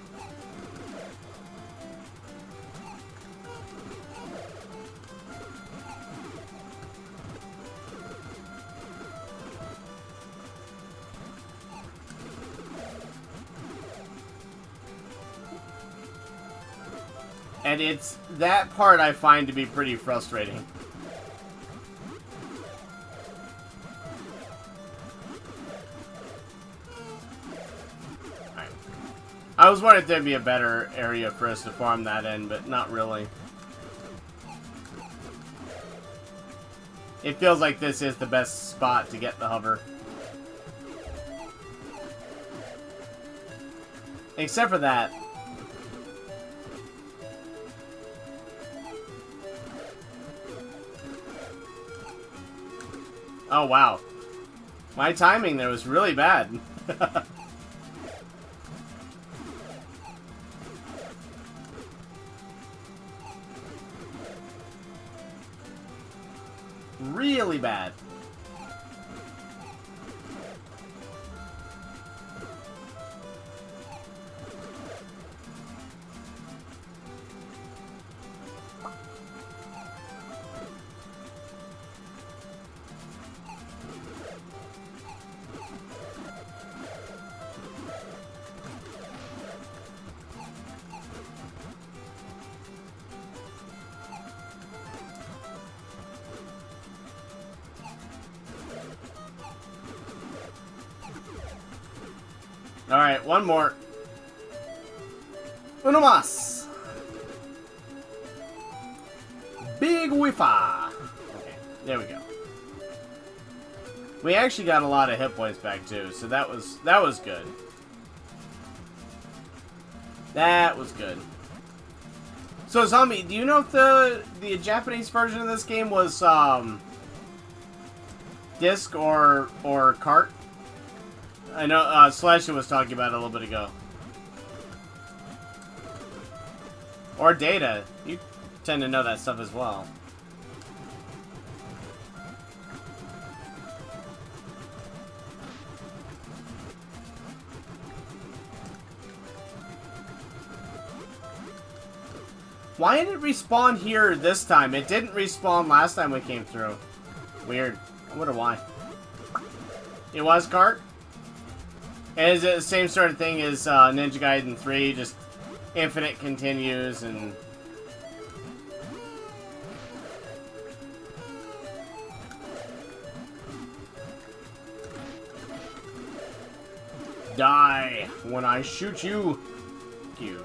And it's that part I find to be pretty frustrating. Alright. I was wondering if there'd be a better area for us to farm that in, but not really. It feels like this is the best spot to get the hover. Except for that. Oh, wow. My timing there was really bad. Really bad. Alright, one more. Uno más. Big whiffa. Okay, there we go. We actually got a lot of hit points back too, so that was good. That was good. So, Zombie, do you know if the Japanese version of this game was disc or cart? I know Slasher was talking about it a little bit ago. Or Data. You tend to know that stuff as well. Why did it respawn here this time? It didn't respawn last time we came through. Weird. I wonder why. It was cart? And is it the same sort of thing as Ninja Gaiden 3? Just infinite continues and... Die when I shoot you. Thank you.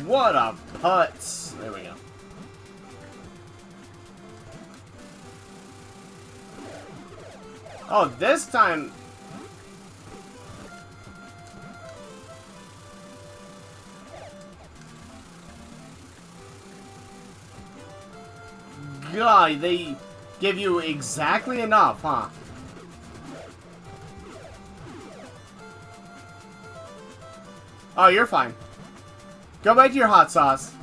What a putz. There we go. Oh, this time... God, they give you exactly enough, huh? Oh, you're fine. Go back to your hot sauce.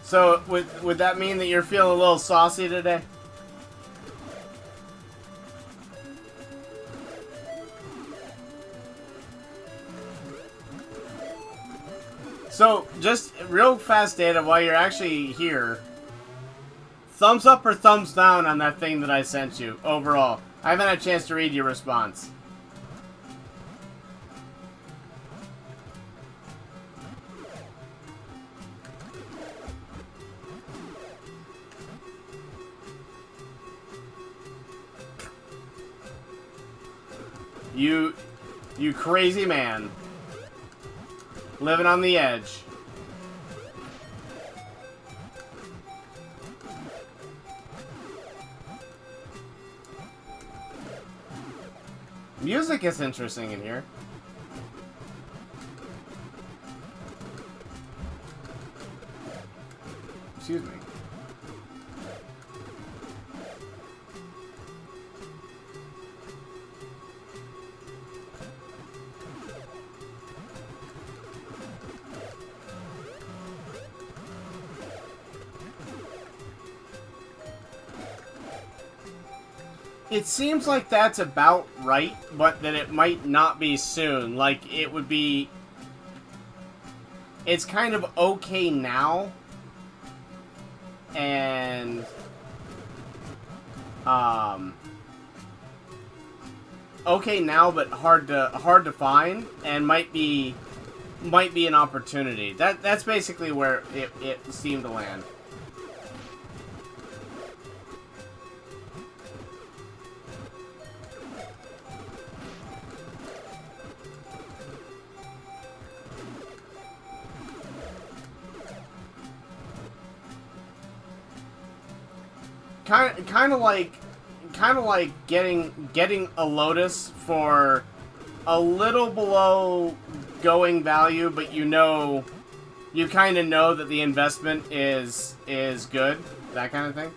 So, would that mean that you're feeling a little saucy today? So, just real fast data while you're actually here. Thumbs up or thumbs down on that thing that I sent you, overall. I haven't had a chance to read your response. You crazy man. Living on the edge. Music is interesting in here. Excuse me. It seems like that's about right, but that it might not be soon. Like, it would be... It's kind of okay now. And... Okay now, but hard to find, and might be an opportunity. That's basically where it seemed to land. Kind of like getting a Lotus for a little below going value, but you kind of know that the investment is good, that kind of thing.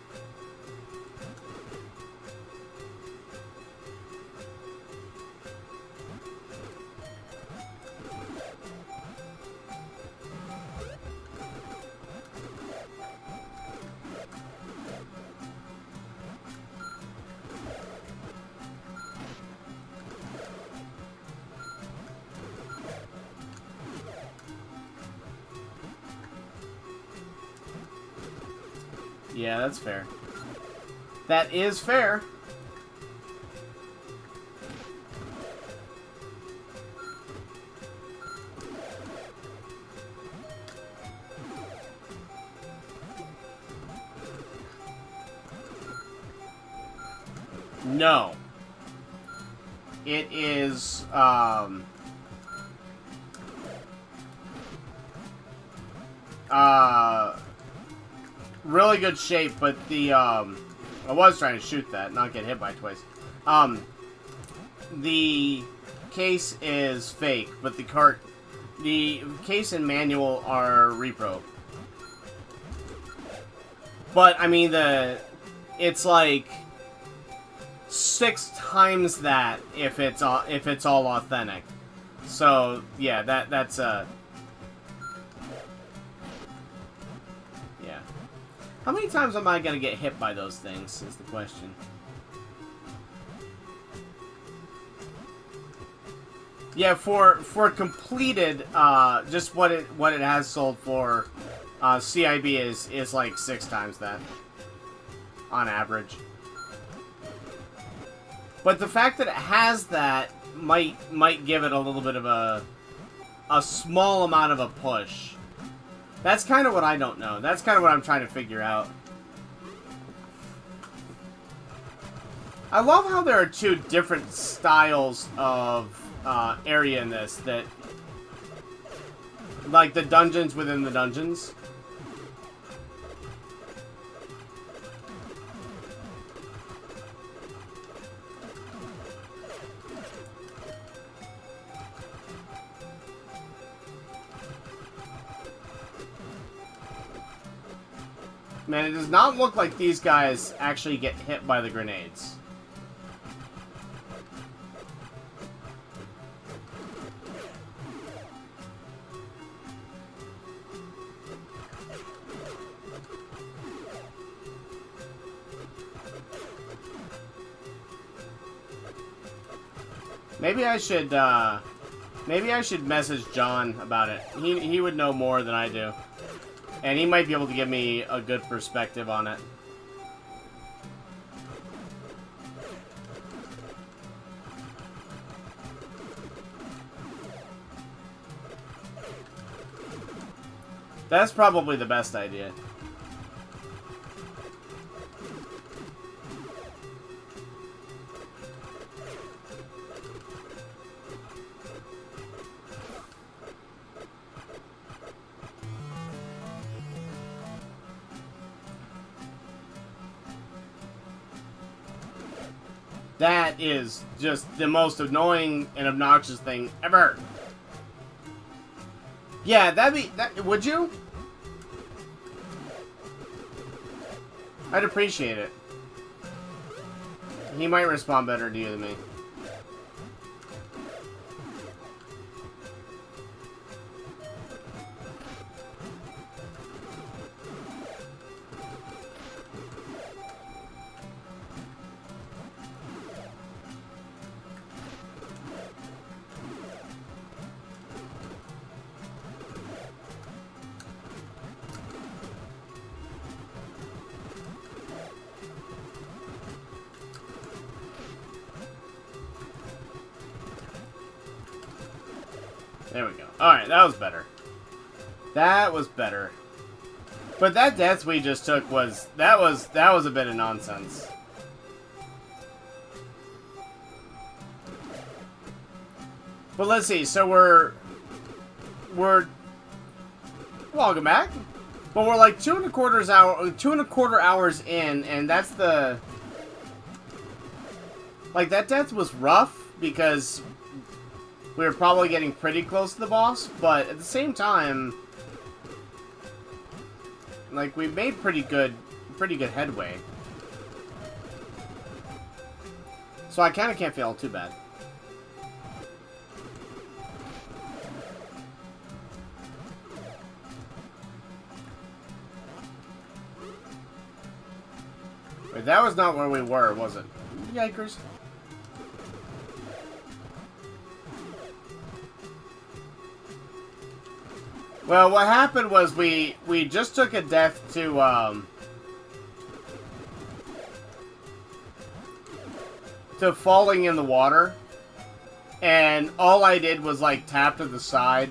Yeah, that's fair. That is fair. No. It is, really good shape, but the, I was trying to shoot that, not get hit by it twice. The case is fake, but the case and manual are repro. But, I mean, it's like 6 times that if it's all authentic. So, yeah, that's yeah. How many times am I gonna get hit by those things, is the question. Yeah, for completed, just what it has sold for, CIB is like 6 times that, on average. But the fact that it has that might give it a little bit of a small amount of a push. That's kind of what I don't know. That's kind of what I'm trying to figure out. I love how there are 2 different styles of area in this. That, like the dungeons within the dungeons. Man, it does not look like these guys actually get hit by the grenades. Maybe I should message John about it. He would know more than I do. And he might be able to give me a good perspective on it. That's probably the best idea. That is just the most annoying and obnoxious thing ever. Yeah, would you? I'd appreciate it. He might respond better to you than me. There we go. Alright, that was better. That was better. But that death we just took was... That was a bit of nonsense. But let's see, so we're... Welcome back. But we're like 2.25 hours in, and that's the... Like, that death was rough, because... we were probably getting pretty close to the boss, but at the same time, like, we made pretty good headway. So I kind of can't feel too bad. Wait, that was not where we were, was it? Yikers. Well, what happened was we just took a death to falling in the water, and all I did was like tap to the side,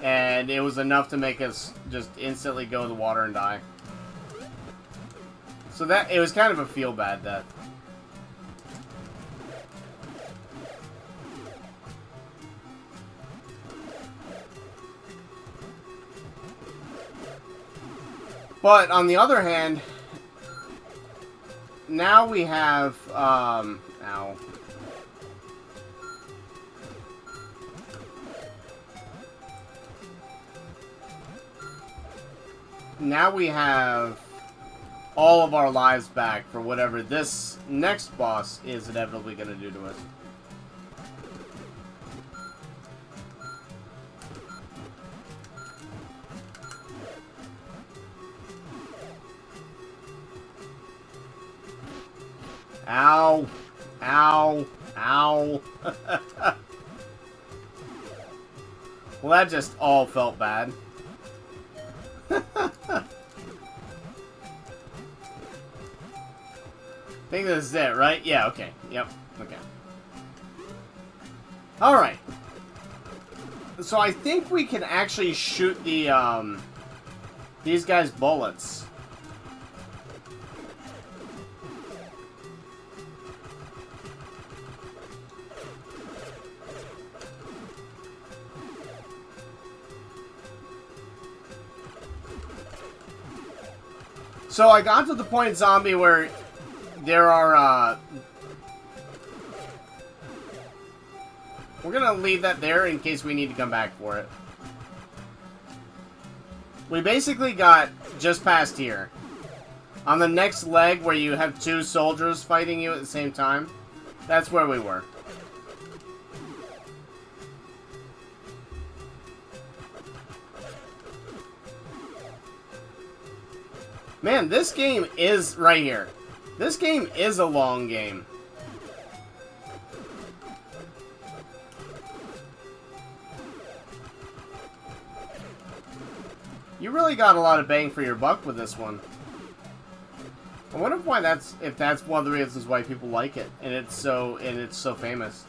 and it was enough to make us just instantly go in the water and die. So that it was kind of a feel bad death. But, on the other hand, now we have, ow. Now we have all of our lives back for whatever this next boss is inevitably going to do to us. Ow. Ow. Ow. Well, that just all felt bad. I think this is it, right? Yeah, okay. Yep, okay. Alright. So I think we can actually shoot the, these guys' bullets. So I got to the point, zombie, where there are, we're gonna leave that there in case we need to come back for it. We basically got just past here. On the next leg where you have two soldiers fighting you at the same time, that's where we were. Man, this game is right here. This game is a long game. You really got a lot of bang for your buck with this one. I wonder why if that's one of the reasons why people like it, and it's so famous.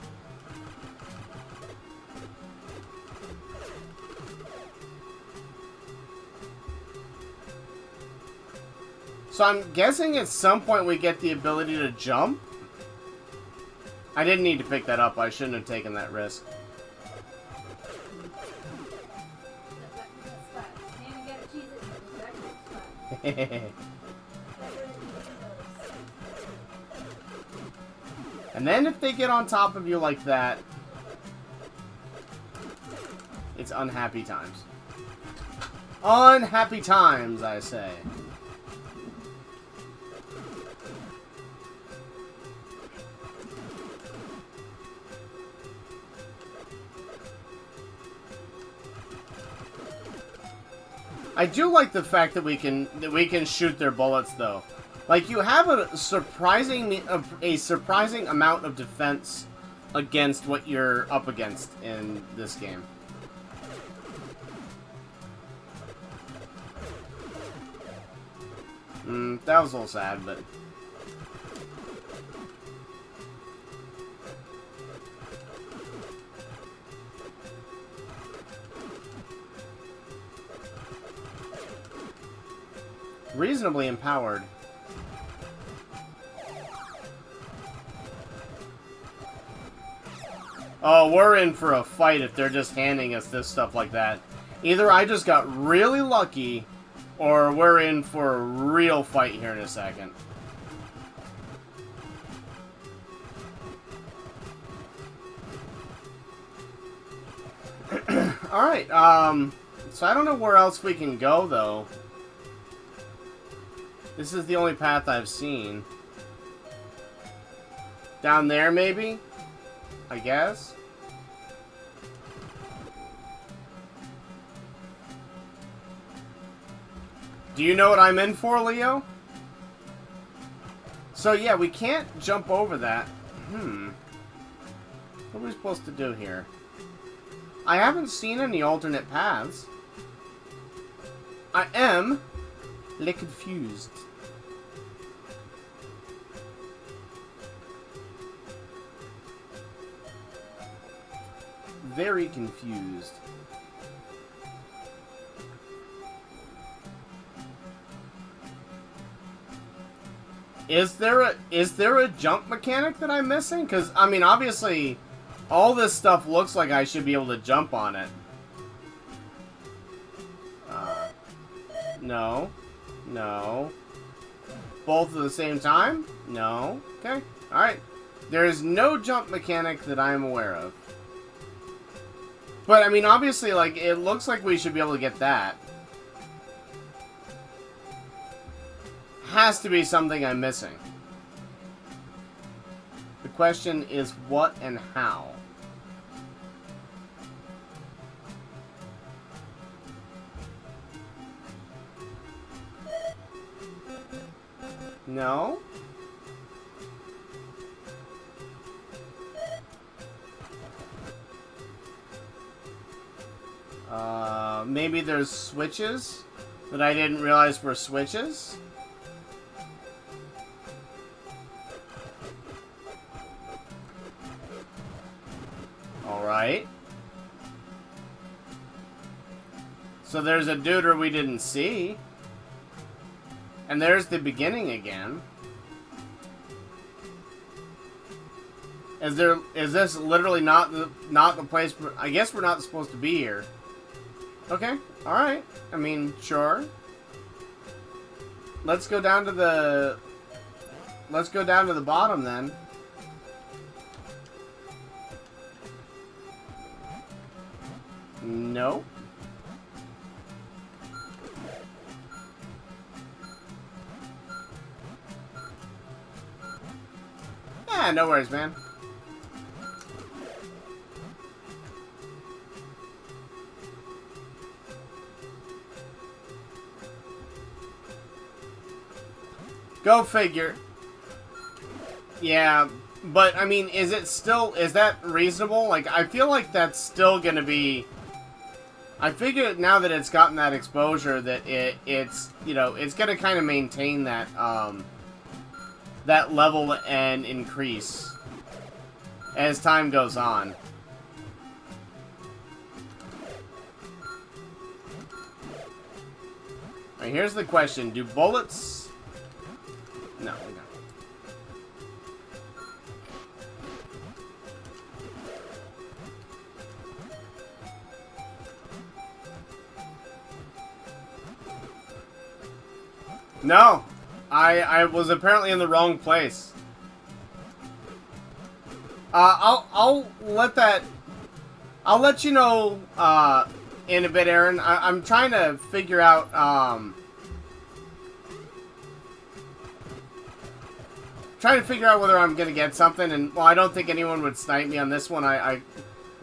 So I'm guessing at some point we get the ability to jump. I didn't need to pick that up. I shouldn't have taken that risk. And then if they get on top of you like that, it's unhappy times. Unhappy times, I say. I do like the fact that we can shoot their bullets, though. Like, you have a surprising amount of defense against what you're up against in this game. That was a little sad, but... reasonably empowered. Oh, we're in for a fight if they're just handing us this stuff like that. Either I just got really lucky, or we're in for a real fight here in a second. Alright, so I don't know where else we can go, though. This is the only path I've seen. Down there, maybe? I guess? Do you know what I'm in for, Leo? So, yeah, we can't jump over that. What are we supposed to do here? I haven't seen any alternate paths. I am confused. Very confused. Is there a jump mechanic that I'm missing? Because, I mean, obviously, all this stuff looks like I should be able to jump on it. No. No. Both at the same time? No. Okay. Alright. There is no jump mechanic that I'm aware of. But, I mean, obviously, like, it looks like we should be able to get that. Has to be something I'm missing. The question is what and how. No? Maybe there's switches that I didn't realize were switches? Alright. So there's a duder we didn't see. And there's the beginning again. Is this literally not the place? I guess we're not supposed to be here. Okay, all right. I mean, sure. Let's go down to the bottom then. No. Ah, no worries, man. Go figure. Yeah, but I mean, is that reasonable? Like, I feel like that's still gonna be I figured now that it's gotten that exposure that it's you know, it's gonna kind of maintain that that level and increase as time goes on. Alright, here's the question: do bullets? No. No, I was apparently in the wrong place. I'll let you know in a bit, Aaron. I'm trying to figure out whether I'm gonna get something, and well, I don't think anyone would snipe me on this one. I'm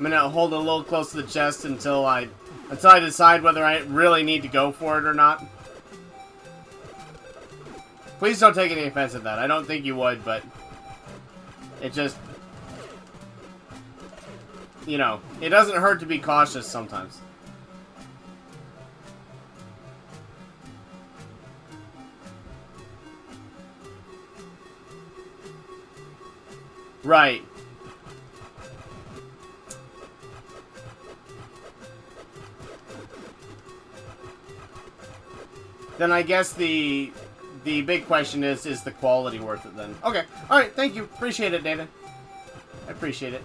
gonna hold it a little close to the chest until I decide whether I really need to go for it or not. Please don't take any offense at that. I don't think you would, but it just, you know, it doesn't hurt to be cautious sometimes. Right. Then I guess the big question is the quality worth it then? Okay. Alright, thank you. Appreciate it, David. I appreciate it.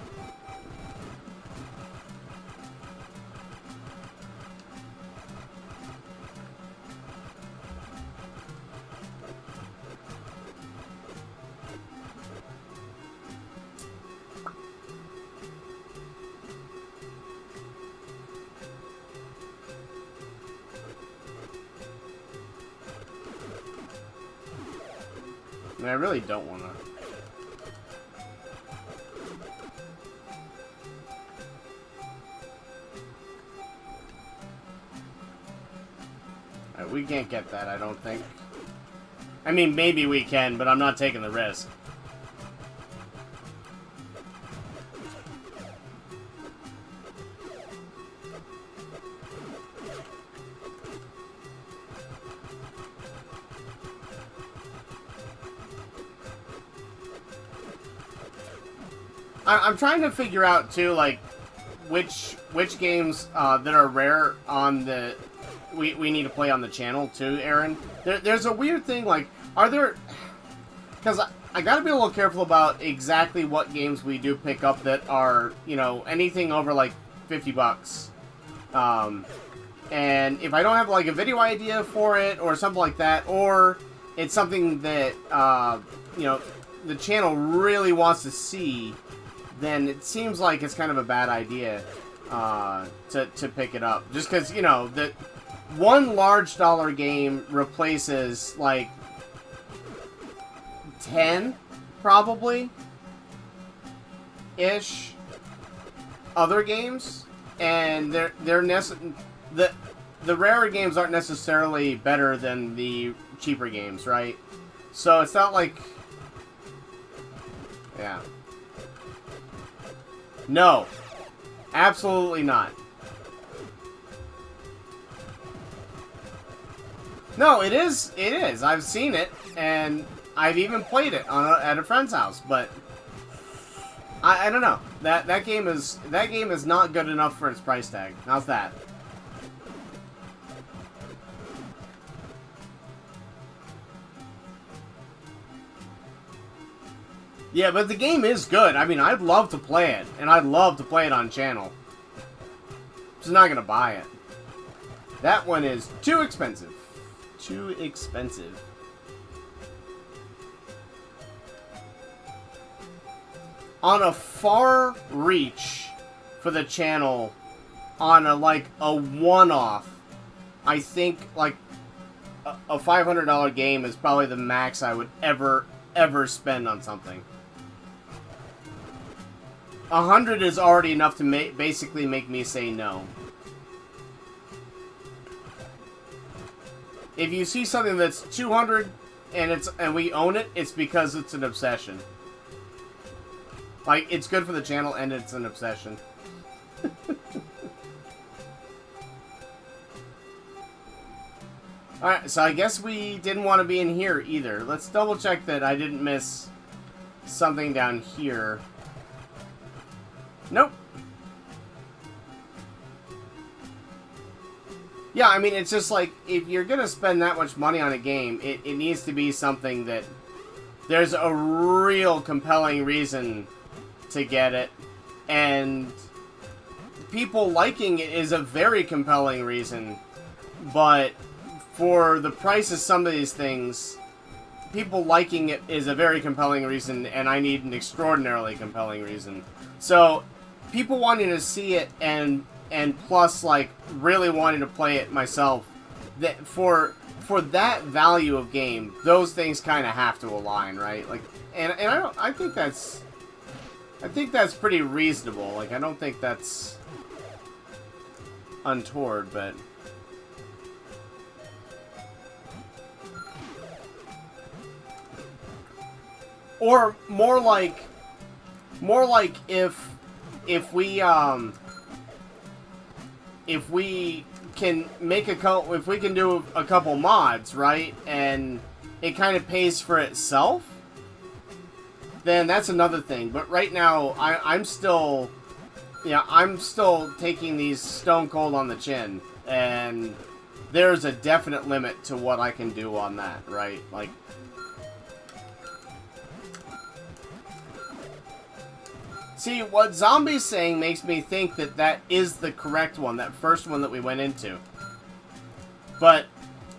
I mean, I really don't want to. We can't get that, I don't think. I mean, maybe we can, but I'm not taking the risk. I'm trying to figure out too, like, which games that are rare on the we need to play on the channel too, Aaron. There's a weird thing, like, are there? Because I gotta be a little careful about exactly what games we do pick up that are, you know, anything over like $50. And if I don't have like a video idea for it or something like that, or it's something that you know, the channel really wants to see, then it seems like it's kind of a bad idea to pick it up. Just because, you know, that one large dollar game replaces like 10, probably, ish, other games, and the rarer games aren't necessarily better than the cheaper games, right? So it's not like, yeah. No. Absolutely not. No, it is. It is. I've seen it, and I've even played it at a friend's house, but I don't know. That game is not good enough for its price tag. How's that? Yeah, but the game is good. I mean, I'd love to play it, and I'd love to play it on channel. Just not gonna buy it. That one is too expensive. Too expensive. On a far reach for the channel, on a one-off, I think like a $500 game is probably the max I would ever spend on something. 100 is already enough to basically make me say no. If you see something that's 200 and we own it, it's because it's an obsession. Like, it's good for the channel and it's an obsession. Alright, so I guess we didn't want to be in here either. Let's double check that I didn't miss something down here. Nope. Yeah, I mean, it's just like, if you're going to spend that much money on a game, it needs to be something that there's a real compelling reason to get it. And people liking it is a very compelling reason. But for the price of some of these things, people liking it is a very compelling reason, and I need an extraordinarily compelling reason. So, people wanting to see it and plus, like, really wanting to play it myself, that for that value of game, those things kind of have to align, right? Like, and I think that's pretty reasonable. Like, I don't think that's untoward, but or more like if we can make if we can do a couple mods, right, and it kind of pays for itself, then that's another thing. But right now, I'm still taking these stone cold on the chin, and there's a definite limit to what I can do on that, right? Like, see, what Zombie's saying makes me think that that is the correct one, that first one that we went into. But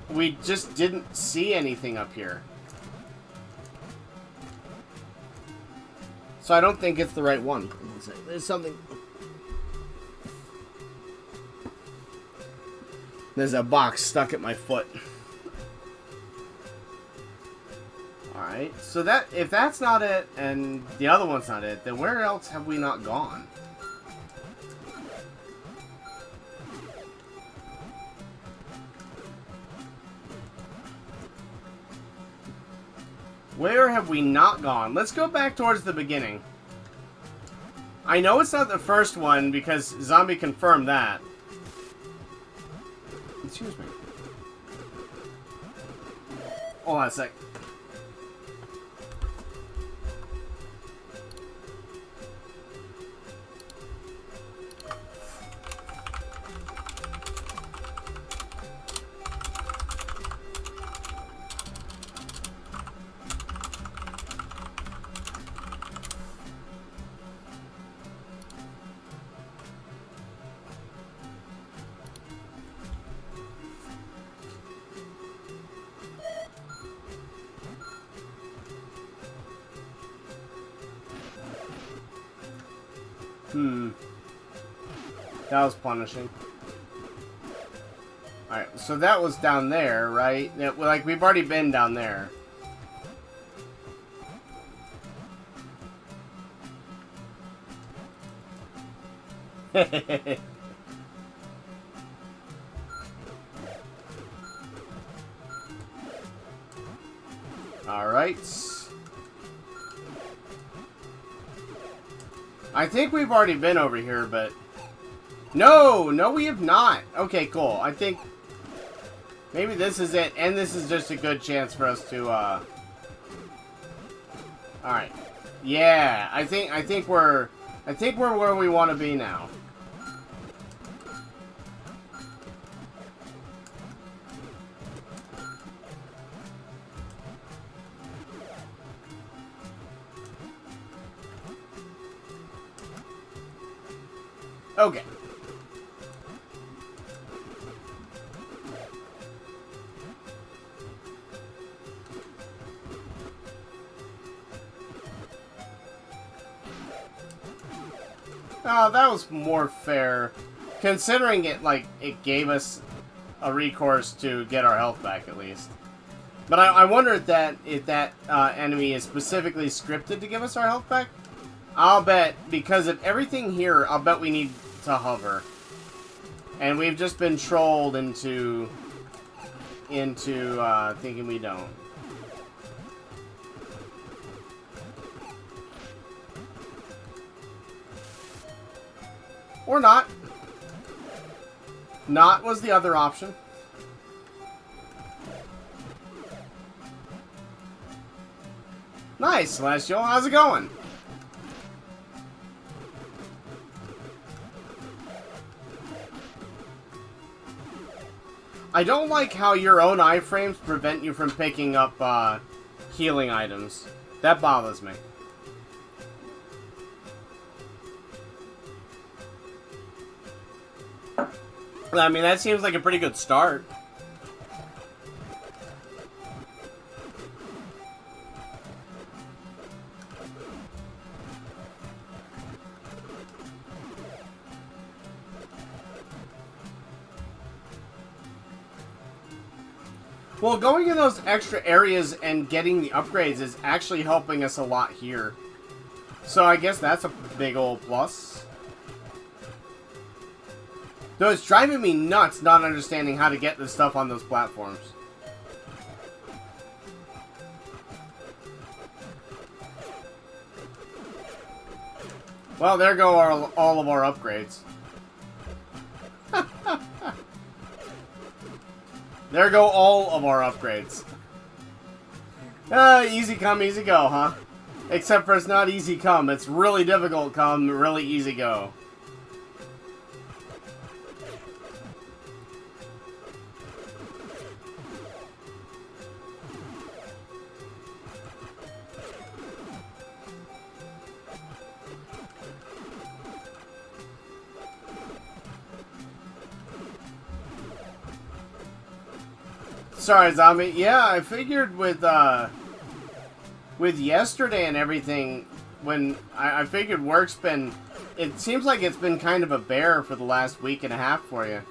we just didn't see anything up here. So I don't think it's the right one. There's something... There's a box stuck at my foot. Alright, so that if that's not it, and the other one's not it, then where else have we not gone? Where have we not gone? Let's go back towards the beginning. I know it's not the first one, because Zombie confirmed that. Excuse me. Hold on a sec. That was punishing. Alright, so that was down there, right? Like, we've already been down there. Alright. I think we've already been over here, but... No, we have not. Okay, cool. I think maybe this is it, and this is just a good chance for us to, Alright. Yeah, I think we're where we want to be now. Okay. Oh, that was more fair, considering it, like, it gave us a recourse to get our health back, at least. But I wonder if that enemy is specifically scripted to give us our health back. I'll bet, because of everything here, I'll bet we need to hover. And we've just been trolled into thinking we don't. Or not. Not was the other option. Nice, Celestial. How's it going? I don't like how your own iframes prevent you from picking up healing items. That bothers me. I mean, that seems like a pretty good start. Well, going in those extra areas and getting the upgrades is actually helping us a lot here. So I guess that's a big old plus. Though it's driving me nuts not understanding how to get this stuff on those platforms. Well, there go all of our upgrades. There go all of our upgrades. Easy come, easy go, huh? Except for it's not easy come. It's really difficult come, really easy go. Sorry, Zombie. Yeah, I figured with yesterday and everything, when I figured work's been... It seems like it's been kind of a bear for the last week and a half for you.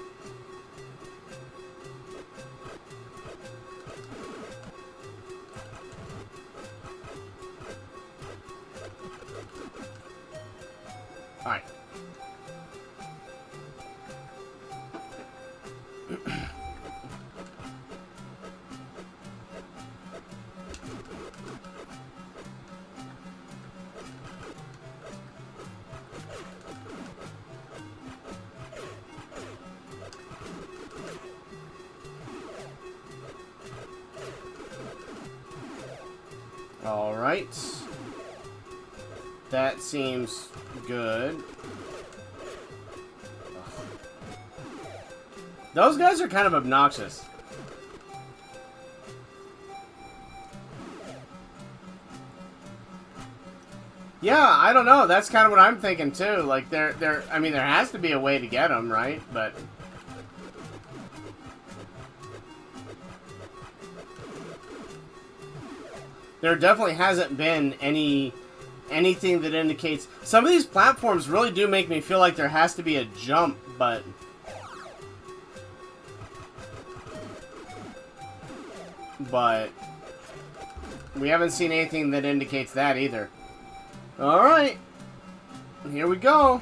Alright. Alright. That seems good. Ugh. Those guys are kind of obnoxious. Yeah, I don't know. That's kind of what I'm thinking too. Like, I mean, there has to be a way to get them, right? But... there definitely hasn't been anything that indicates... Some of these platforms really do make me feel like there has to be a jump, but... we haven't seen anything that indicates that either. Alright. Here we go.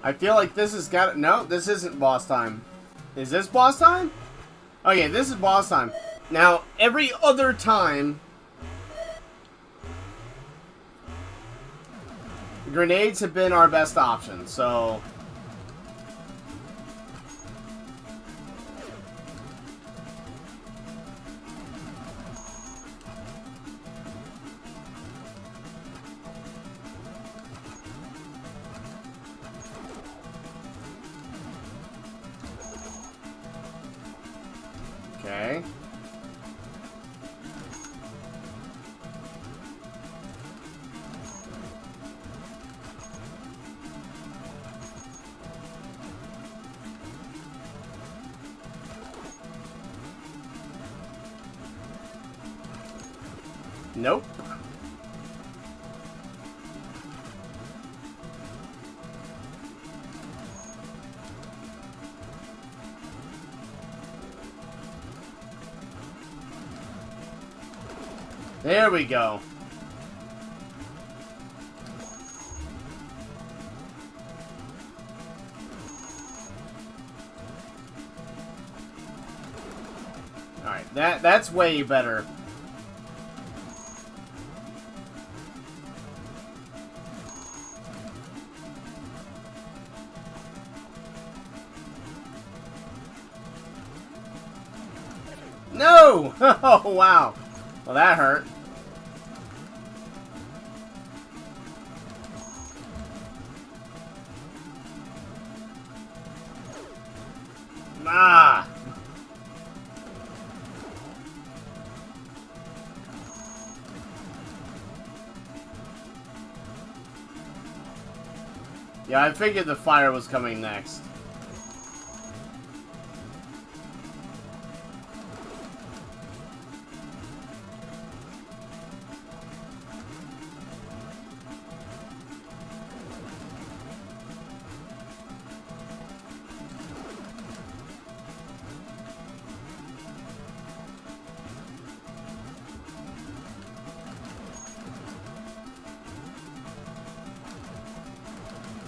I feel like this has got... No, this isn't boss time. Is this boss time? Oh yeah, this is boss time. Now, every other time, grenades have been our best option, so... Okay. Nope. There we go. Alright, that's way better. No! Oh, wow. Well, that hurt. Ah! Yeah, I figured the fire was coming next.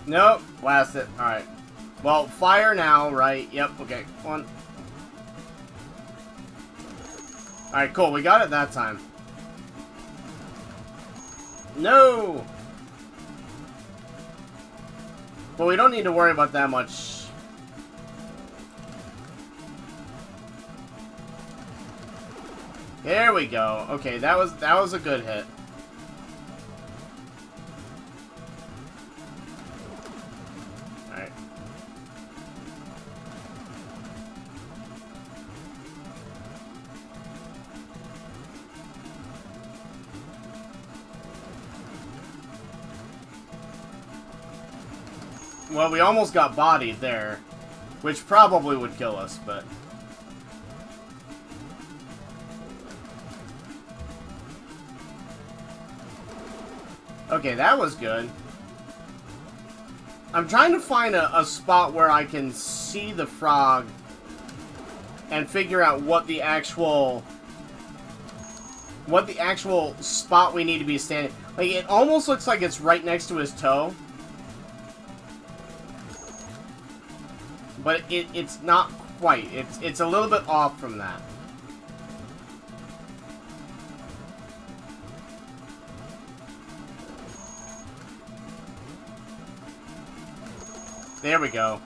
Nope, blast it. Alright. Well, fire now, right? Yep, okay. One. Alright, cool. We got it that time. No! But we don't need to worry about that much. There we go. Okay, that was a good hit. Alright. Well, we almost got bodied there, which probably would kill us, but... Okay, that was good. I'm trying to find a spot where I can see the frog and figure out what the actual spot we need to be standing. Like, it almost looks like it's right next to his toe. But it's not quite. It's a little bit off from that. There we go.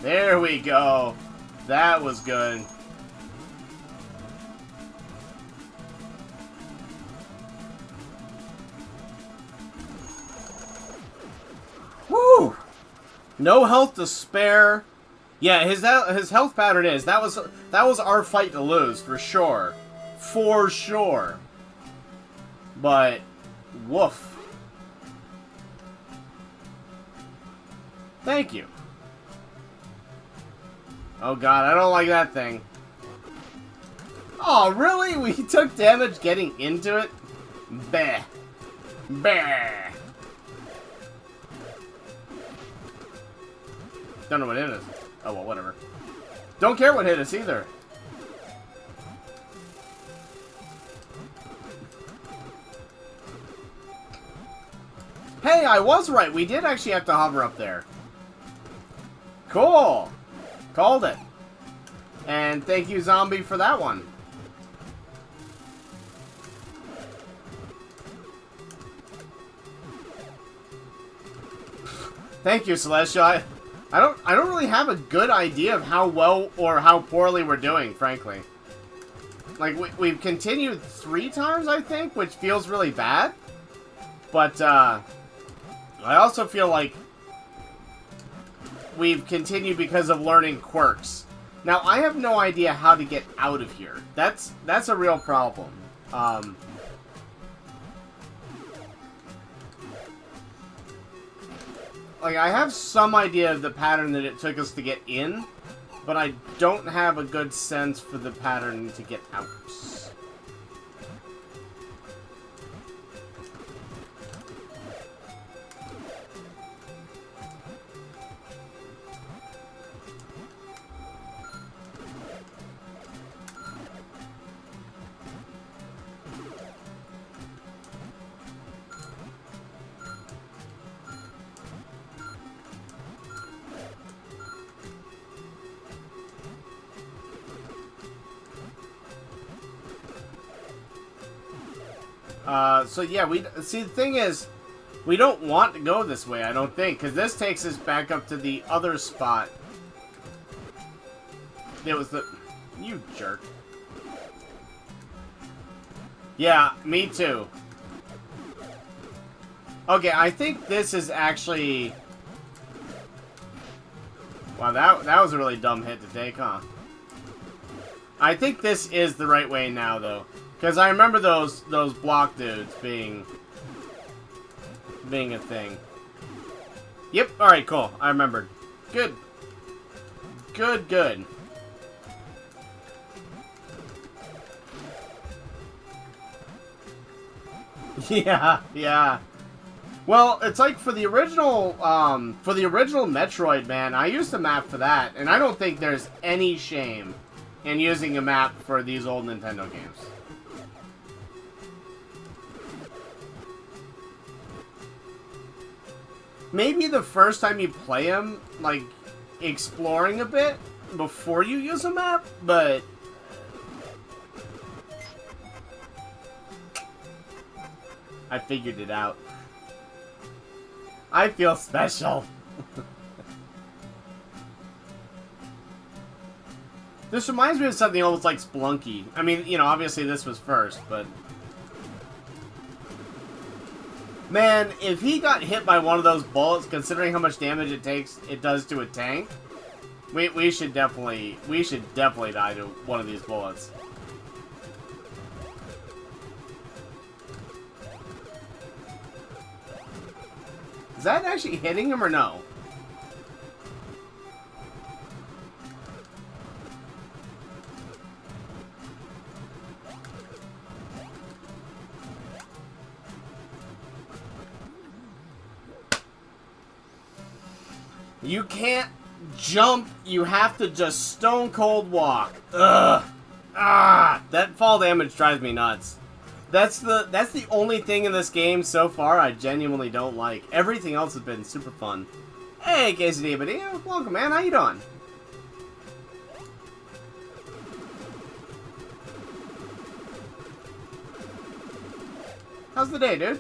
There we go. That was good. Woo! No health to spare. Yeah, his health pattern is that was our fight to lose for sure, for sure. But woof. Thank you. Oh god, I don't like that thing. Oh, really? We took damage getting into it? Bah. Bah. Don't know what hit us. Oh, well, whatever. Don't care what hit us either. Hey, I was right. We did actually have to hover up there. Cool. Called it. And thank you, Zombie, for that one. Thank you, Celestial. I don't really have a good idea of how well or how poorly we're doing, frankly. Like, we've continued 3 times, I think, which feels really bad. But, I also feel like we've continued because of learning quirks. Now, I have no idea how to get out of here. That's a real problem. Like, I have some idea of the pattern that it took us to get in, but I don't have a good sense for the pattern to get out. So yeah, we see. The thing is, we don't want to go this way. I don't think, because this takes us back up to the other spot. It was the... You jerk. Yeah, me too. Okay, I think this is actually... Wow, that was a really dumb hit to take, huh? I think this is the right way now, though. Because I remember those block dudes being a thing. Yep, alright, cool. I remembered. Good. Good, good. Yeah, yeah. Well, it's like for the original Metroid, man, I used a map for that, and I don't think there's any shame in using a map for these old Nintendo games. Maybe the first time you play them, like, exploring a bit before you use a map, but... I figured it out. I feel special. This reminds me of something almost like Spelunky. I mean, you know, obviously this was first, but... Man, if he got hit by one of those bullets, considering how much damage it does to a tank, we should definitely die to one of these bullets. Is that actually hitting him or no? You can't jump, you have to just stone cold walk. Ugh. Ah, that fall damage drives me nuts. That's the only thing in this game so far I genuinely don't like. Everything else has been super fun. Hey, Quesadilla, welcome, man. How you doing? How's the day, dude?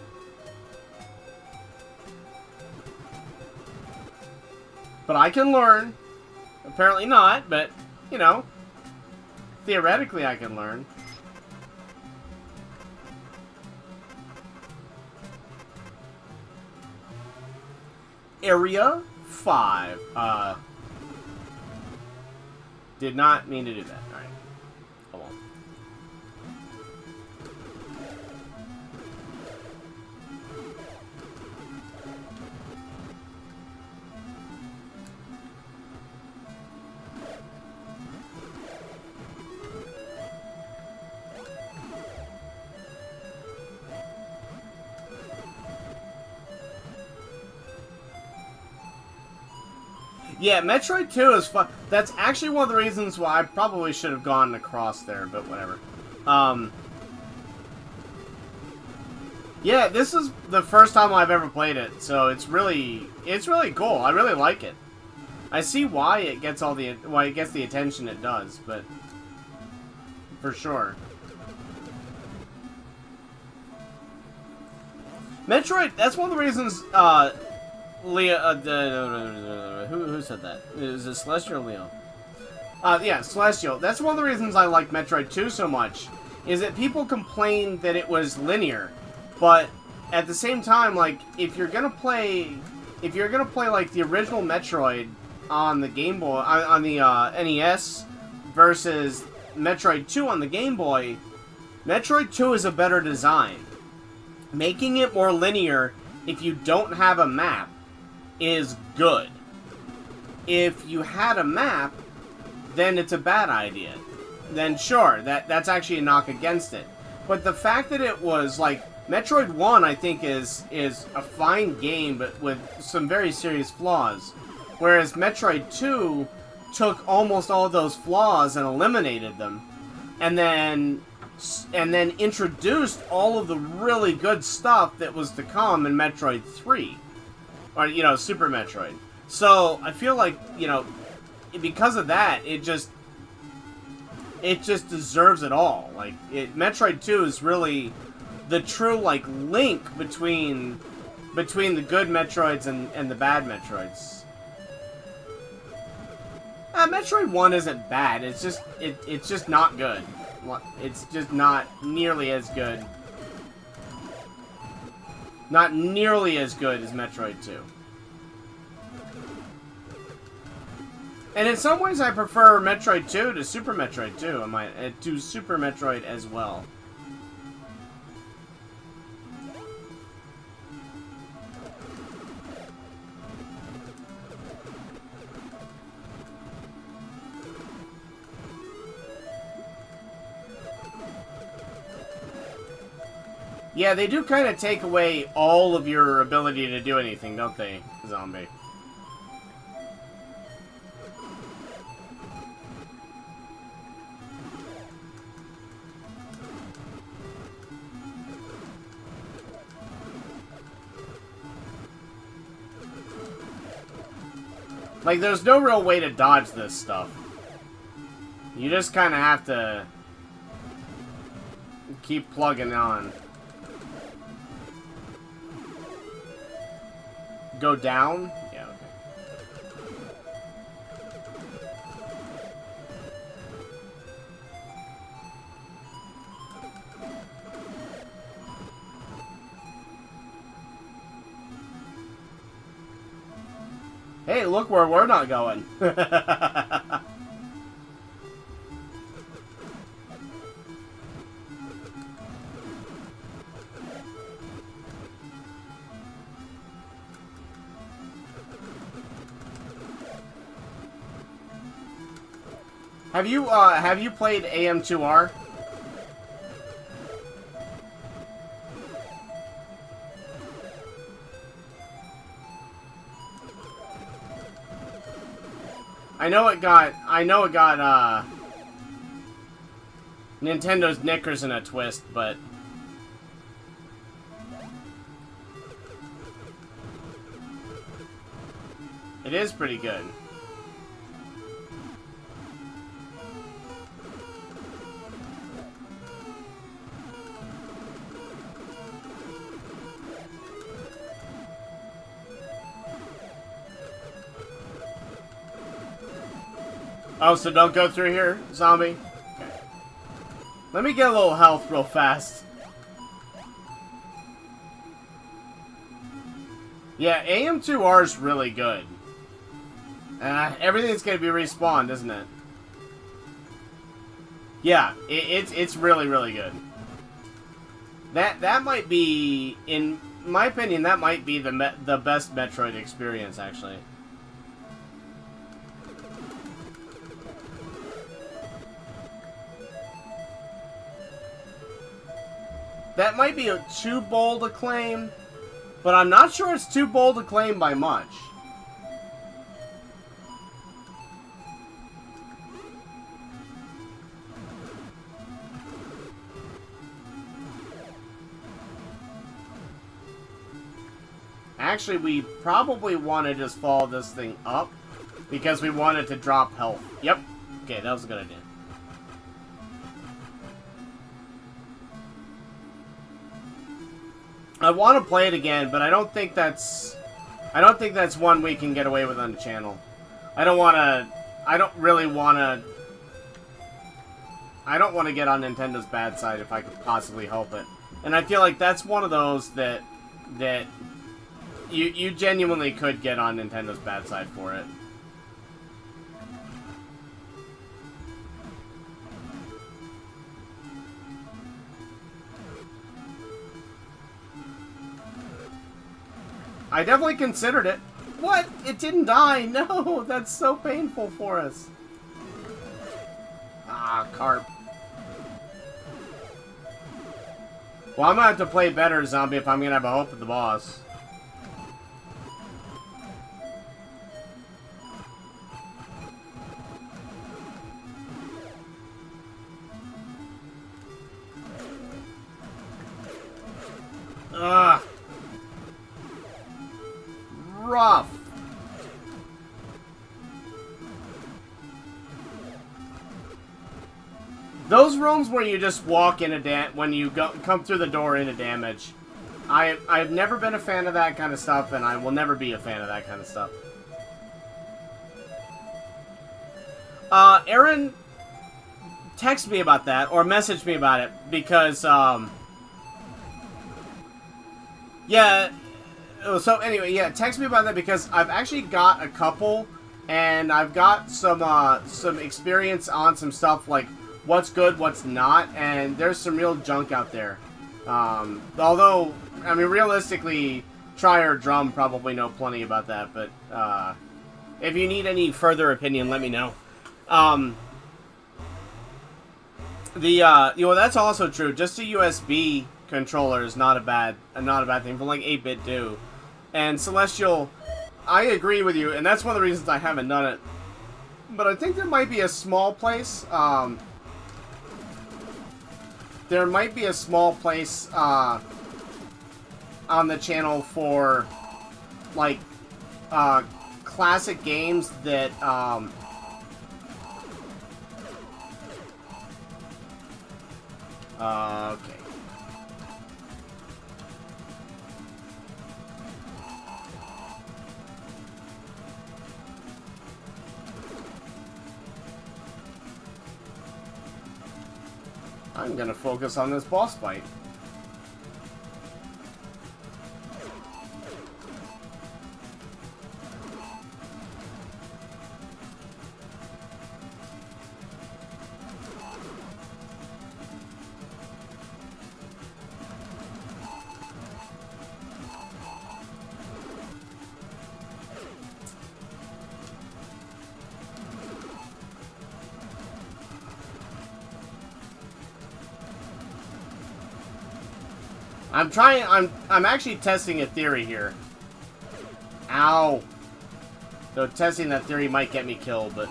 But I can learn. Apparently not, but, you know, theoretically I can learn. Area 5. Did not mean to do that. Alright. Hold on. Yeah, Metroid 2 is fun. That's actually one of the reasons why I probably should have gone across there, but whatever. Yeah, this is the first time I've ever played it, so it's really cool. I really like it. I see why it gets the attention it does, but for sure. Metroid, that's one of the reasons, Leo, who said that? Is it Celestial or Leo? Yeah, Celestial. That's one of the reasons I like Metroid 2 so much, is that people complained that it was linear, but at the same time, like, if you're gonna play like the original Metroid on the Game Boy, on the NES, versus Metroid 2 on the Game Boy, Metroid 2 is a better design. Making it more linear, if you don't have a map, is good. If you had a map, then it's a bad idea. Then sure, that's actually a knock against it. But the fact that it was, like, Metroid 1, I think, is a fine game, but with some very serious flaws. Whereas Metroid 2 took almost all of those flaws and eliminated them. And then introduced all of the really good stuff that was to come in Metroid 3. Or, you know, Super Metroid. So, I feel like, you know, because of that, it just deserves it all. Like, Metroid 2 is really the true, like, link between the good Metroids and the bad Metroids. Metroid 1 isn't bad, it's just not good. It's just not nearly as good. Not nearly as good as Metroid 2. And in some ways I prefer Metroid 2 to Super Metroid 2, to Super Metroid as well. Yeah, they do kind of take away all of your ability to do anything, don't they, Zombie? Like, there's no real way to dodge this stuff. You just kind of have to keep plugging on. Go down? Yeah, okay. Hey, look where we're not going. Have you played AM2R? I know it got Nintendo's knickers in a twist, but it is pretty good. Oh, so don't go through here, Zombie? Okay. Let me get a little health real fast. Yeah, AM2R is really good. Everything's gonna be respawned, isn't it? Yeah, it's really, really good. That might be, in my opinion, that might be the best Metroid experience, actually. That might be a too bold a claim, but I'm not sure it's too bold a claim by much. Actually, we probably want to just follow this thing up, because we want it to drop health. Yep. Okay, that was a good idea. I want to play it again, but I don't think that's one we can get away with on the channel. I don't want to get on Nintendo's bad side if I could possibly help it. And I feel like that's one of those that you genuinely could get on Nintendo's bad side for it. I definitely considered it. What? It didn't die. No, that's so painful for us. Ah, carp. Well, I'm gonna have to play better, Zombie, if I'm gonna have a hope at the boss. Ugh. Rough. Those rooms where you just walk into when you come through the door into damage, I've never been a fan of that kind of stuff, and I will never be a fan of that kind of stuff. Aaron texted me about that, or messaged me about it, because, yeah, so anyway, yeah, text me about that because I've actually got a couple, and I've got some experience on some stuff, like what's good, what's not, and there's some real junk out there. Although, I mean, realistically, Try or Drum probably know plenty about that, but, if you need any further opinion, let me know. You know, that's also true. Just a USB controller is not a bad thing, from like 8-bit do. And Celestial, I agree with you, and that's one of the reasons I haven't done it. But I think there might be a small place, on the channel for, like, classic games that, okay. I'm gonna focus on this boss fight. I'm actually testing a theory here. Ow. So testing that theory might get me killed, but...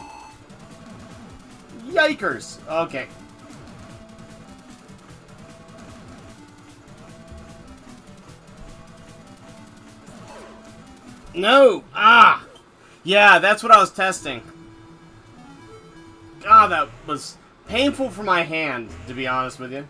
Yikers! Okay. No! Ah! Yeah, that's what I was testing. God, that was painful for my hand, to be honest with you.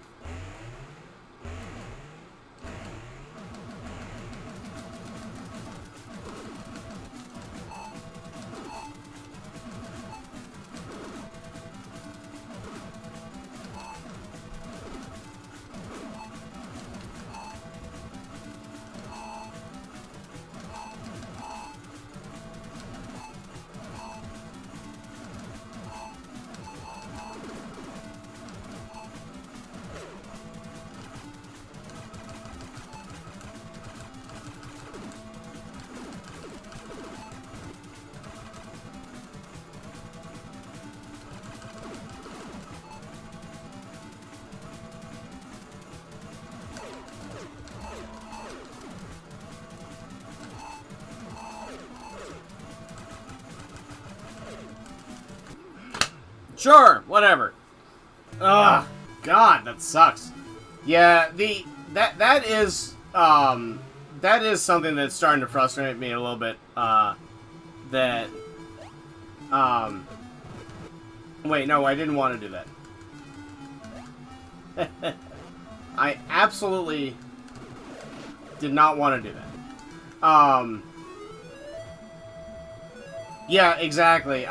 Sure, whatever. Ugh, God, that sucks. Yeah, that is something that's starting to frustrate me a little bit. Wait, no, I didn't want to do that. I absolutely did not want to do that. Yeah, exactly.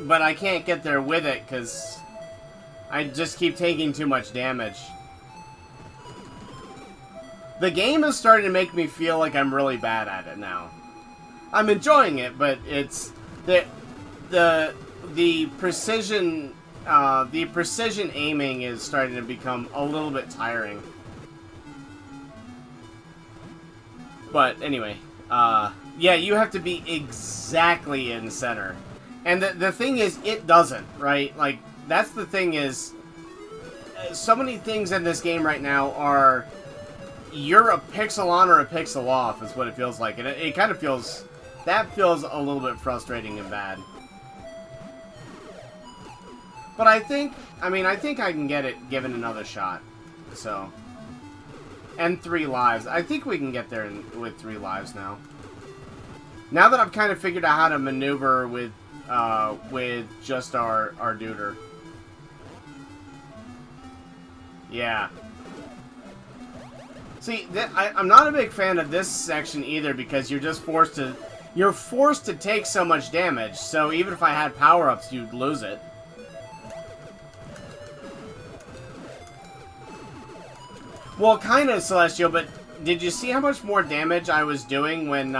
But I can't get there with it because I just keep taking too much damage. The game is starting to make me feel like I'm really bad at it now. I'm enjoying it, but it's the precision aiming is starting to become a little bit tiring. But anyway, yeah, you have to be exactly in center. And the thing is, it doesn't, right? Like, that's the thing is, so many things in this game right now are, you're a pixel on or a pixel off, is what it feels like. And it kind of feels, that feels a little bit frustrating and bad. But I think I can get it given another shot. So. And 3 lives. I think we can get there with 3 lives now. Now that I've kind of figured out how to maneuver with just our duder. Yeah. See, I'm not a big fan of this section either because you're just forced to... You're forced to take so much damage, so even if I had power-ups, you'd lose it. Well, kind of, Celestial, but did you see how much more damage I was doing when,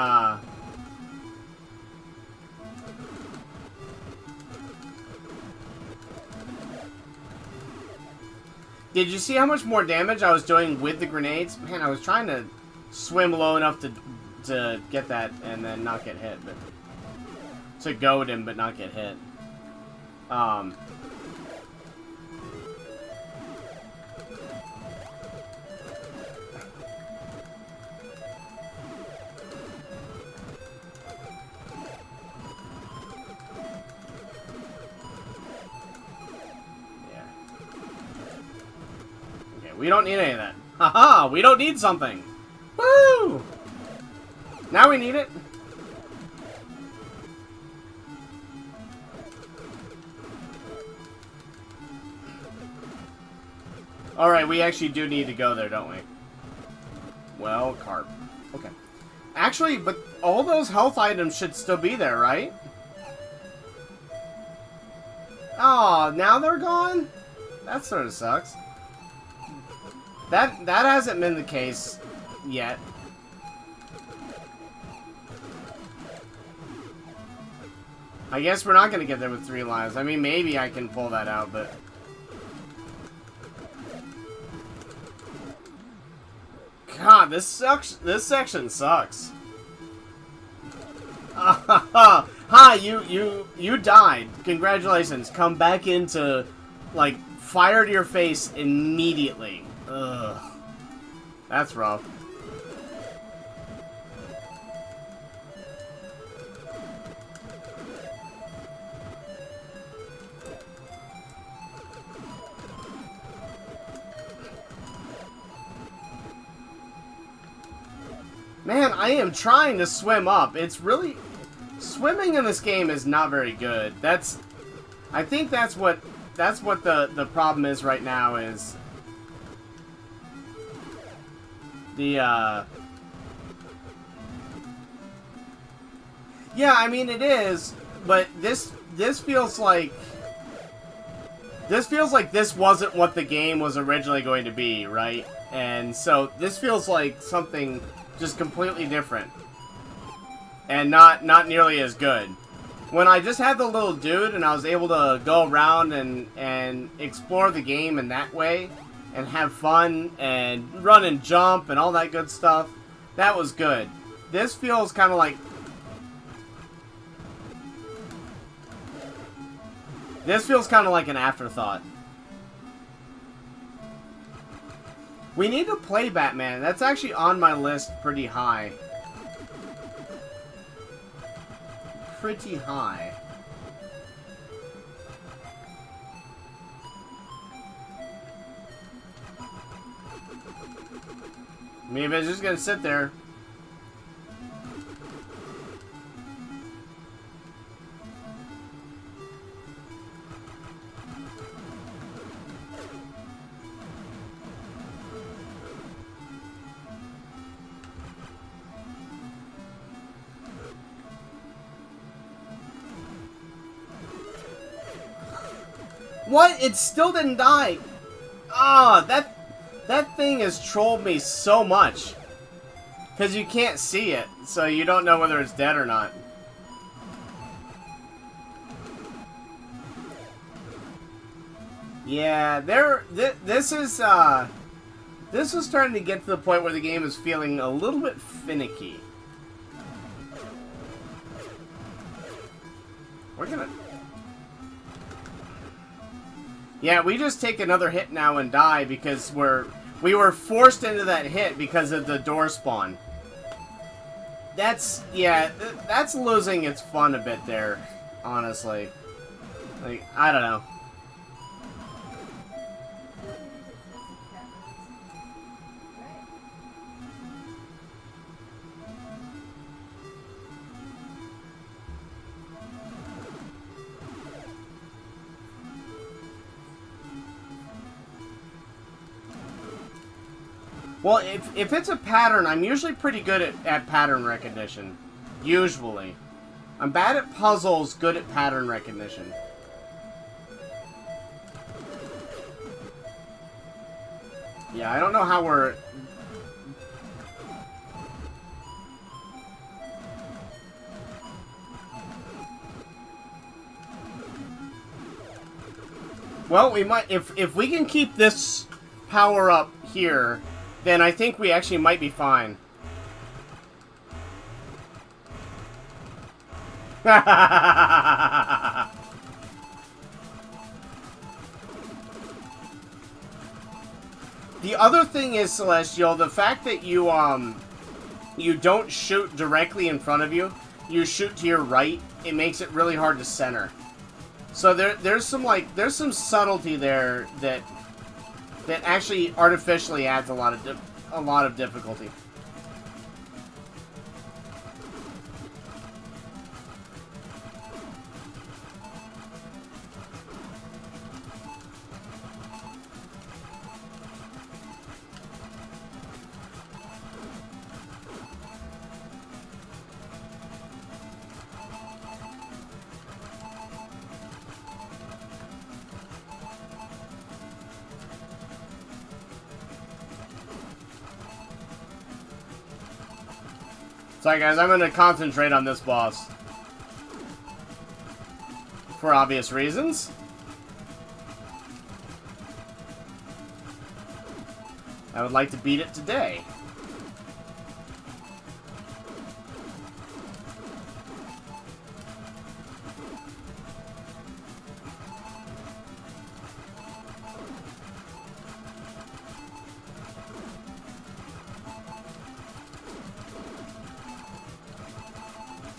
Did you see how much more damage I was doing with the grenades? Man, I was trying to swim low enough to get that and then not get hit, but... To goad him, but not get hit. We don't need any of that. Haha! We don't need something! Woo! Now we need it. Alright, we actually do need to go there, don't we? Well, carp. Okay. Actually, but all those health items should still be there, right? Oh, now they're gone? That sort of sucks. That hasn't been the case yet. I guess we're not going to get there with 3 lives. I mean, maybe I can pull that out, but... God, this sucks. This section sucks. Hi, you died. Congratulations. Come back into, like, fire to your face immediately. Ugh. That's rough. Man, I am trying to swim up. It's really... Swimming in this game is not very good. I think that's what the problem is right now is... Yeah, I mean it is, but this feels like this wasn't what the game was originally going to be, right? And so this feels like something just completely different and not nearly as good. When I just had the little dude and I was able to go around and explore the game in that way and have fun and run and jump and all that good stuff, that was good. This feels kind of like... This feels kind of like an afterthought. We need to play Batman. That's actually on my list pretty high. Pretty high. Maybe it's just gonna sit there. What? It still didn't die. Ah, that thing has trolled me so much. Because you can't see it, so you don't know whether it's dead or not. Yeah, this is starting to get to the point where the game is feeling a little bit finicky. We're gonna... Yeah, we just take another hit now and die because we were forced into that hit because of the door spawn. That's losing its fun a bit there, honestly. Like, I don't know. Well, if it's a pattern, I'm usually pretty good at pattern recognition. Usually. I'm bad at puzzles, good at pattern recognition. Yeah, I don't know how we're... Well, we might... If we can keep this power up here, then I think we actually might be fine. The other thing is, Celestial, the fact that you don't shoot directly in front of you, you shoot to your right, it makes it really hard to center. So there's some subtlety there that actually artificially adds a lot of difficulty. Sorry guys, I'm going to concentrate on this boss. For obvious reasons. I would like to beat it today.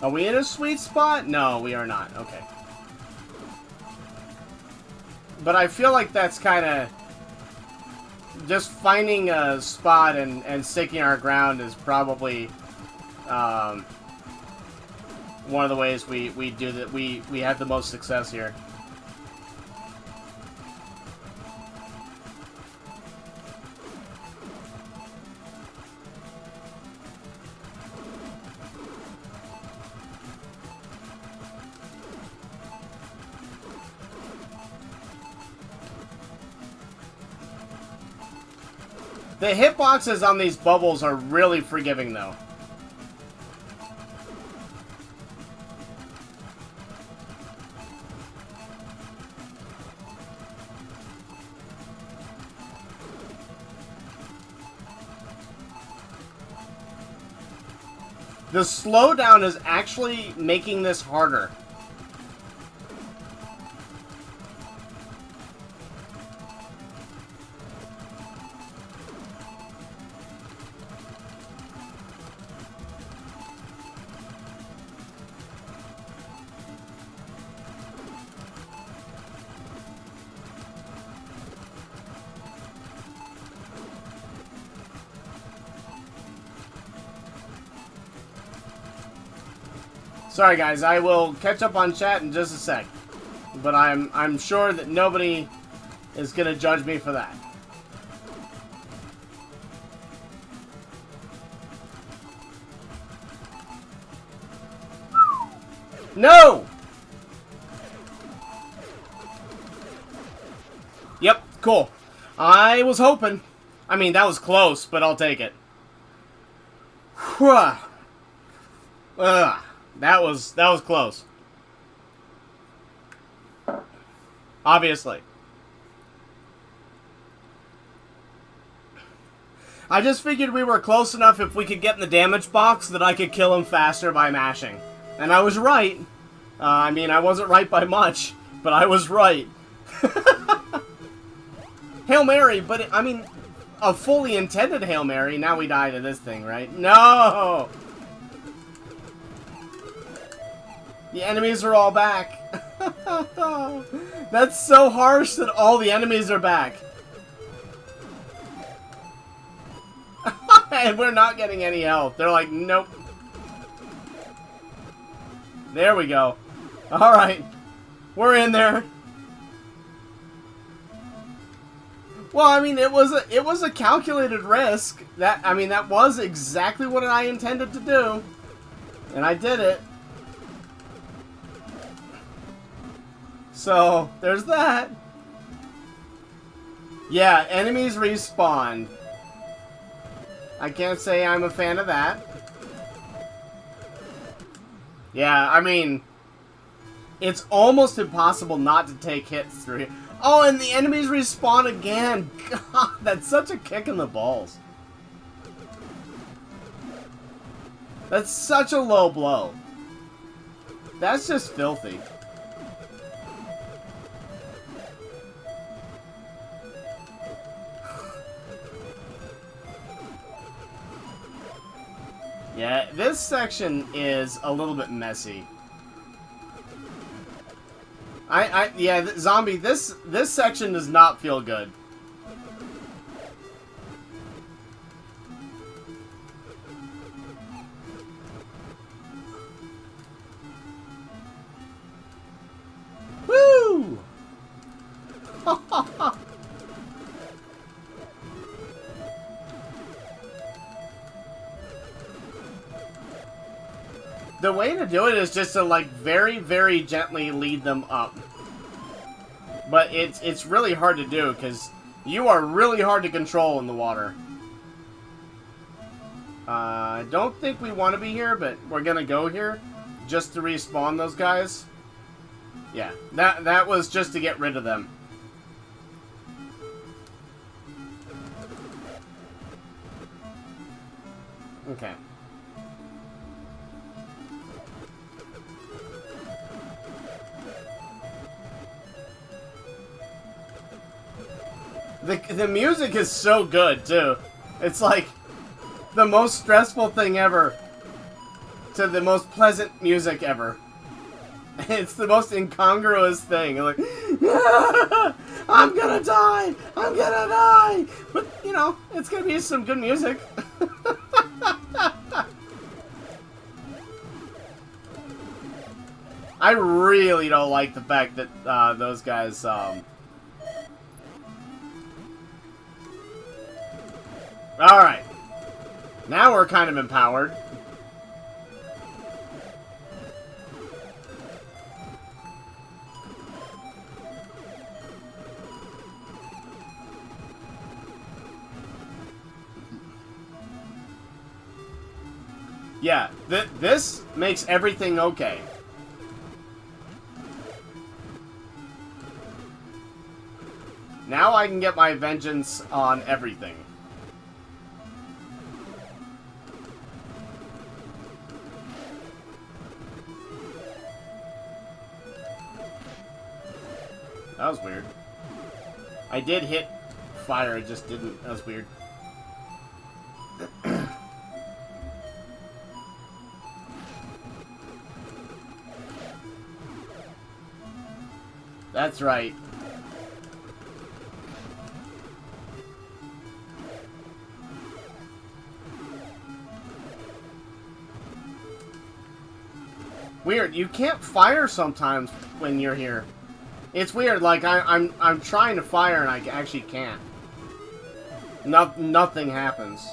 Are we in a sweet spot? No, we are not. Okay. But I feel like that's kind of... Just finding a spot and sticking our ground is probably one of the ways we do that. We have the most success here. The hitboxes on these bubbles are really forgiving, though. The slowdown is actually making this harder. Sorry guys, I will catch up on chat in just a sec. But I'm sure that nobody is gonna judge me for that. No! Yep, cool. I was hoping. I mean, that was close, but I'll take it. Whew. Ugh. That was close. Obviously. I just figured we were close enough if we could get in the damage box that I could kill him faster by mashing. And I was right. I mean, I wasn't right by much, but I was right. Hail Mary, but I mean, a fully intended Hail Mary. Now we die to this thing, right? No! The enemies are all back. That's so harsh that all the enemies are back. And we're not getting any health. They're like, nope. There we go. Alright. We're in there. Well, I mean, it was a calculated risk. That was exactly what I intended to do, and I did it. So there's that. Yeah, enemies respawn. I can't say I'm a fan of that. Yeah, I mean, it's almost impossible not to take hits through here. Oh, and the enemies respawn again. God, that's such a kick in the balls. That's such a low blow. That's just filthy. Yeah, this section is a little bit messy. Yeah, Zombie, this section does not feel good. Woo! The way to do it is just to, like, very, very gently lead them up. But it's really hard to do, because you are really hard to control in the water. I don't think we want to be here, but we're gonna go here just to respawn those guys. Yeah, that was just to get rid of them. Okay. The music is so good, too. It's like the most stressful thing ever to the most pleasant music ever. It's the most incongruous thing. Like, I'm gonna die! I'm gonna die! But, you know, it's gonna be some good music. I really don't like the fact that those guys, Alright. Now we're kind of empowered. Yeah, this makes everything okay. Now I can get my vengeance on everything. That was weird. I did hit fire, it just didn't. That was weird. That's right. Weird. You can't fire sometimes when you're here. It's weird. Like I'm trying to fire and I actually can't. Nothing happens.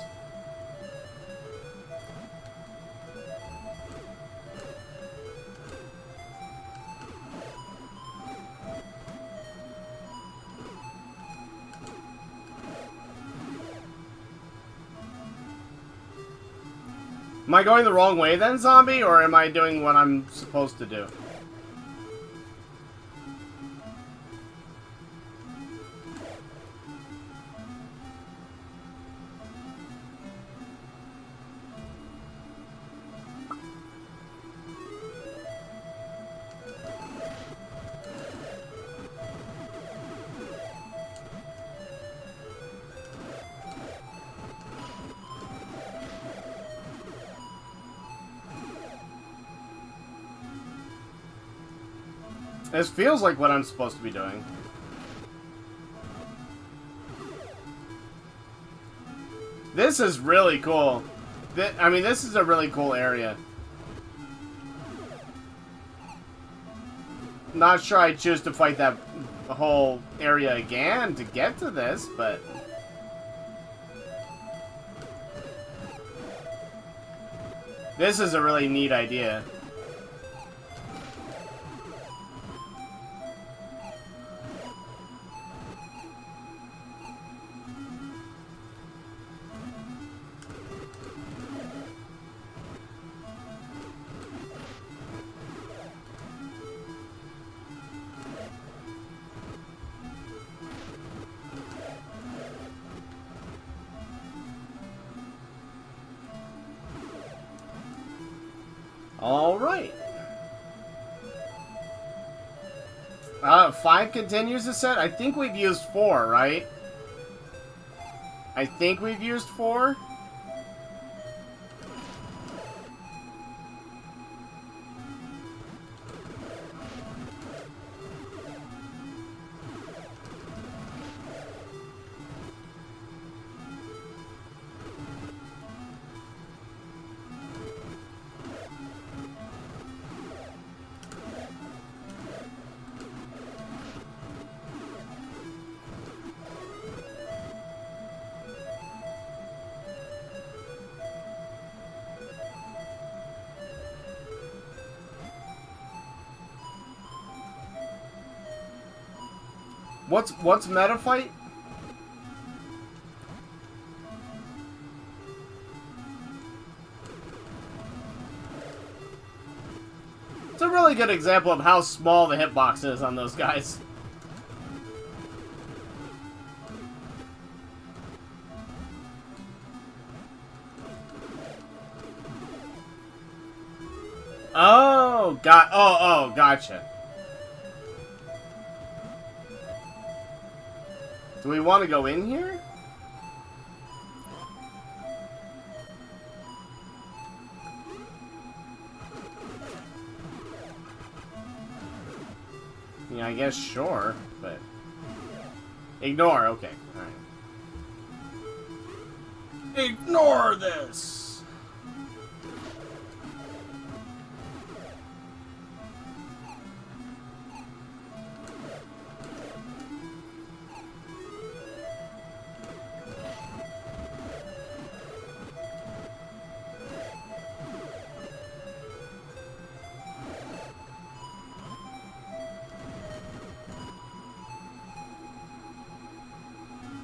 Am I going the wrong way then, Zombie, or am I doing what I'm supposed to do? This feels like what I'm supposed to be doing. This is really cool. I mean, this is a really cool area. Not sure I'd choose to fight that the whole area again to get to this, but... This is a really neat idea. Alright. 5 continues to set? I think we've used 4, right? I think we've used 4. What's meta fight? It's a really good example of how small the hitbox is on those guys. Oh, gotcha. Do we want to go in here? Yeah, I guess sure, but... Ignore, okay. Alright. Ignore this!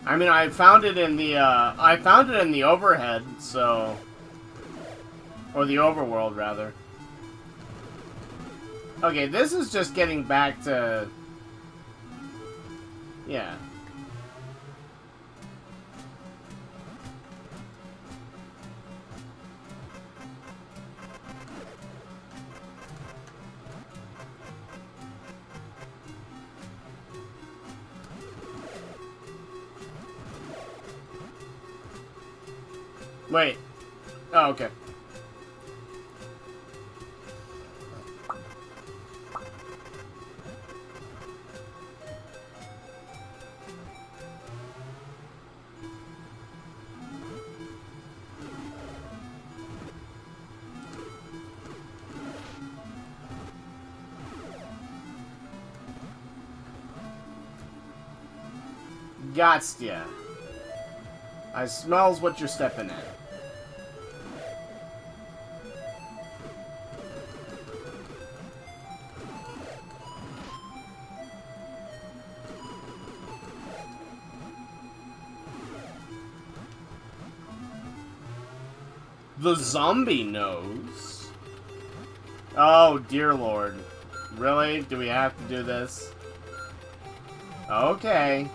I mean, I found it in the overhead, so... Or the overworld, rather. Okay, this is just getting back to... Yeah. Wait. Oh, okay. Gotcha. I smells what you're stepping in. The zombie knows. Oh, dear Lord. Really? Do we have to do this? Okay.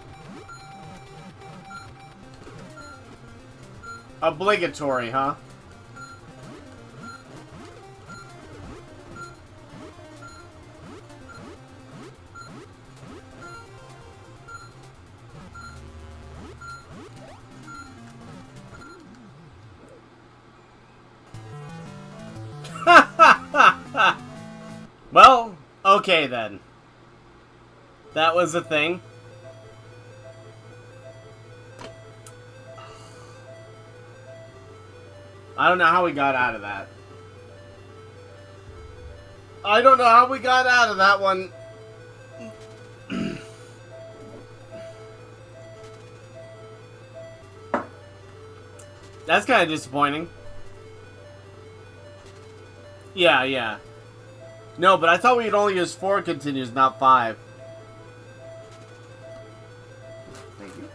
Obligatory, huh? Well, okay then. That was a thing. I don't know how we got out of that. I don't know how we got out of that one. That's kind of disappointing. Yeah, yeah. No, but I thought we'd only use 4 continues, not 5. Thank you.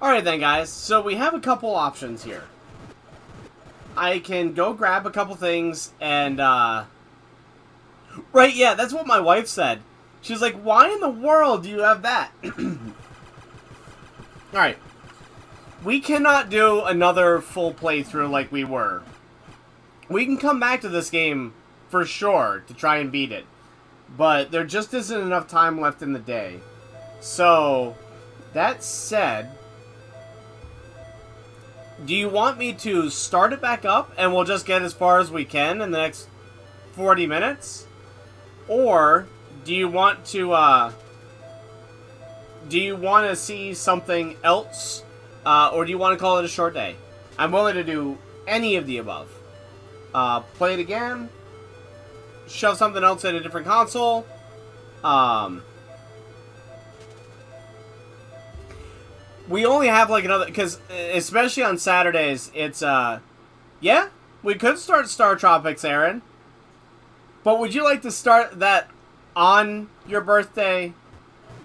Alright then, guys. So we have a couple options here. I can go grab a couple things and, Right, yeah, that's what my wife said. She's like, why in the world do you have that? Alright. We cannot do another full playthrough like we were. We can come back to this game for sure to try and beat it. But there just isn't enough time left in the day. So, that said, do you want me to start it back up and we'll just get as far as we can in the next 40 minutes? Or do you want to see something else? Or do you want to call it a short day? I'm willing to do any of the above. Play it again. Shove something else in a different console. We only have like another, because especially on Saturdays, it's yeah, we could start Startropics, Aaron. But would you like to start that on your birthday,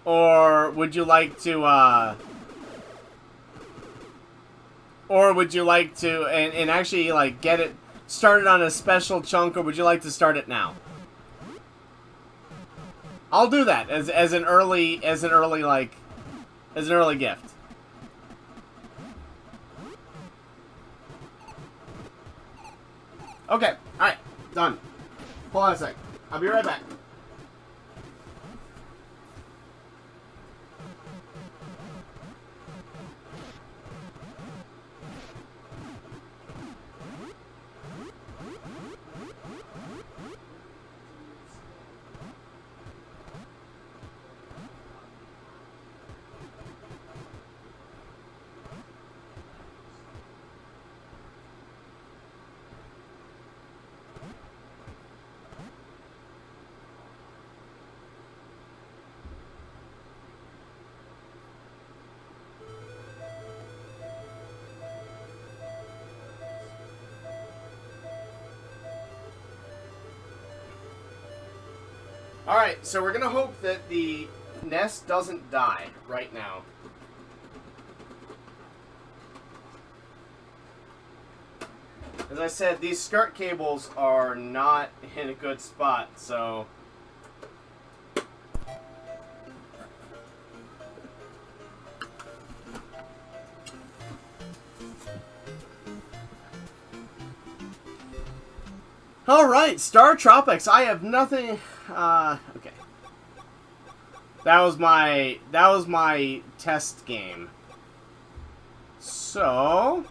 or would you like to and actually like get it started on a special chunk, or would you like to start it now? I'll do that as an early gift. Okay, alright, done. Hold on a sec. I'll be right back. Alright, so we're gonna hope that the nest doesn't die right now. As I said, these skirt cables are not in a good spot, so... Alright, Startropics. I have nothing... okay. That was my test game. So...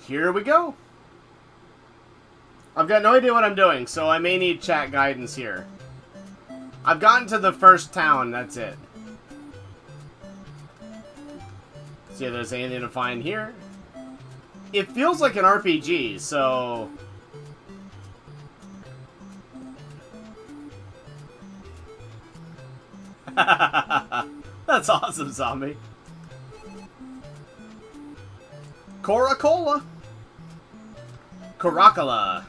here we go. I've got no idea what I'm doing, so I may need chat guidance here. I've gotten to the first town, that's it. See if there's anything to find here. It feels like an RPG, so... That's awesome, zombie. Coca-Cola. Caracola.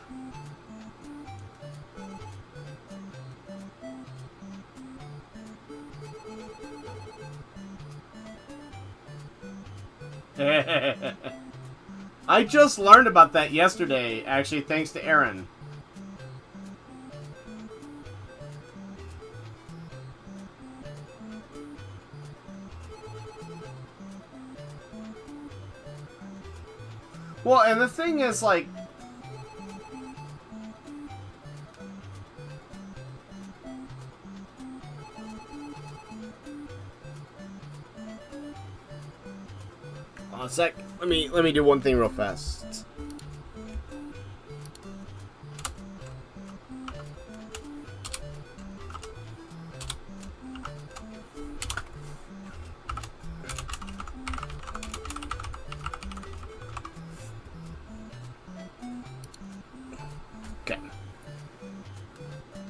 I just learned about that yesterday, actually, thanks to Aaron. Well, and the thing is, like... Hold on a sec. Let me do one thing real fast.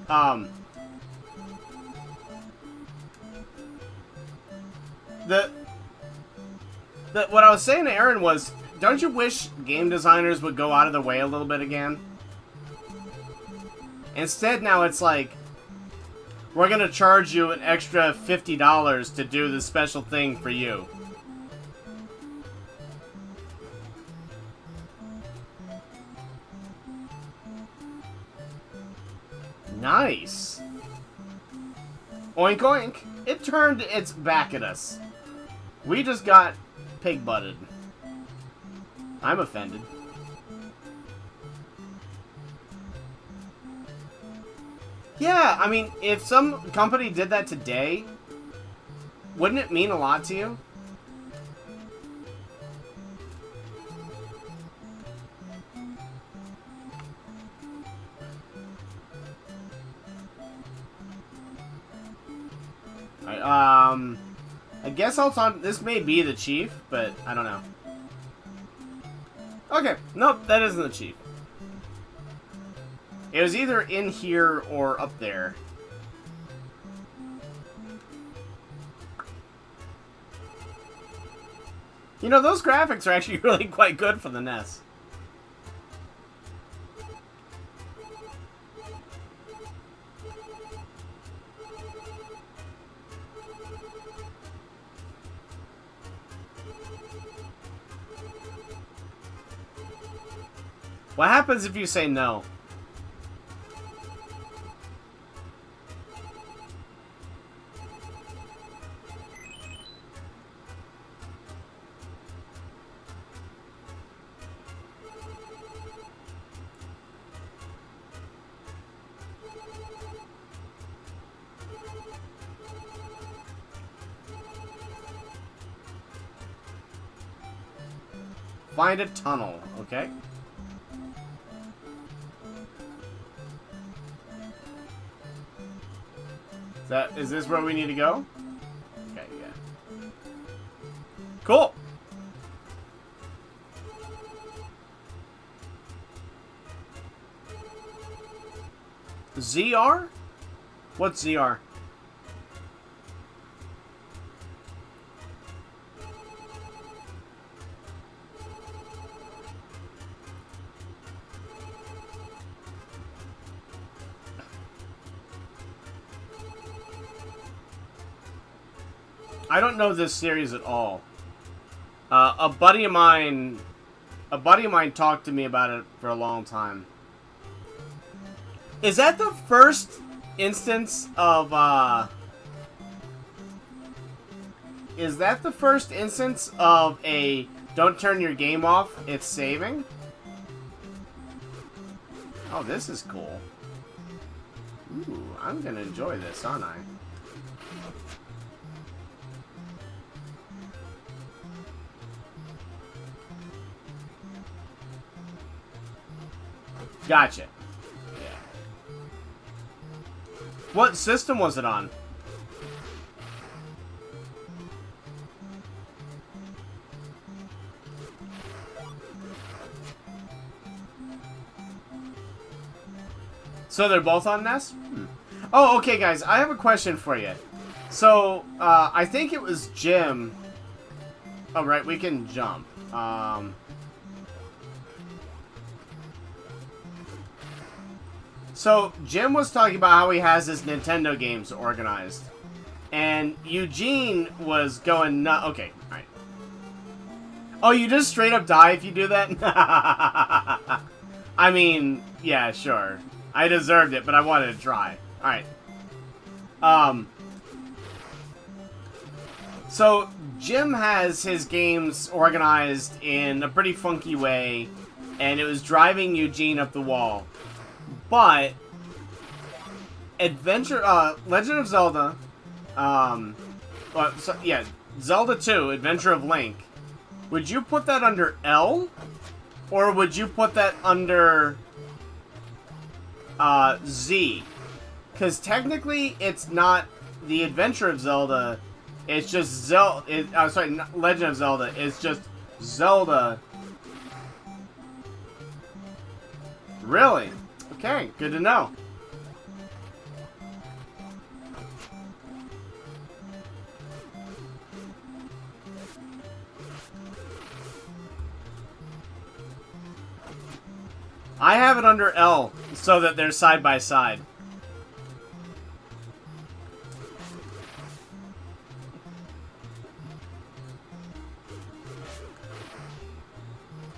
Um, what I was saying to Aaron was, don't you wish game designers would go out of their way a little bit again? Instead, now it's like, we're gonna charge you an extra $50 to do this special thing for you. Nice. Oink oink. It turned its back at us. We just got pig-butted. I'm offended. Yeah, I mean, if some company did that today, wouldn't it mean a lot to you? I guess I'll talk. This may be the chief, but I don't know. Okay, nope, that isn't the chief. It was either in here or up there. You know, those graphics are actually really quite good for the NES. What happens if you say no? Find a tunnel, okay? Is this where we need to go? Okay, yeah. Cool! ZR? What's ZR? I don't know this series at all. A buddy of mine talked to me about it for a long time. Is that the first instance of Is that the first instance of a don't turn your game off, it's saving? Oh, this is cool. Ooh, I'm gonna enjoy this, aren't I? Gotcha. Yeah. What system was it on? So they're both on NES? Oh, okay, guys. I have a question for you. So, I think it was Jim. Oh, right. We can jump. So, Jim was talking about how he has his Nintendo games organized. And Eugene was going nuts. Okay, alright. Oh, you just straight up die if you do that? I mean, yeah, sure. I deserved it, but I wanted to try. Alright. So, Jim has his games organized in a pretty funky way, and it was driving Eugene up the wall. But Legend of Zelda, Zelda 2, Adventure of Link. Would you put that under L, or would you put that under Z? Because technically, it's not the Adventure of Zelda. It's just Zelda. Sorry, Legend of Zelda. It's just Zelda. Really? Okay, good to know. I have it under L so that they're side by side.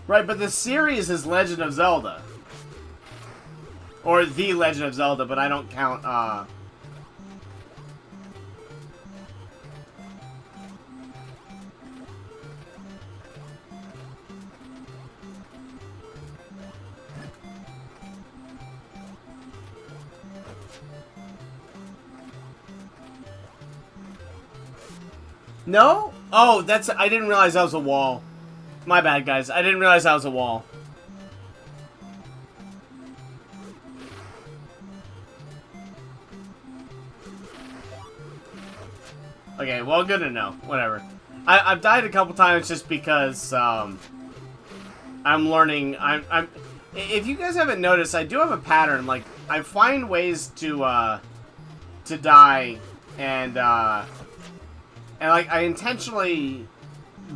Right, but the series is Legend of Zelda. Or The Legend of Zelda, but I don't count, No? Oh, that's... I didn't realize that was a wall. My bad, guys. I didn't realize that was a wall. Okay, well, good to know. Whatever. I've died a couple times just because, I'm learning... If you guys haven't noticed, I do have a pattern. Like, I find ways to die, and like, I intentionally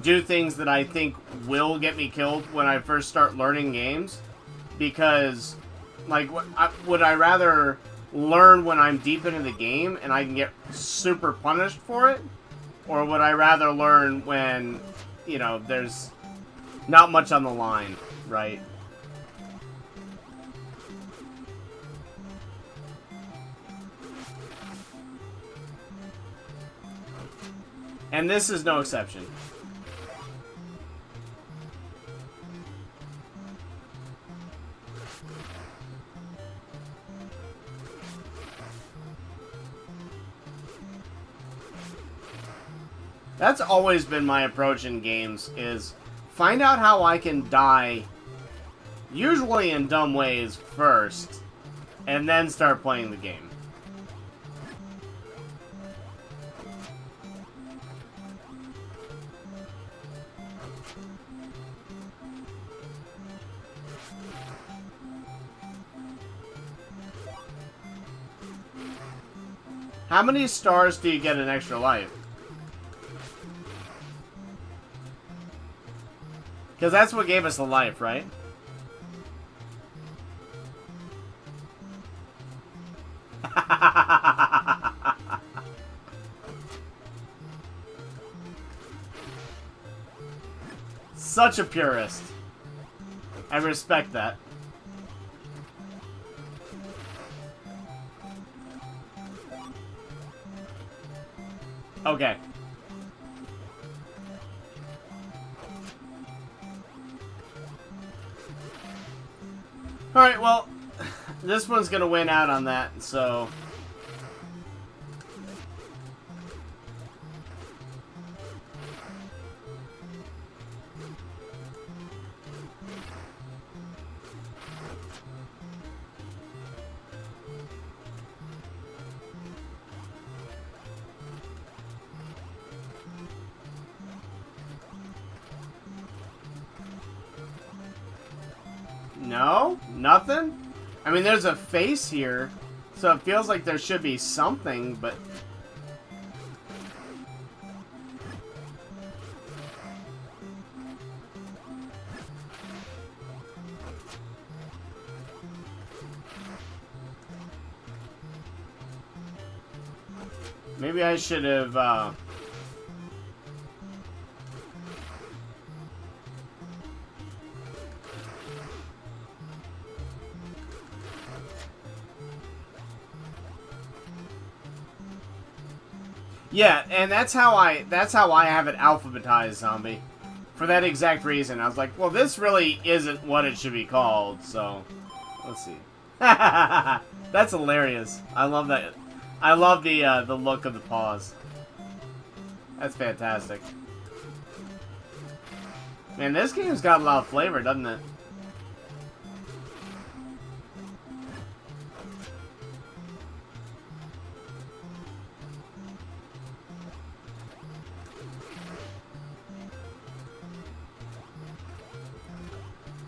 do things that I think will get me killed when I first start learning games, because, like, would I rather learn when I'm deep into the game and I can get super punished for it, or would I rather learn when, you know, there's not much on the line, right? And this is no exception. That's always been my approach in games, is find out how I can die, usually in dumb ways first, and then start playing the game. How many stars do you get an extra life? Because that's what gave us the life, right? Such a purist. I respect that. Okay. Alright, well, this one's gonna win out on that, so... No? Nothing? I mean, there's a face here, so it feels like there should be something, but... Maybe I should have, Yeah, and that's how I have it alphabetized, Zombie. For that exact reason. I was like, well, this really isn't what it should be called, so... Let's see. That's hilarious. I love that. I love the look of the paws. That's fantastic. Man, this game's got a lot of flavor, doesn't it?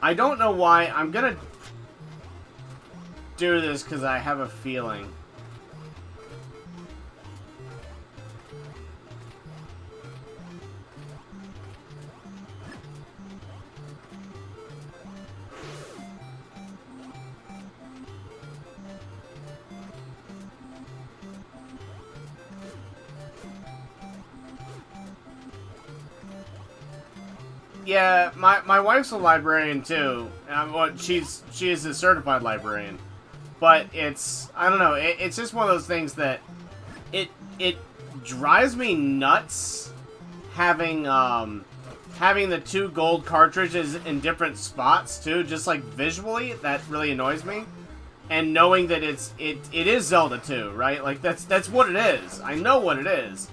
I don't know why. I'm gonna do this because I have a feeling. Yeah, my wife's a librarian too. Well, she is a certified librarian, but I don't know. It's just one of those things that it drives me nuts having having the 2 gold cartridges in different spots too. Just like visually, that really annoys me. And knowing that it is Zelda 2, right? Like that's what it is. I know what it is.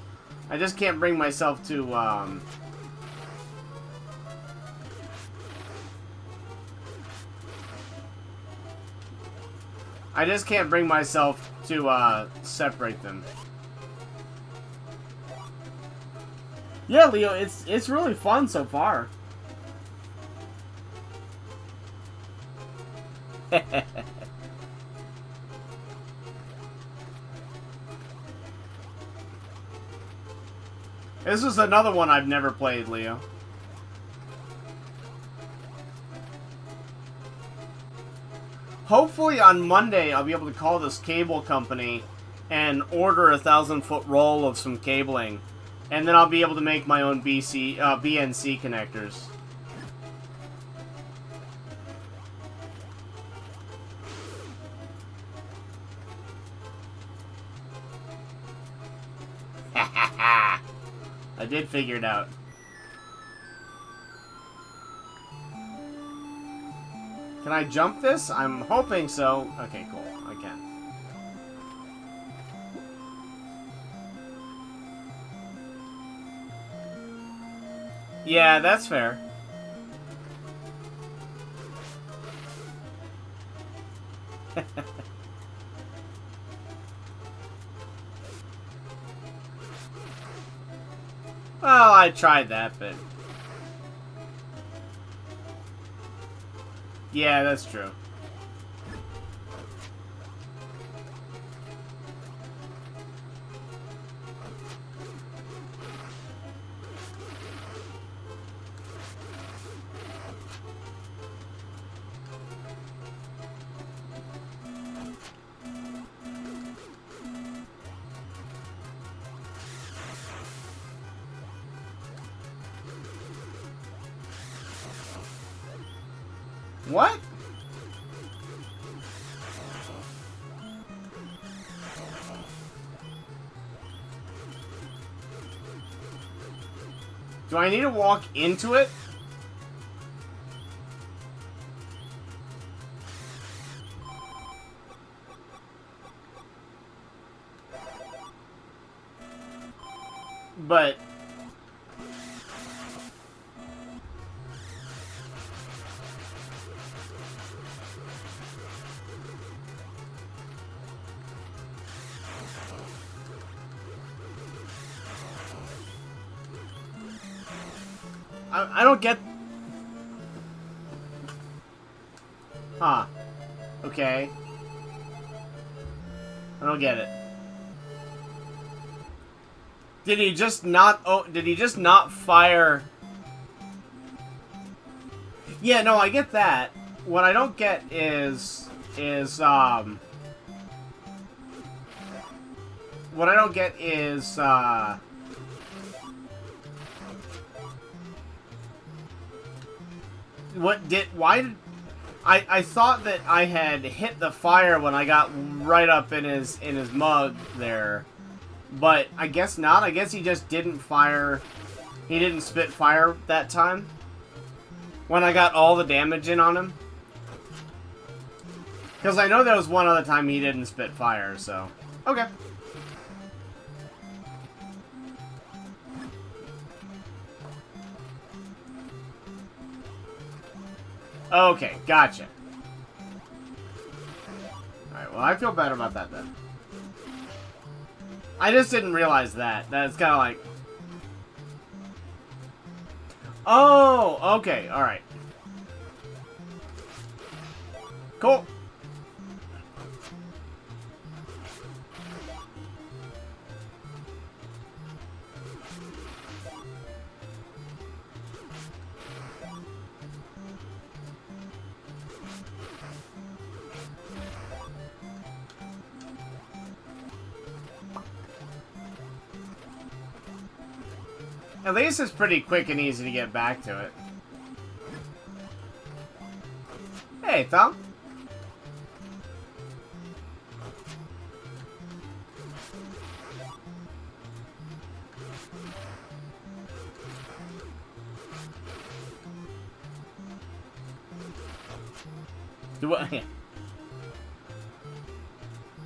I just can't bring myself to I just can't bring myself to separate them. Yeah, Leo, it's really fun so far. This is another one I've never played, Leo. Hopefully on Monday I'll be able to call this cable company and order a 1,000-foot roll of some cabling. And then I'll be able to make my own BNC connectors. I did figure it out. Can I jump this? I'm hoping so. Okay, cool. I can. Yeah, that's fair. Well, I tried that, but... Yeah, that's true. What? Do I need to walk into it? But... I don't get... Huh. Okay. I don't get it. Did he just not... Oh, did he just not fire... Yeah, no, I get that. What I don't get is... What I don't get is, why did... I thought that I had hit the fire when I got right up in his mug there. But I guess not. I guess he just didn't fire... He didn't spit fire that time. When I got all the damage in on him. Because I know there was one other time he didn't spit fire, so... Okay. Okay, gotcha. Alright, well, I feel better about that then. I just didn't realize that. That's kind of like... Oh, okay, alright. Cool. At least it's pretty quick and easy to get back to it. perfetto.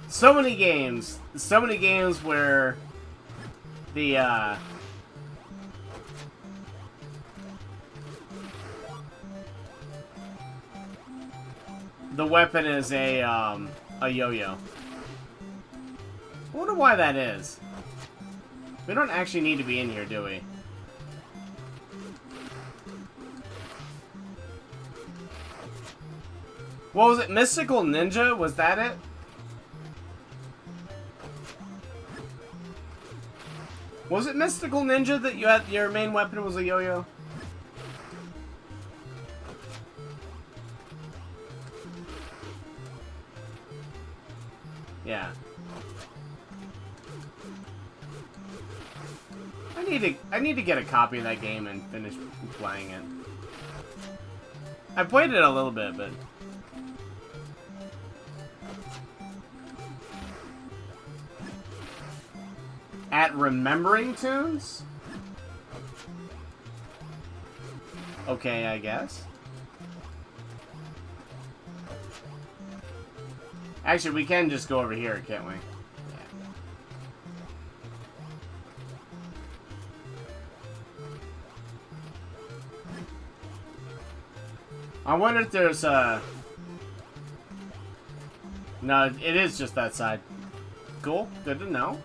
So many games where the weapon is a yo-yo. I wonder why that is. We don't actually need to be in here, do we? What was it? Mystical Ninja? Was that it? Was it Mystical Ninja that you had your main weapon was a yo-yo? Yeah. I need to get a copy of that game and finish playing it. I played it a little bit, but at remembering tunes? Okay, I guess. Actually, we can just go over here, can't we? Yeah. I wonder if there's a... No, it is just that side. Cool, good to know.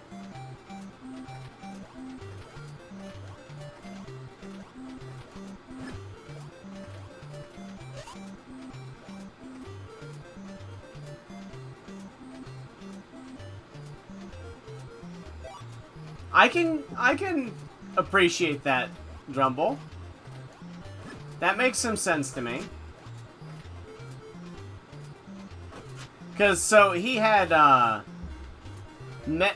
I can appreciate that, Drumble. That makes some sense to me. Because, so, he had,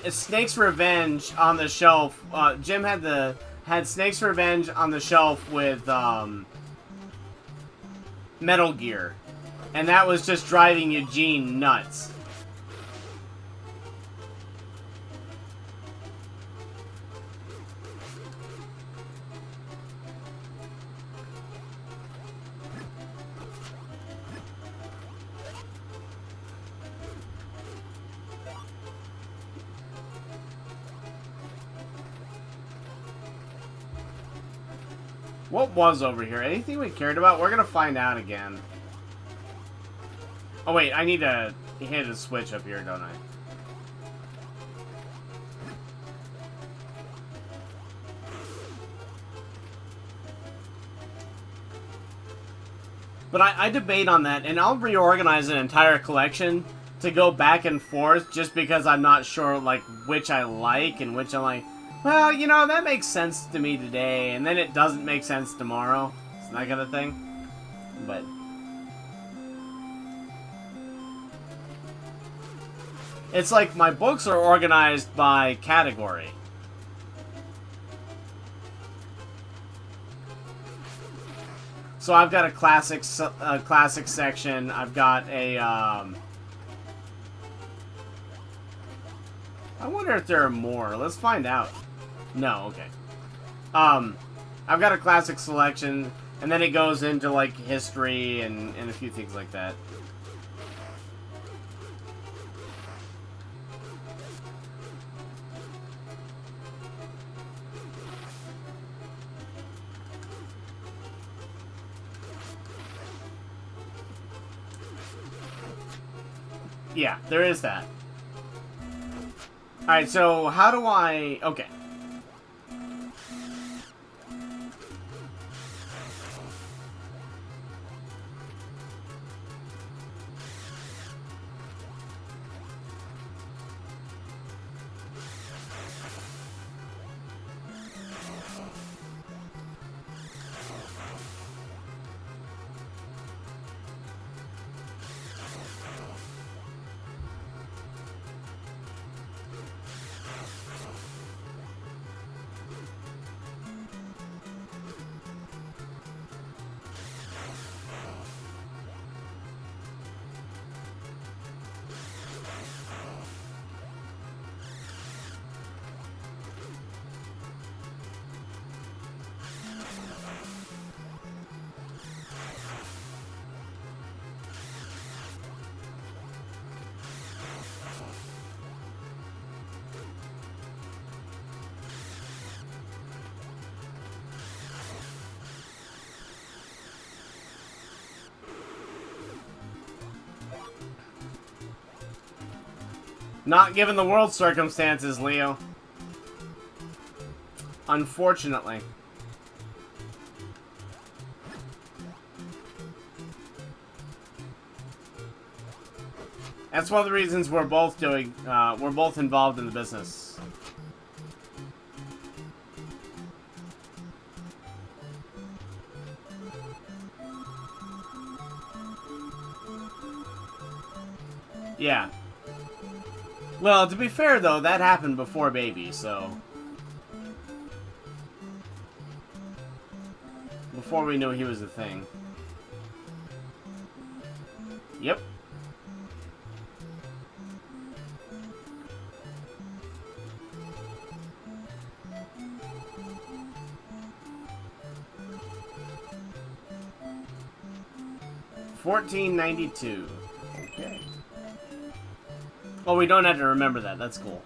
Snake's Revenge on the shelf. Jim had Snake's Revenge on the shelf with, Metal Gear. And that was just driving Eugene nuts. What was over here? Anything we cared about? We're gonna find out again. Oh wait, I need to hit a switch up here, don't I? But I debate on that, and I'll reorganize an entire collection to go back and forth just because I'm not sure, like, which I like and which I'm like, well, you know, that makes sense to me today, and then it doesn't make sense tomorrow. It's that kind of thing. But it's like my books are organized by category. So I've got a classic section. I've got a I wonder if there are more. Let's find out. No, okay. I've got a classic selection, and then it goes into, like, history and a few things like that. Yeah, there is that. Alright, so how do I... Okay. Not given the world circumstances, Leo. Unfortunately. That's one of the reasons we're both involved in the business. Yeah. Well, to be fair though, that happened before baby, so... Before we knew he was a thing. Yep. $14.92. Okay. Oh, we don't have to remember that. That's cool.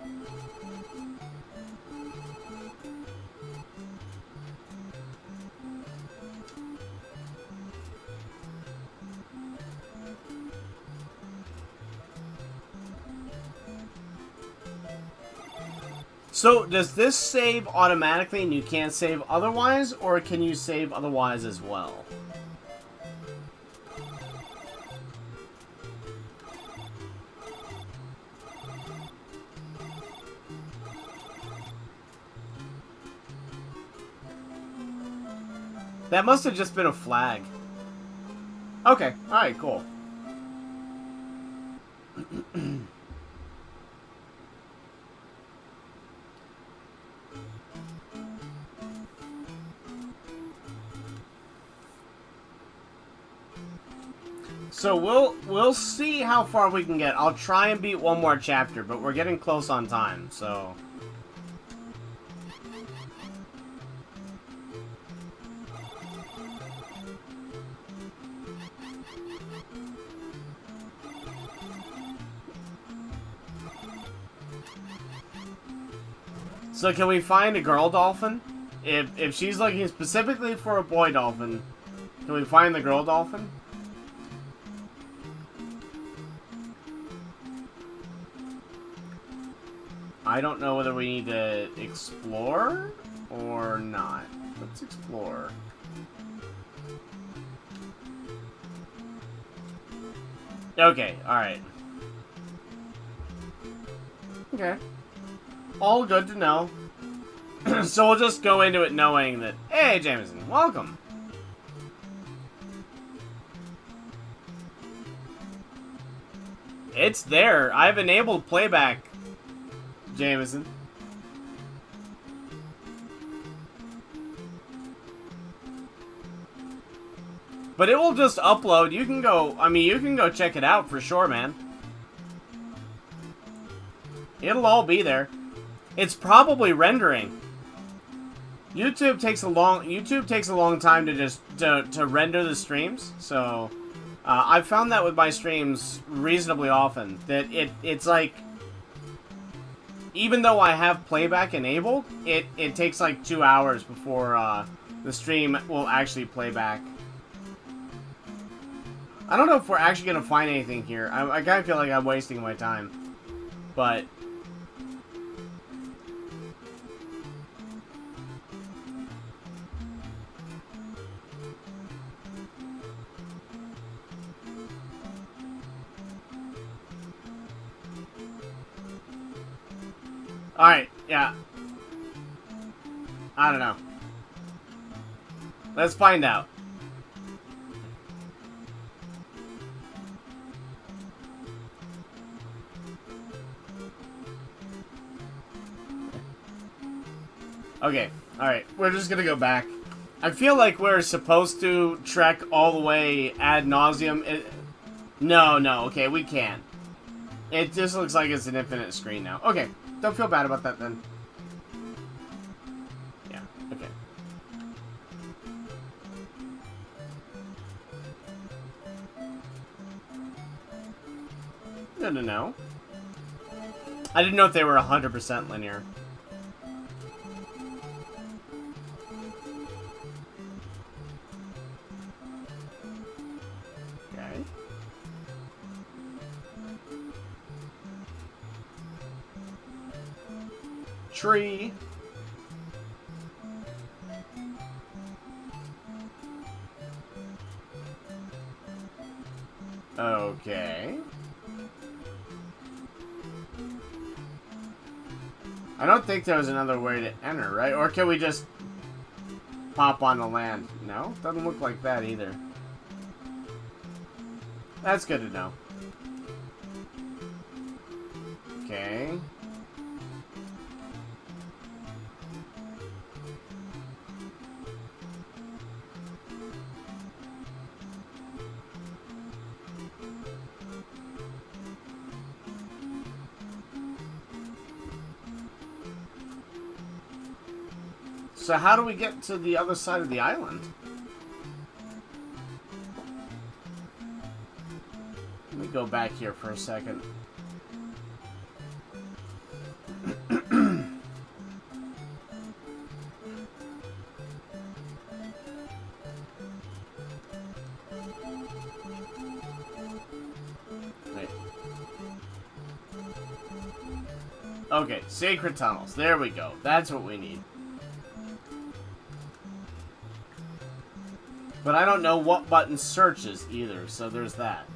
So, does this save automatically and you can't save otherwise, or can you save otherwise as well? That must have just been a flag. Okay, alright, cool. So we'll see how far we can get. I'll try and beat one more chapter, but we're getting close on time, so... So can we find a girl dolphin? If she's looking specifically for a boy dolphin, can we find the girl dolphin? I don't know whether we need to explore or not. Let's explore. Okay, alright. Okay. All good to know. So we'll just go into it knowing that, hey, Jameson, welcome. It's there. I've enabled playback, Jameson. But it will just upload. You can go, I mean, you can go check it out for sure, man. It'll all be there. It's probably rendering. YouTube takes a long time to just to render the streams. So I've found that with my streams reasonably often that it's like, even though I have playback enabled, it takes like 2 hours before the stream will actually play back. I don't know if we're actually gonna find anything here. I kind of feel like I'm wasting my time, but. Alright, yeah. I don't know. Let's find out. Okay, alright. We're just gonna go back. I feel like we're supposed to trek all the way ad nauseum. No, okay, we can't. It just looks like it's an infinite screen now. Okay. Don't feel bad about that, then. Yeah, okay. Good to know. I didn't know if they were 100% linear. Okay. tree. Okay. I don't think there was another way to enter, right? Or can we just pop on the land? No? Doesn't look like that either. That's good to know. Okay. So how do we get to the other side of the island? Let me go back here for a second. Wait. Okay, sacred tunnels. There we go. That's what we need. But I don't know what button searches either, so there's that.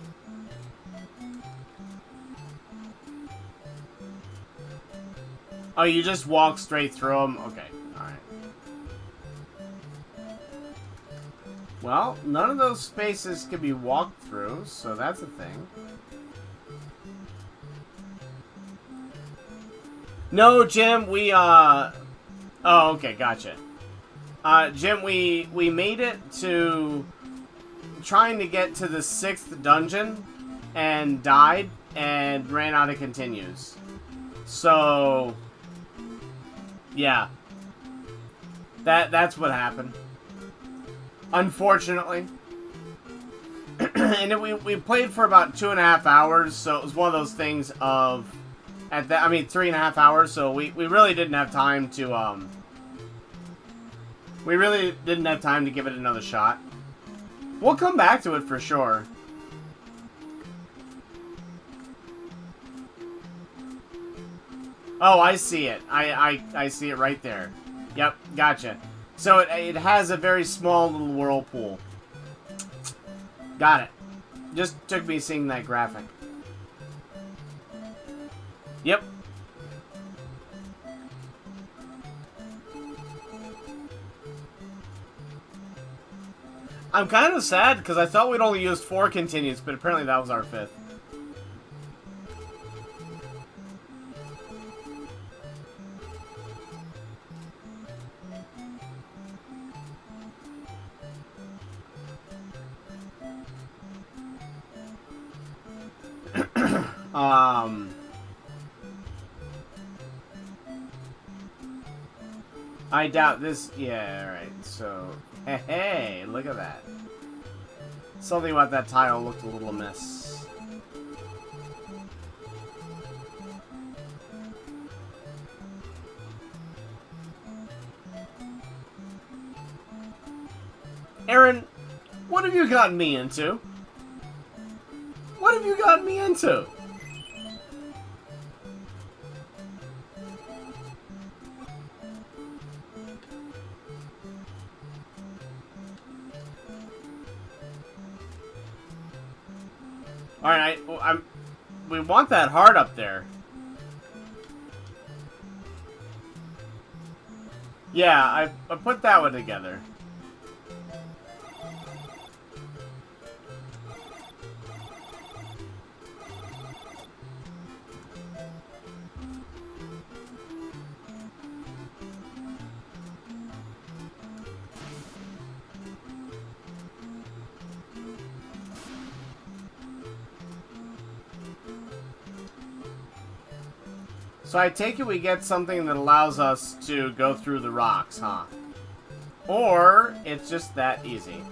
Oh, you just walk straight through them? Okay, alright. Well, none of those spaces can be walked through, so that's a thing. No, Jim, we, Oh, okay, gotcha. Jim, we made it to trying to get to the 6th dungeon and died and ran out of continues. So, yeah. That's what happened. Unfortunately. And we played for about 2.5 hours, so it was one of those things of, 3.5 hours, so we really didn't have time to, we really didn't have time to give it another shot. We'll come back to it for sure. Oh, I see it. I see it right there. Yep, gotcha. So it has a very small little whirlpool. Got it. Just took me seeing that graphic. Yep. I'm kind of sad because I thought we'd only used 4 continues, but apparently that was our 5th. I doubt this. Yeah, alright. So, hey, look at that. Something about that tile looked a little amiss. Aaron, what have you gotten me into? What have you gotten me into? Alright, we want that heart up there. Yeah, I put that one together. So I take it we get something that allows us to go through the rocks, huh? Or it's just that easy.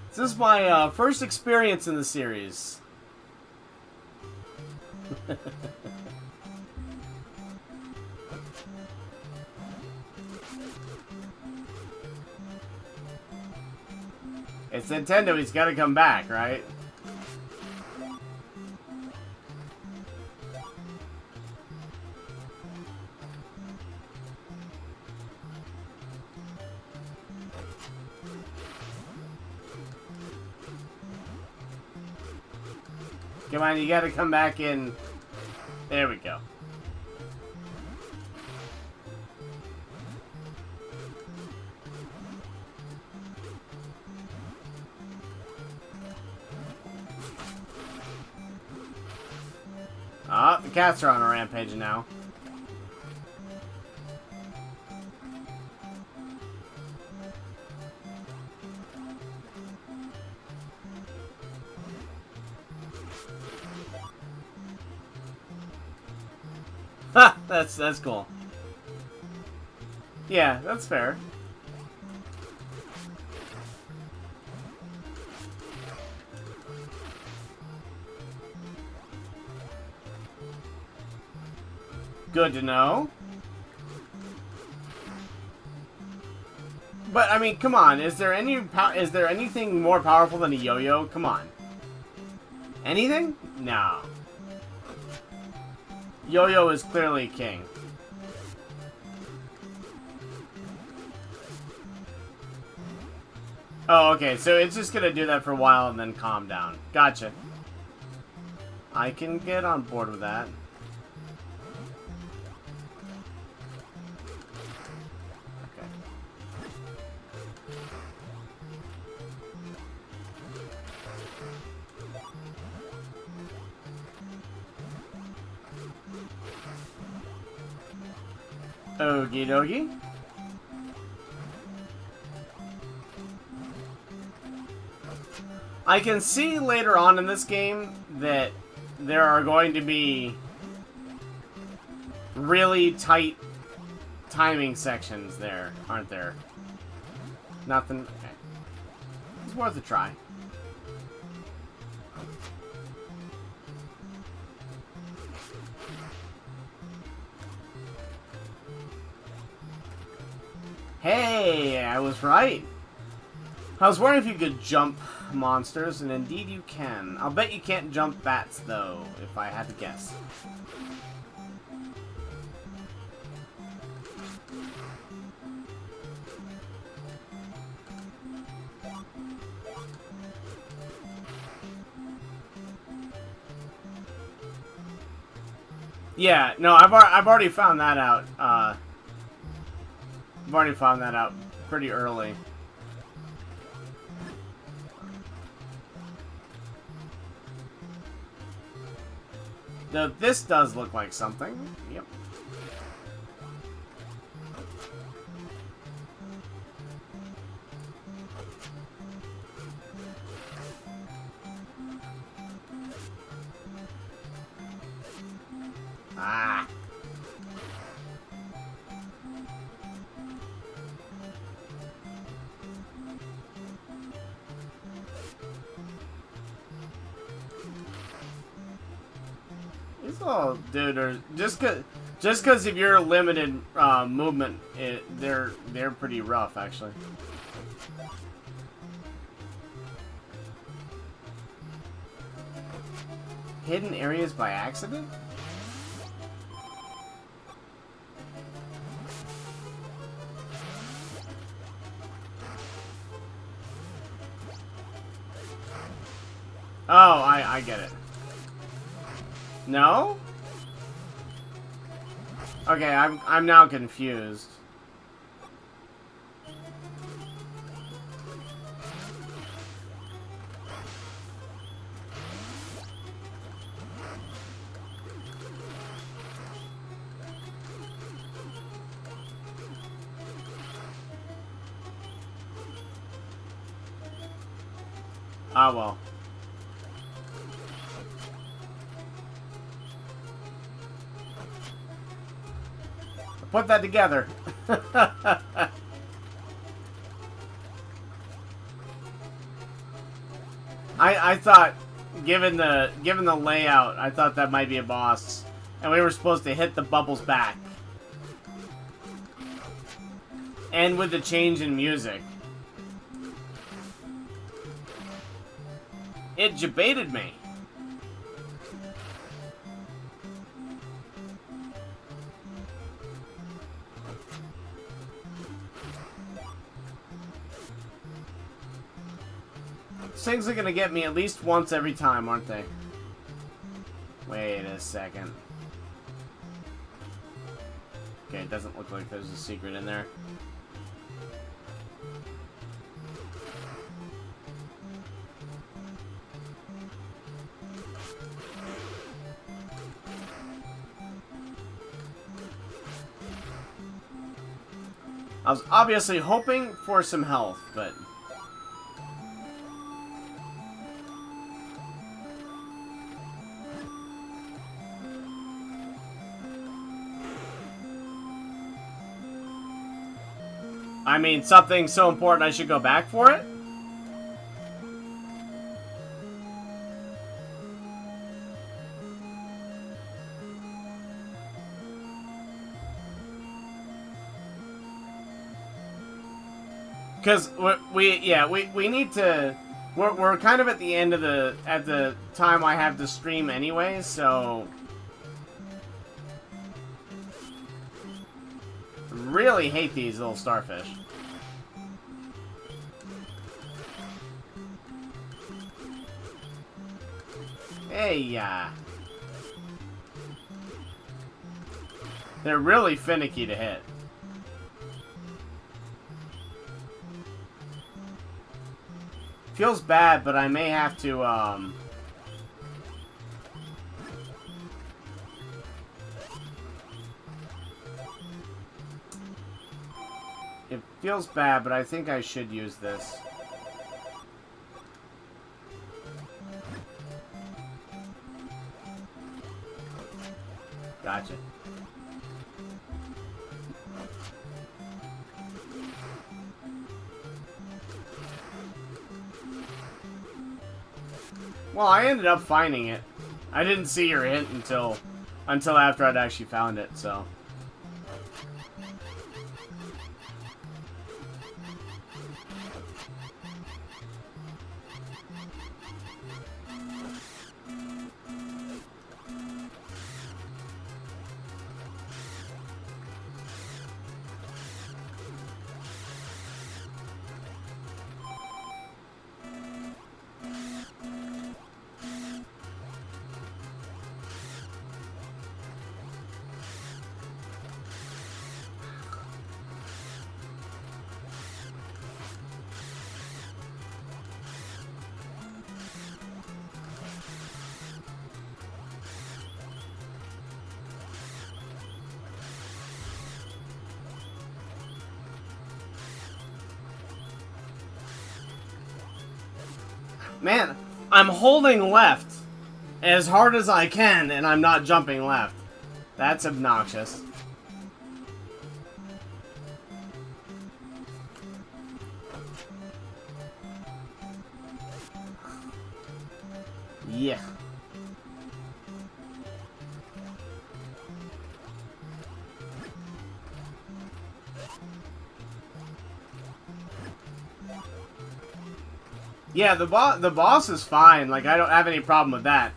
This is my first experience in the series. It's Nintendo, he's gotta come back, right? Come on, you gotta come back in. There we go. Ah, the cats are on a rampage now. Ha! That's cool. Yeah, that's fair. Good to know. But I mean, come on. Is there anything more powerful than a yo-yo? Come on. Anything? No. Yo-yo is clearly king. Oh, okay. So it's just gonna do that for a while and then calm down. Gotcha. I can get on board with that. Okie dokie. I can see later on in this game that there are going to be really tight timing sections there, aren't there? Nothing? Okay. It's worth a try. Hey, I was right. I was wondering if you could jump monsters, and indeed you can. I'll bet you can't jump bats, though, if I had to guess. Yeah, no, I've already found that out. I've already found that out pretty early. Though this does look like something. Yep. Ah. Oh, dude, just cause of your limited movement, they're pretty rough, actually. Hidden areas by accident? Oh, I get it. No? Okay, I'm now confused. Ah, well. Put that together. I thought, given the layout, I thought that might be a boss, and we were supposed to hit the bubbles back. And with the change in music. It debated me. These things are gonna get me at least once every time, aren't they? Wait a second. Okay, it doesn't look like there's a secret in there. I was obviously hoping for some health, but... I mean, something so important I should go back for it? Because we need to. We're kind of at the end of the time I have to stream anyway, so really hate these little starfish. Hey, they're really finicky to hit. Feels bad, but I may have to, It feels bad, but I think I should use this. Gotcha. Well, I ended up finding it. I didn't see your hint until after I'd actually found it, so. Man, I'm holding left as hard as I can, and I'm not jumping left. That's obnoxious. Yeah. Yeah, the boss is fine. Like, I don't have any problem with that.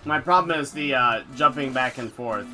My problem is the jumping back and forth.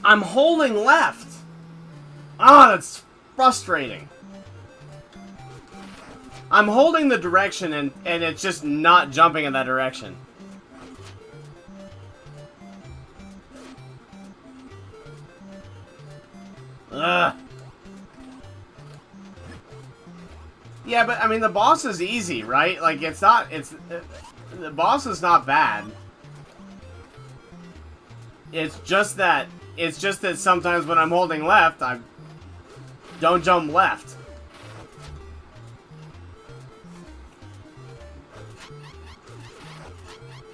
I'm holding left. Ah, that's frustrating. I'm holding the direction and it's just not jumping in that direction. Ugh. Yeah, but I mean the boss is easy, right? Like the boss is not bad. It's just that sometimes when I'm holding left, I don't jump left.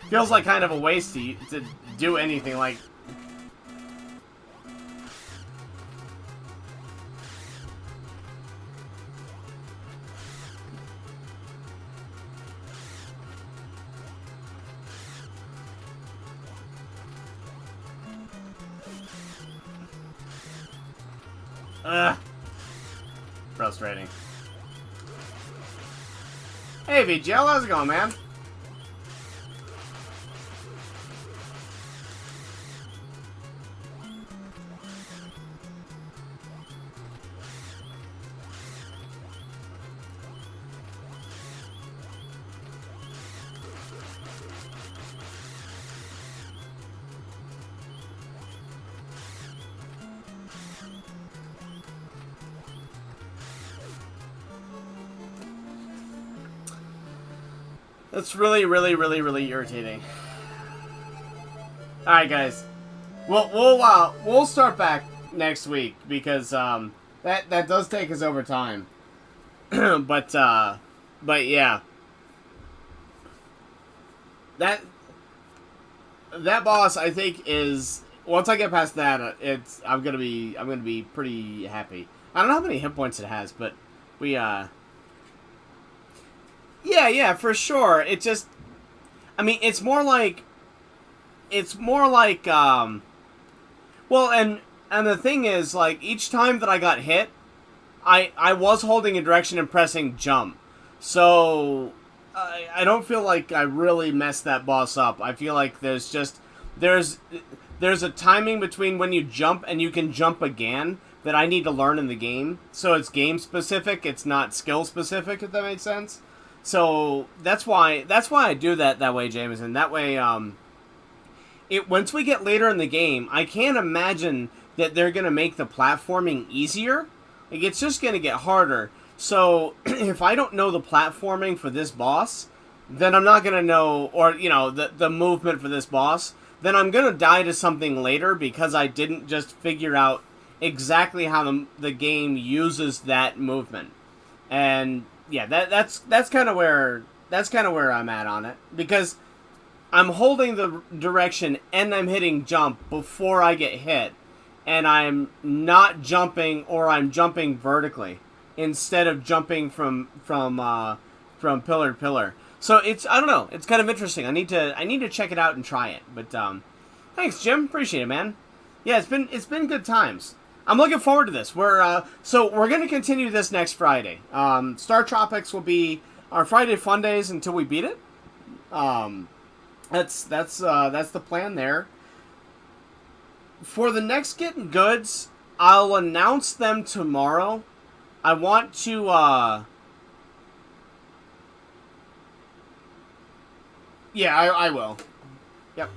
Feels like kind of a waste to do anything like. Frustrating. Hey VGL, how's it going, man? That's really, really, really, really irritating. All right, guys. We'll start back next week because that does take us over time. but yeah, that boss I think is once I get past that, I'm gonna be pretty happy. I don't know how many hit points it has, but we Yeah, for sure. It just, I mean, it's more like, well, and the thing is, like, each time that I got hit, I was holding a direction and pressing jump. So, I don't feel like I really messed that boss up. I feel like there's a timing between when you jump and you can jump again that I need to learn in the game. So it's game specific, it's not skill specific, if that makes sense. So that's why I do that way, Jameson. That way, once we get later in the game, I can't imagine that they're gonna make the platforming easier. Like it's just gonna get harder. So if I don't know the platforming for this boss, then I'm not gonna know, or the movement for this boss. Then I'm gonna die to something later because I didn't just figure out exactly how the game uses that movement. And yeah, that's kind of where I'm at on it, because I'm holding the direction and I'm hitting jump before I get hit, and I'm not jumping, or I'm jumping vertically instead of jumping from pillar to pillar. So I don't know, it's kind of interesting. I need to check it out and try it. But thanks, Jim, appreciate it, man. Yeah, it's been good times. I'm looking forward to this. We're going to continue this next Friday. Startropics will be our Friday fun days until we beat it. That's the plan there. For the next Gittin goods, I'll announce them tomorrow. I want to yeah, I will. Yep.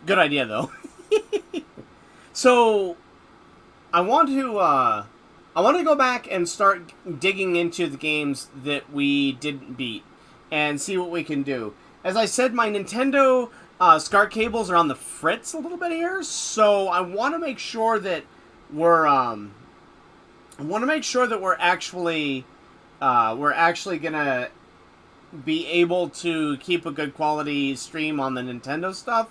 Good idea though. So, I want to go back and start digging into the games that we didn't beat and see what we can do. As I said, my Nintendo SCART cables are on the fritz a little bit here, so I want to make sure that we're actually gonna be able to keep a good quality stream on the Nintendo stuff.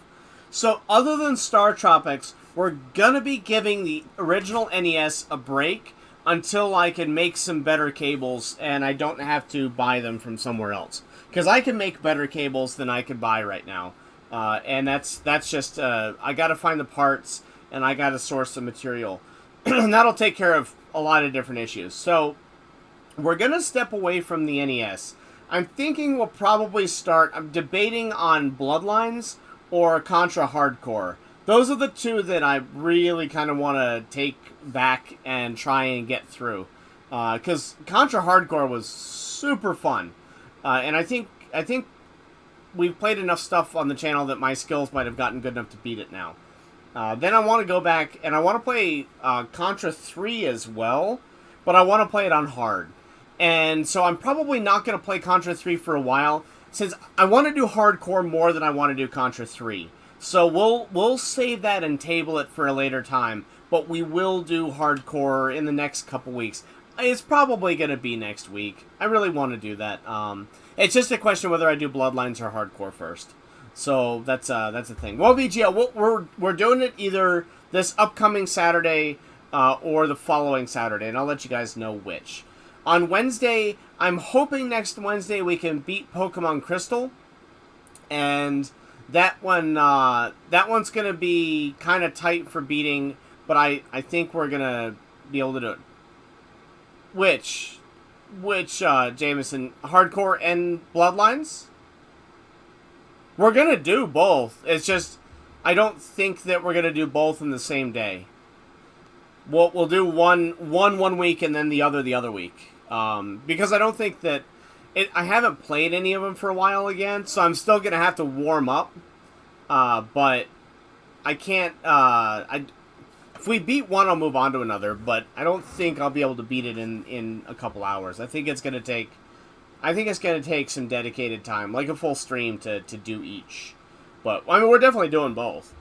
So, other than Startropics, we're gonna be giving the original NES a break until I can make some better cables and I don't have to buy them from somewhere else. Because I can make better cables than I can buy right now. And that's just, I gotta find the parts and I gotta source the material. And that'll take care of a lot of different issues. So, we're gonna step away from the NES. I'm thinking we'll probably I'm debating on Bloodlines or Contra Hardcore. Those are the two that I really kind of want to take back and try and get through. Because Contra Hardcore was super fun. And I think we've played enough stuff on the channel that my skills might have gotten good enough to beat it now. Then I want to go back, and I want to play Contra 3 as well, but I want to play it on hard. And so I'm probably not going to play Contra 3 for a while, since I want to do hardcore more than I want to do Contra 3. So we'll save that and table it for a later time, but we will do hardcore in the next couple weeks. It's probably going to be next week. I really want to do that. It's just a question whether I do Bloodlines or hardcore first. So that's a thing. Well, VGL, we're doing it either this upcoming Saturday or the following Saturday, and I'll let you guys know which. On Wednesday, I'm hoping next Wednesday we can beat Pokemon Crystal, and that one's gonna be kind of tight for beating, but I think we're gonna be able to do it. Which Jameson, hardcore and Bloodlines? We're gonna do both. It's just I don't think that we're gonna do both in the same day. We'll do one week and then the other week. Because I don't think that I haven't played any of them for a while again, so I'm still gonna have to warm up. But I can't. If we beat one, I'll move on to another. But I don't think I'll be able to beat it in a couple hours. I think it's gonna take some dedicated time, like a full stream to do each. But I mean, we're definitely doing both.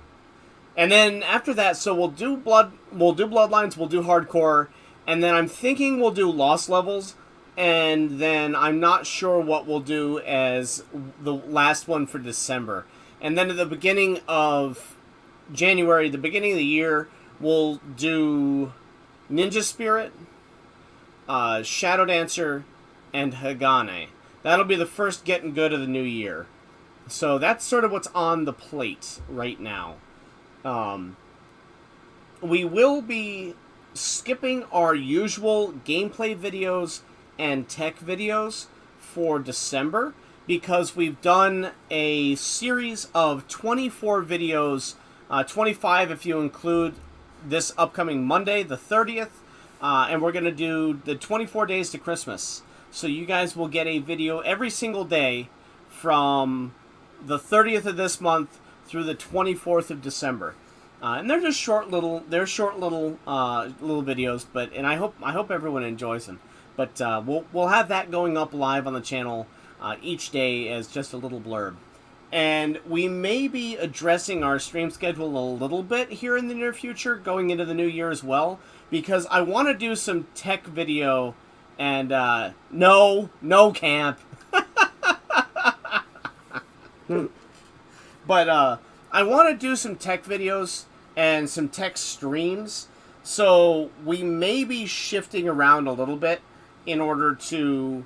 And then after that, so we'll do Bloodlines, we'll do hardcore, and then I'm thinking we'll do Lost Levels, and then I'm not sure what we'll do as the last one for December. And then at the beginning of January, the beginning of the year, we'll do Ninja Spirit, Shadow Dancer, and Hagane. That'll be the first getting good of the new year. So that's sort of what's on the plate right now. We will be skipping our usual gameplay videos and tech videos for December because we've done a series of 24 videos, 25 if you include this upcoming Monday, the 30th, and we're going to do the 24 days to Christmas. So you guys will get a video every single day from the 30th of this month through the 24th of December. And they're just short little videos, and I hope everyone enjoys them. But we'll have that going up live on the channel each day as just a little blurb. And we may be addressing our stream schedule a little bit here in the near future, going into the new year as well, because I want to do some tech video. And no camp. But I want to do some tech videos and some tech streams, so we may be shifting around a little bit in order to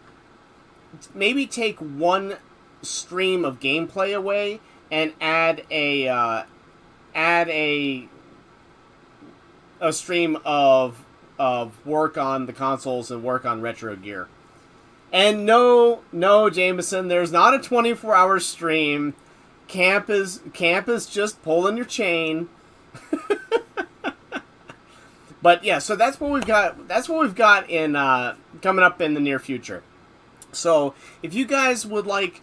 maybe take one stream of gameplay away and add a stream of work on the consoles and work on retro gear. And no, Jameson, there's not a 24-hour stream. Camp is just pulling your chain. But yeah, so that's what we've got. That's what we've got in coming up in the near future. So if you guys would like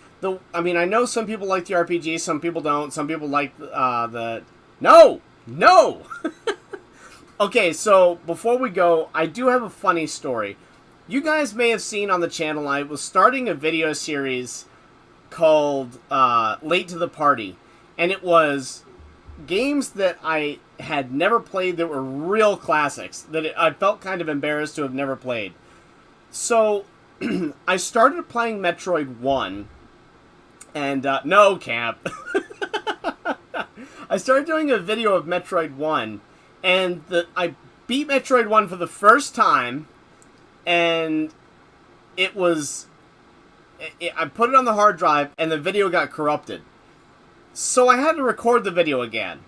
I mean, I know some people like the RPG, some people don't. Some people like the no. Okay, so before we go, I do have a funny story. You guys may have seen on the channel, I was starting a video series called Late to the Party. And it was games that I had never played that were real classics, that I felt kind of embarrassed to have never played. So, I started playing Metroid 1, and no, Camp. I started doing a video of Metroid 1, and I beat Metroid 1 for the first time, and it was... I put it on the hard drive, and the video got corrupted. So I had to record the video again.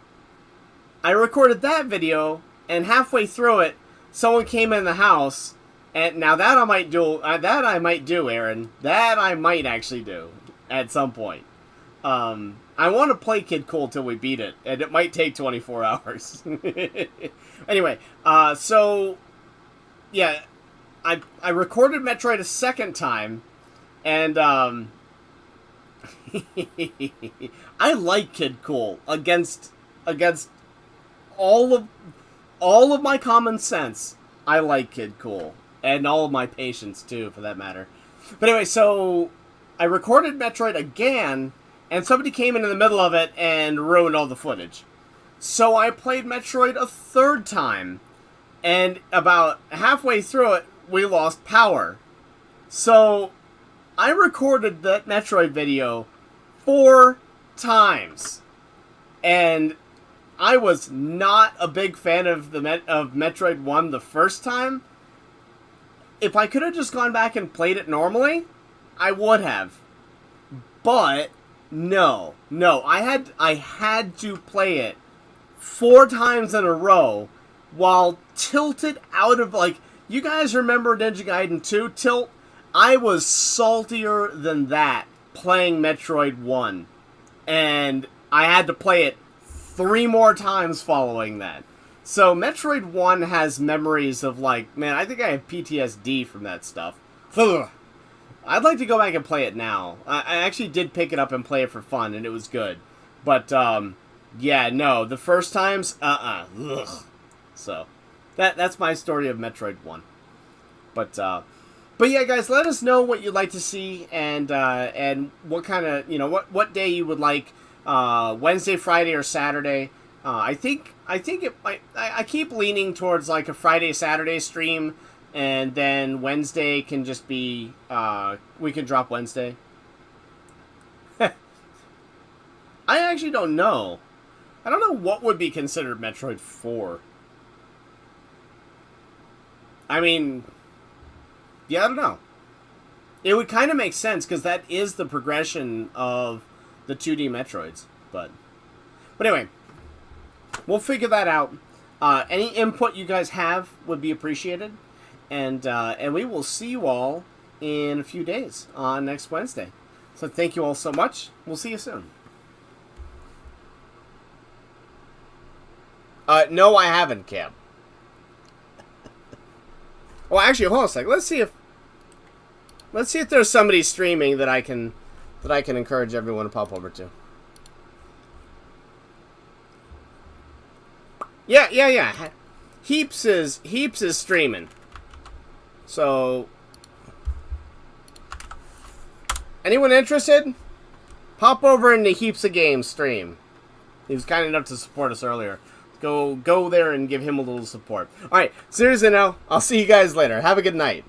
I recorded that video, and halfway through it, someone came in the house, and now that I might do, Aaron. That I might actually do, at some point. I want to play Kid Cool till we beat it, and it might take 24 hours. Anyway, so, yeah, I recorded Metroid a second time, and I like Kid Cool against all of my common sense. I like Kid Cool, and all of my patience too, for that matter. But anyway, so I recorded Metroid again, and somebody came in the middle of it and ruined all the footage. So I played Metroid a third time, and about halfway through it, we lost power. So I recorded that Metroid video 4 times, and I was not a big fan of of Metroid 1 the first time. If I could have just gone back and played it normally, I would have. But no, I had to play it 4 times in a row while tilted out of, like, you guys remember Ninja Gaiden 2 tilt? I was saltier than that playing Metroid 1. And I had to play it 3 more times following that. So Metroid 1 has memories of, like, man, I think I have PTSD from that stuff. Ugh. I'd like to go back and play it now. I actually did pick it up and play it for fun, and it was good. But, yeah, no, the first times, ugh. So, that's my story of Metroid 1. But yeah, guys, let us know what you'd like to see, and what kind of, what day you would like, Wednesday, Friday, or Saturday. I think it might, I keep leaning towards, like, a Friday, Saturday stream, and then Wednesday can just be, we can drop Wednesday. I actually don't know. I don't know what would be considered Metroid 4. I mean, yeah, I don't know. It would kind of make sense, because that is the progression of the 2D Metroids. But anyway, we'll figure that out. Any input you guys have would be appreciated. And we will see you all in a few days on next Wednesday. So thank you all so much. We'll see you soon. No, I haven't, Cam. Well, actually, hold on a sec. Let's see if there's somebody streaming that I can encourage everyone to pop over to. Yeah. Heaps is streaming. So, anyone interested? Pop over into Heaps of Games stream. He was kind enough to support us earlier. Go there and give him a little support. Alright, seriously now, I'll see you guys later. Have a good night.